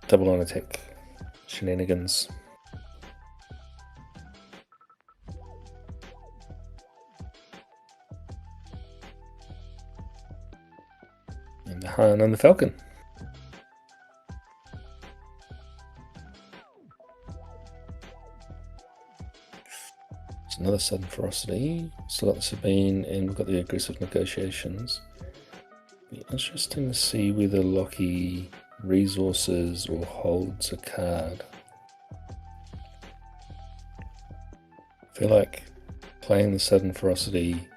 [SPEAKER 1] double on attack shenanigans. And the Han and the Falcon. It's another Sudden Ferocity. Still got the Sabine, and we've got the aggressive negotiations. Be interesting to see whether Lockie resources or holds a card. I feel like playing the Sudden Ferocity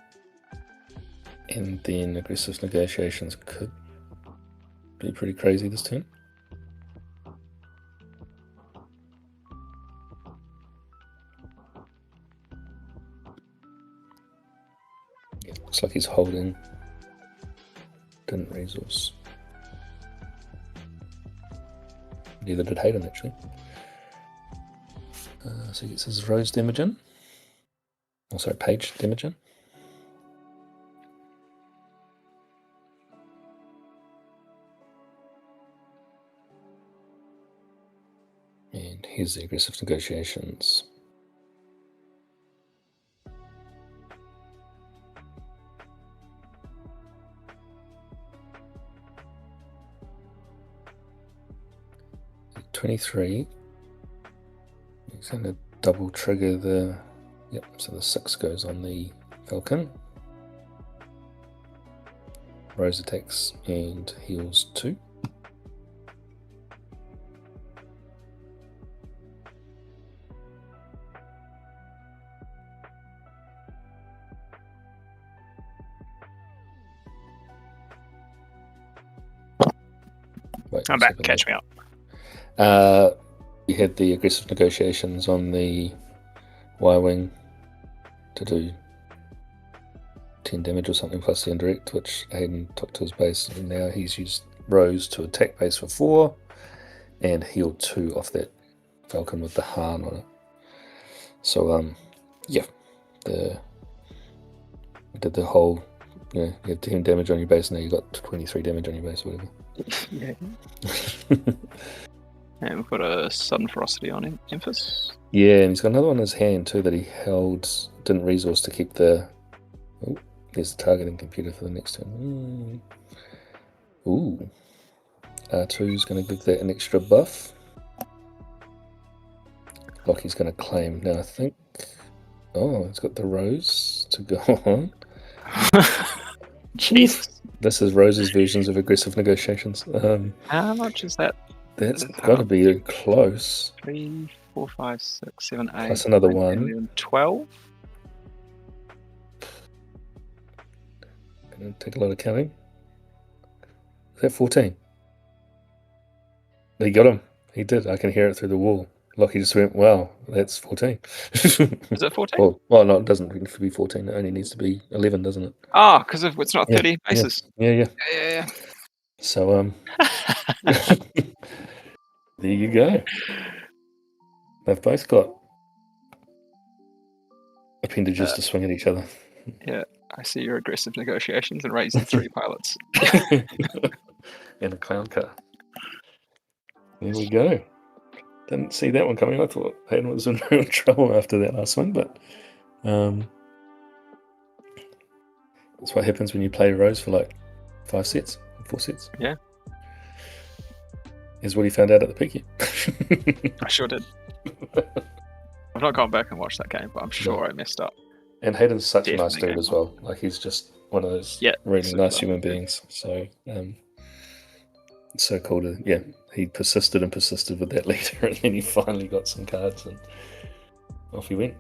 [SPEAKER 1] and then aggressive negotiations could be pretty crazy this turn. Yeah, looks like he's holding. Didn't resource. Neither did Hayden actually. So he gets his Rose damage in. Oh, sorry, Page damage in. And here's the aggressive negotiations. At 23. He's going to double trigger the... Yep, so the 6 goes on the Falcon. Rose attacks and heals 2. Wait,
[SPEAKER 3] I'm back. Catch me up.
[SPEAKER 1] You had the aggressive negotiations on the Y-Wing to do 10 damage or something plus the indirect, which Hayden took to his base, and now he's used Rose to attack base for 4 and heal 2 off that Falcon with the Harn on it. So, yeah, did the whole, you have 10 damage on your base, now you got 23 damage on your base, or whatever.
[SPEAKER 3] Yeah. And we've got a sudden ferocity on him. Enfys.
[SPEAKER 1] Yeah, and he's got another one in his hand too that he held, didn't resource to keep the. Oh, there's the targeting computer for the next turn. Ooh. R2 is going to give that an extra buff. Lockie's going to claim now, I think. Oh, it's got the Rose to go on.
[SPEAKER 3] Jesus.
[SPEAKER 1] This is Rose's versions of aggressive negotiations.
[SPEAKER 3] How much is that?
[SPEAKER 1] That's got to be close.
[SPEAKER 3] 3, 4, 5, 6, 7, 8.
[SPEAKER 1] Plus another
[SPEAKER 3] 9,
[SPEAKER 1] 1.
[SPEAKER 3] 11, 12.
[SPEAKER 1] Gonna take a lot of counting. Is that 14? He got him. He did. I can hear it through the wall. Lockie just went, wow, that's 14.
[SPEAKER 3] Is it 14?
[SPEAKER 1] Well, no, it doesn't need to be 14. It only needs to be 11, doesn't it?
[SPEAKER 3] Oh, because it's not 30 bases.
[SPEAKER 1] Yeah.
[SPEAKER 3] Yeah.
[SPEAKER 1] So, there you go. They've both got appendages to swing at each other.
[SPEAKER 3] Yeah, I see your aggressive negotiations and raising 3 pilots.
[SPEAKER 1] And a clown car. There we go. Didn't see that one coming. I thought Hayden was in real trouble after that last one, but that's what happens when you play Rose for like 4 sets.
[SPEAKER 3] Yeah.
[SPEAKER 1] Is what he found out at the PQ.
[SPEAKER 3] I sure did. I've not gone back and watched that game, but I'm sure I messed up.
[SPEAKER 1] And Hayden's such a nice
[SPEAKER 3] Definitely
[SPEAKER 1] dude as well. Like, he's just one of those really
[SPEAKER 3] super
[SPEAKER 1] nice human beings. So it's so cool to, he persisted with that leader, and then he finally got some cards and off he went.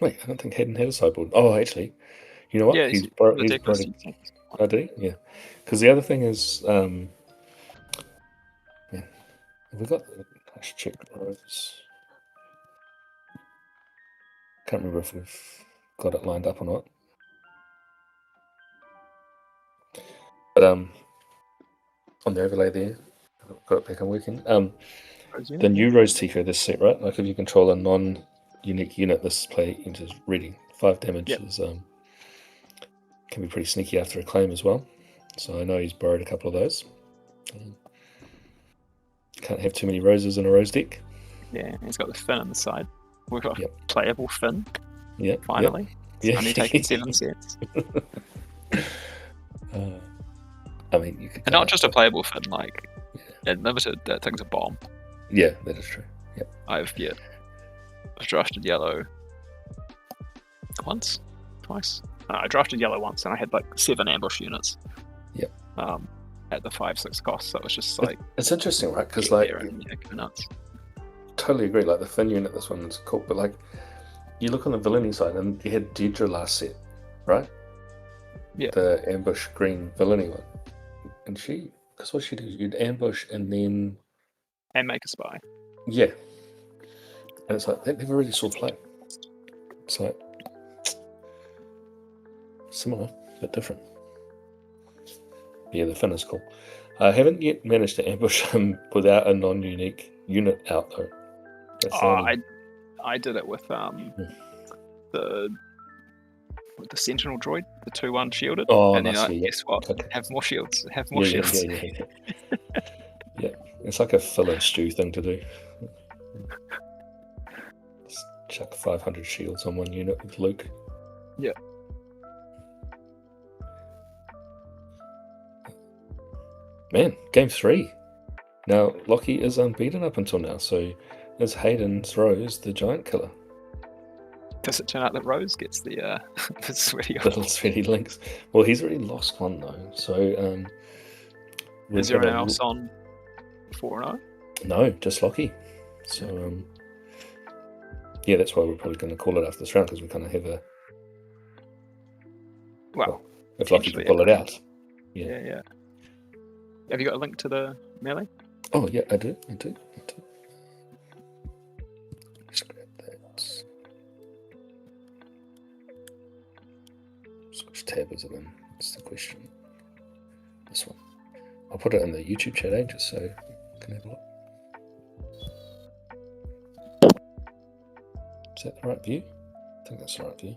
[SPEAKER 1] Wait, I don't think Hayden had a sideboard. Oh, actually, you know what?
[SPEAKER 3] Yeah,
[SPEAKER 1] he's
[SPEAKER 3] the
[SPEAKER 1] borrowed. Oh, did he? Yeah. Because the other thing is, have we got? I should check Rose. Can't remember if we've got it lined up or not. But on the overlay there, I've got it back and working. The new Rose Tico this set, right? Like, if you control a non-unique unit, this player enters ready. 5 damage is can be pretty sneaky after a claim as well. So I know he's borrowed a couple of those. Can't have too many roses in a Rose deck.
[SPEAKER 3] Yeah, he's got the fin on the side. We've got a playable fin.
[SPEAKER 1] Yeah.
[SPEAKER 3] Finally.
[SPEAKER 1] It's
[SPEAKER 3] only taken 7 sets.
[SPEAKER 1] I mean, you could.
[SPEAKER 3] And not just a playable fin, like in limited, that thing's a bomb.
[SPEAKER 1] Yeah, that is true. Yeah.
[SPEAKER 3] I've drafted yellow once, twice. I drafted yellow once, and I had like 7 ambush units.
[SPEAKER 1] Yep.
[SPEAKER 3] At the 5-6 cost, so it was just like
[SPEAKER 1] it's interesting, right? Because like,
[SPEAKER 3] nuts.
[SPEAKER 1] Totally agree. Like, the Finn unit, this one is cool, but like, you look on the villainy side, and you had Deirdre last set, right?
[SPEAKER 3] Yeah.
[SPEAKER 1] The ambush green villainy one, and because what she did, you'd ambush and then
[SPEAKER 3] make a spy.
[SPEAKER 1] Yeah. And it's like, they never really saw play. It's like similar, but different. Yeah, the Finn is cool. I haven't yet managed to ambush him without a non-unique unit out, though.
[SPEAKER 3] I did it with the Sentinel droid, the 2-1 shielded.
[SPEAKER 1] Oh,
[SPEAKER 3] and then
[SPEAKER 1] guess
[SPEAKER 3] what?
[SPEAKER 1] Okay.
[SPEAKER 3] Have more shields. Have more shields.
[SPEAKER 1] Yeah. It's like a fill and stew thing to do. Just chuck 500 shields on one unit with Luke. Man, game 3. Now, Lockie is unbeaten up until now, so is Hayden's Rose the giant killer?
[SPEAKER 3] Does it turn out that Rose gets the the sweaty
[SPEAKER 1] Little sweaty links. Well, he's already lost one, though, so...
[SPEAKER 3] Is there anyone else on 4-0?
[SPEAKER 1] No, just Lockie. So, yeah, that's why we're probably going to call it after this round, because we kind of have a...
[SPEAKER 3] Well,
[SPEAKER 1] if Lockie can pull it out.
[SPEAKER 3] Yeah. Have you got a link to the melee?
[SPEAKER 1] Oh, yeah, I do. Let's grab that. Which tab is it in? That's the question. This one. I'll put it in the YouTube chat, just so you can have a look. Is that the right view? I think that's the right view.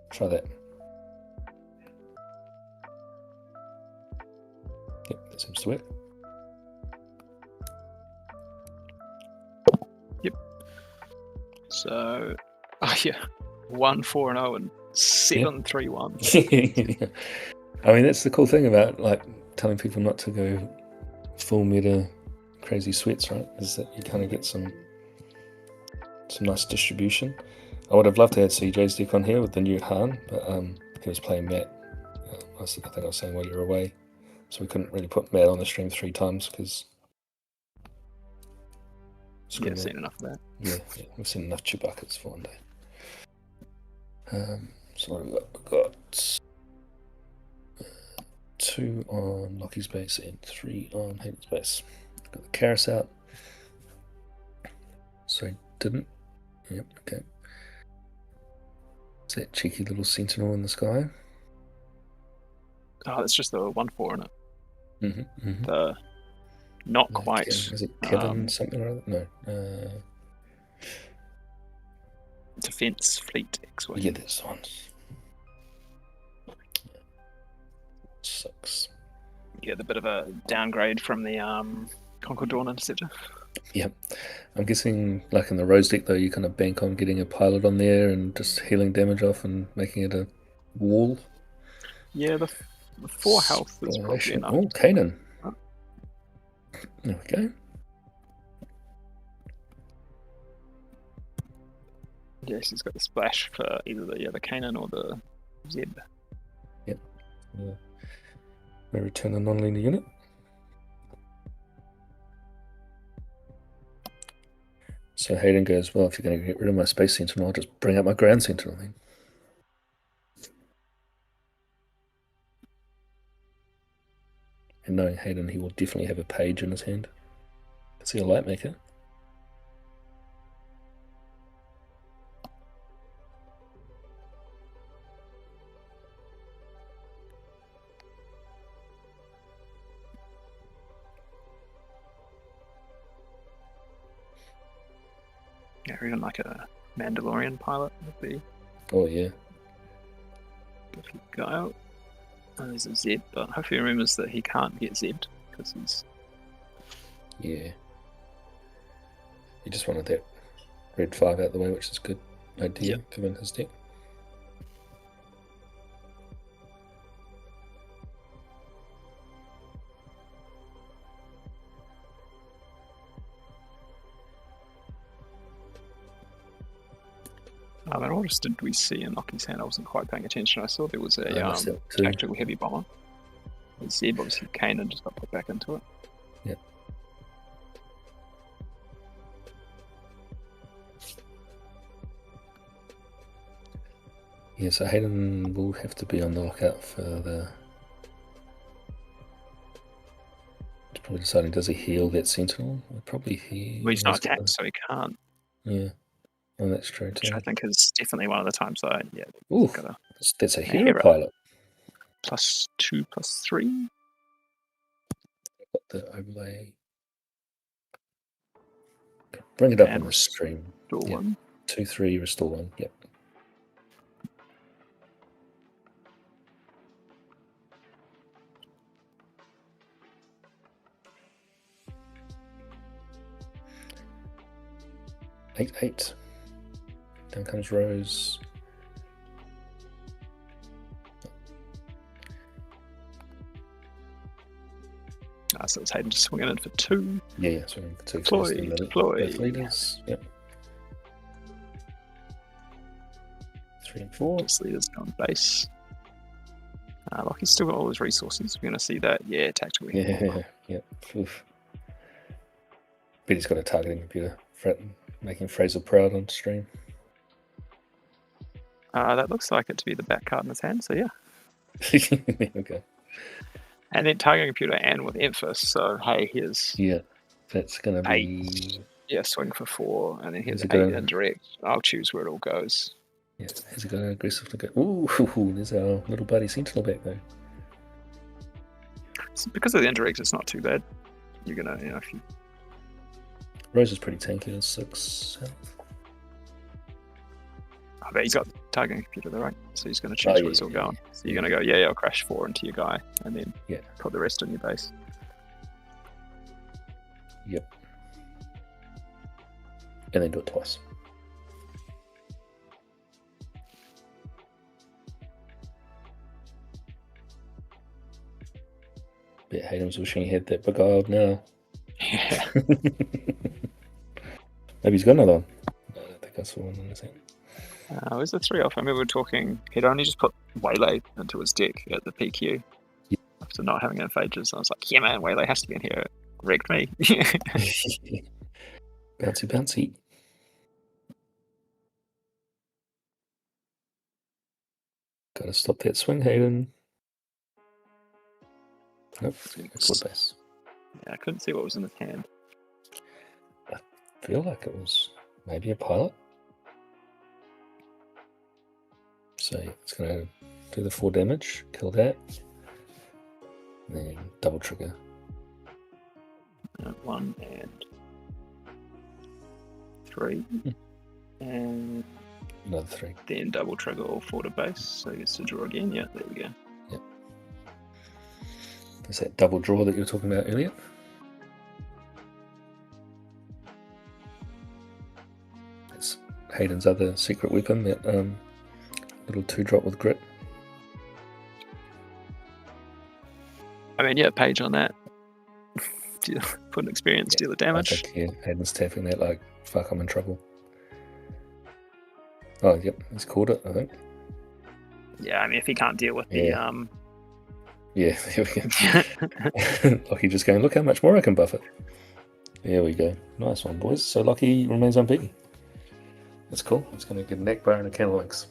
[SPEAKER 1] Try that. Yep, that seems to work.
[SPEAKER 3] Yep. So, 1-4-0 and 7-3-1.
[SPEAKER 1] I mean, that's the cool thing about like telling people not to go full meta crazy sweats, right? Is that you kind of get some nice distribution. I would have loved to have CJ's deck on here with the new Han, but he was playing Matt. I think I was saying while you were away, so we couldn't really put Matt on the stream 3 times because.
[SPEAKER 3] Yeah, I've seen enough of that.
[SPEAKER 1] Yeah, we've seen enough Chewbacca's for one day. So what have we got? We've got 2 on Lockie's base and 3 on Hayden's base. Got the Karis out. Sorry, didn't. Yep, okay. Is that cheeky little sentinel in the sky?
[SPEAKER 3] Oh, it's just the 1-4 in it.
[SPEAKER 1] Mm-hmm.
[SPEAKER 3] The not quite.
[SPEAKER 1] Is it Kevin something or other? No.
[SPEAKER 3] Defense Fleet X-Wing.
[SPEAKER 1] Yeah, that's the one. 6.
[SPEAKER 3] Yeah, the bit of a downgrade from the Concord Dawn Interceptor.
[SPEAKER 1] Yep. I'm guessing, like in the Rose deck, though, you kind of bank on getting a pilot on there and just healing damage off and making it a wall.
[SPEAKER 3] Yeah, the 4 health is probably enough.
[SPEAKER 1] Oh, Kanan. There we go.
[SPEAKER 3] Yes, he's got the splash for either the Kanan or the Zeb.
[SPEAKER 1] Yep. Yeah. May return a non-linear unit. So Hayden goes, well, if you're going to get rid of my Space Sentinel, I'll just bring out my Ground Sentinel then. And knowing Hayden, he will definitely have a page in his hand. Is he a light maker?
[SPEAKER 3] Yeah, or even like a Mandalorian pilot would be.
[SPEAKER 1] Oh, yeah.
[SPEAKER 3] If he got out. And there's a Zeb, but hopefully he remembers that he can't get Zebbed because he's.
[SPEAKER 1] Yeah. He just wanted that red 5 out the way, which is good idea given his deck.
[SPEAKER 3] What orders did we see in Lockie's hand? I wasn't quite paying attention. I saw there was a tactical heavy bomber. The Zeb, obviously Kanan just got put back into it.
[SPEAKER 1] Yep. Yeah, so Hayden will have to be on the lookout for the... He's probably deciding, does he heal that Sentinel? Probably he...
[SPEAKER 3] Well, he's not attacked, so he can't.
[SPEAKER 1] Yeah. Oh, that's true too.
[SPEAKER 3] Which I think is definitely one of the times that
[SPEAKER 1] Ooh, that's a hero pilot.
[SPEAKER 3] +2, +3.
[SPEAKER 1] Got the overlay. Bring it up on the stream.
[SPEAKER 3] Restore 1.
[SPEAKER 1] 2-3, restore 1. Yep. Eight. Down comes Rose.
[SPEAKER 3] So it's Hayden just swinging in for 2.
[SPEAKER 1] Yeah, so for 2
[SPEAKER 3] Deploy,
[SPEAKER 1] first, and then
[SPEAKER 3] deploy.
[SPEAKER 1] both leaders. Yep. 3 and 4.
[SPEAKER 3] Just leaders on base. Lockie's still got all his resources. We're going to see that. Yeah, tactical.
[SPEAKER 1] Yeah, yeah. Oof. But he's got a targeting computer, making Fraser proud on stream.
[SPEAKER 3] That looks like it to be the back card in his hand, so yeah.
[SPEAKER 1] Okay.
[SPEAKER 3] And then targeting computer and with Enfys, so hey, here's
[SPEAKER 1] Yeah, that's going to be...
[SPEAKER 3] swing for 4, and then here's
[SPEAKER 1] Is it
[SPEAKER 3] 8
[SPEAKER 1] gonna-
[SPEAKER 3] indirect. I'll choose where it all goes.
[SPEAKER 1] Yeah, has he got an aggressive to go? Ooh, there's our little buddy Sentinel back though.
[SPEAKER 3] So because of the indirect, it's not too bad. You're gonna, if you
[SPEAKER 1] Rose is pretty tanky, has 6 health.
[SPEAKER 3] I bet he's got the targeting computer there, right? So he's going to choose where it's all going. So you're going to go, I'll crash 4 into your guy, and then put the rest on your base.
[SPEAKER 1] Yep. And then do it twice. Bet Hayden's wishing he had that beguiled now.
[SPEAKER 3] Yeah.
[SPEAKER 1] Maybe he's got another one. No, I don't think I saw one in his hand.
[SPEAKER 3] Where's the 3 off? I remember we were talking, he'd only just put Waylay into his deck at the PQ after not having Enphages. I was like, yeah, man, Waylay has to be in here. It wrecked me.
[SPEAKER 1] Bouncy, bouncy. Gotta stop that swing, Hayden. Nope, good base.
[SPEAKER 3] Yeah, I couldn't see what was in his hand.
[SPEAKER 1] I feel like it was maybe a pilot. So it's going to do the 4 damage, kill that, and then double trigger.
[SPEAKER 3] 1 and 3. And
[SPEAKER 1] Another 3.
[SPEAKER 3] then double trigger all 4 to base. So he gets to draw again. Yeah, there we go.
[SPEAKER 1] Yep. Is that double draw that you were talking about earlier? It's Hayden's other secret weapon, that little 2-drop with grit.
[SPEAKER 3] I mean, yeah, page on that. Put an experience, deal the damage.
[SPEAKER 1] I think, Hayden's tapping that like, fuck, I'm in trouble. Oh, yep, he's called it, I think.
[SPEAKER 3] Yeah, I mean, if he can't deal with the
[SPEAKER 1] Yeah, there we go. Lockie just going, look how much more I can buff it. There we go. Nice one, boys. So Lockie remains unbeaten. That's cool. It's going to get a neck bar and a candle links.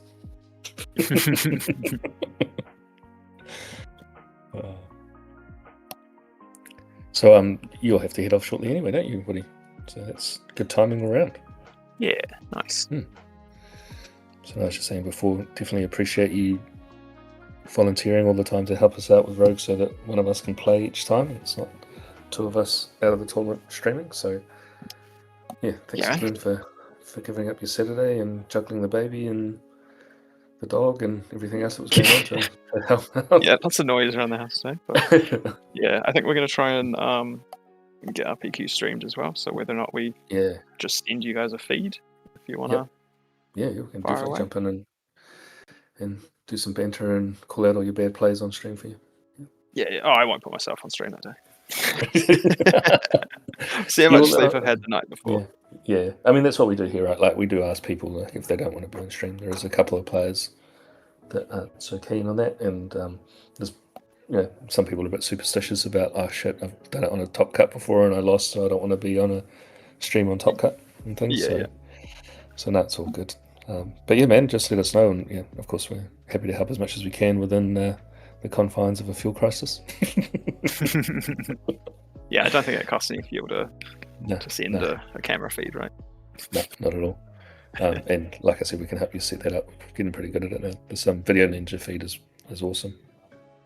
[SPEAKER 1] So you'll have to head off shortly anyway, don't you, Woody? So that's good timing all round.
[SPEAKER 3] Yeah, nice.
[SPEAKER 1] So I was just saying before, definitely appreciate you volunteering all the time to help us out with Rogue so that one of us can play each time. It's not 2 of us out of the tournament streaming. So yeah, thanks again for giving up your Saturday and juggling the baby and the dog and everything else that was going on to help out.
[SPEAKER 3] Yeah, lots of noise around the house today. But yeah, I think we're going to try and get our PQ streamed as well. So whether or not we just send you guys a feed if you want to.
[SPEAKER 1] Yeah, you can definitely jump in and do some banter and call out all your bad plays on stream for you.
[SPEAKER 3] Yeah. Oh, I won't put myself on stream that day. See how much sleep I've had the night before.
[SPEAKER 1] Yeah. I mean, that's what we do here, right? Like, we do ask people like, if they don't want to be on stream. There is a couple of players that aren't so keen on that, and there's some people are a bit superstitious about, oh shit, I've done it on a top cut before and I lost, so I don't want to be on a stream on top cut and things. So that's all good. But yeah, man, just let us know, and of course we're happy to help as much as we can within the confines of a fuel crisis.
[SPEAKER 3] Yeah, I don't think it costs any fuel to send a camera feed, right?
[SPEAKER 1] No, not at all. And like I said, we can help you set that up. We're getting pretty good at it now. The Video Ninja feed is awesome.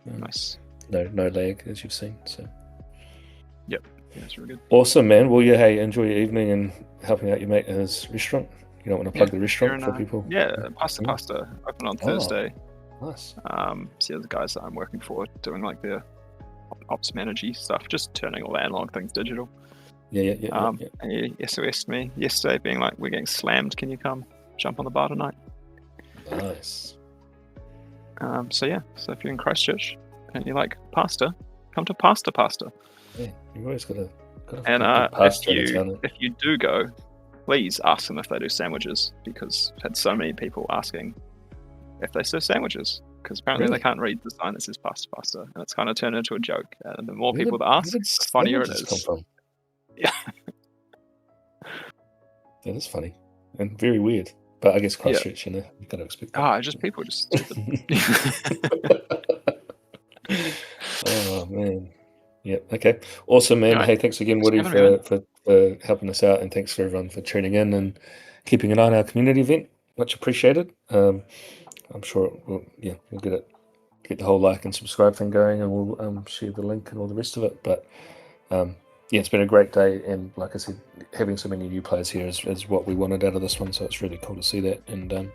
[SPEAKER 3] Nice.
[SPEAKER 1] No lag, as you've seen. So.
[SPEAKER 3] Yep. Yeah, it's really good.
[SPEAKER 1] Awesome, man. Well, hey, enjoy your evening and helping out your mate at his restaurant. You don't want to plug the restaurant for people?
[SPEAKER 3] Yeah, Pasta. Open on Thursday.
[SPEAKER 1] Nice.
[SPEAKER 3] See the guys that I'm working for doing like the ops manager stuff, just turning all the analog things digital.
[SPEAKER 1] Yeah.
[SPEAKER 3] And he SOS'd me yesterday being like, we're getting slammed, can you come jump on the bar tonight?
[SPEAKER 1] Nice.
[SPEAKER 3] So if you're in Christchurch and you like pasta, come to Pasta.
[SPEAKER 1] Yeah, you always got to.
[SPEAKER 3] And if you do go, please ask them if they do sandwiches, because I've had so many people asking if they serve sandwiches, because apparently they can't read the sign that says pasta, and it's kind of turned into a joke. And the more people that ask, the funnier it is.
[SPEAKER 1] Come from?
[SPEAKER 3] Yeah,
[SPEAKER 1] that is funny and very weird. But I guess Christchurch, you've got to expect that.
[SPEAKER 3] just people just stupid.
[SPEAKER 1] Oh man. Yeah. Okay. Awesome, man.
[SPEAKER 3] Right.
[SPEAKER 1] Hey, thanks again, Woody, for helping us out, and thanks for everyone for tuning in and keeping an eye on our community event. Much appreciated. I'm sure we'll get the whole like and subscribe thing going, and we'll share the link and all the rest of it. But it's been a great day, and like I said, having so many new players here is what we wanted out of this one. So it's really cool to see that. And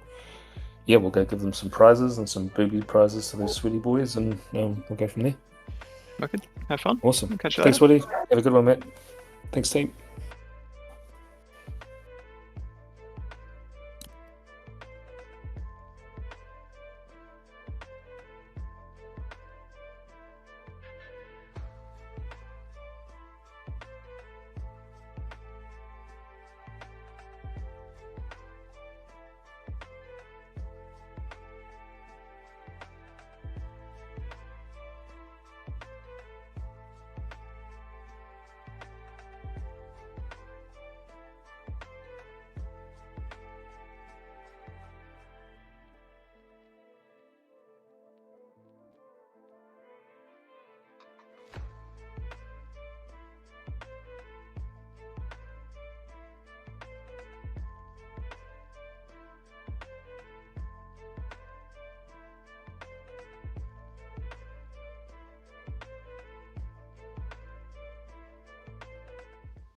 [SPEAKER 1] we'll go give them some prizes and some booby prizes to those sweetie boys, and we'll go from there.
[SPEAKER 3] Okay, have fun.
[SPEAKER 1] Awesome.
[SPEAKER 3] Catch you
[SPEAKER 1] Thanks,
[SPEAKER 3] later.
[SPEAKER 1] Woody. Have a good one, Matt. Thanks, team.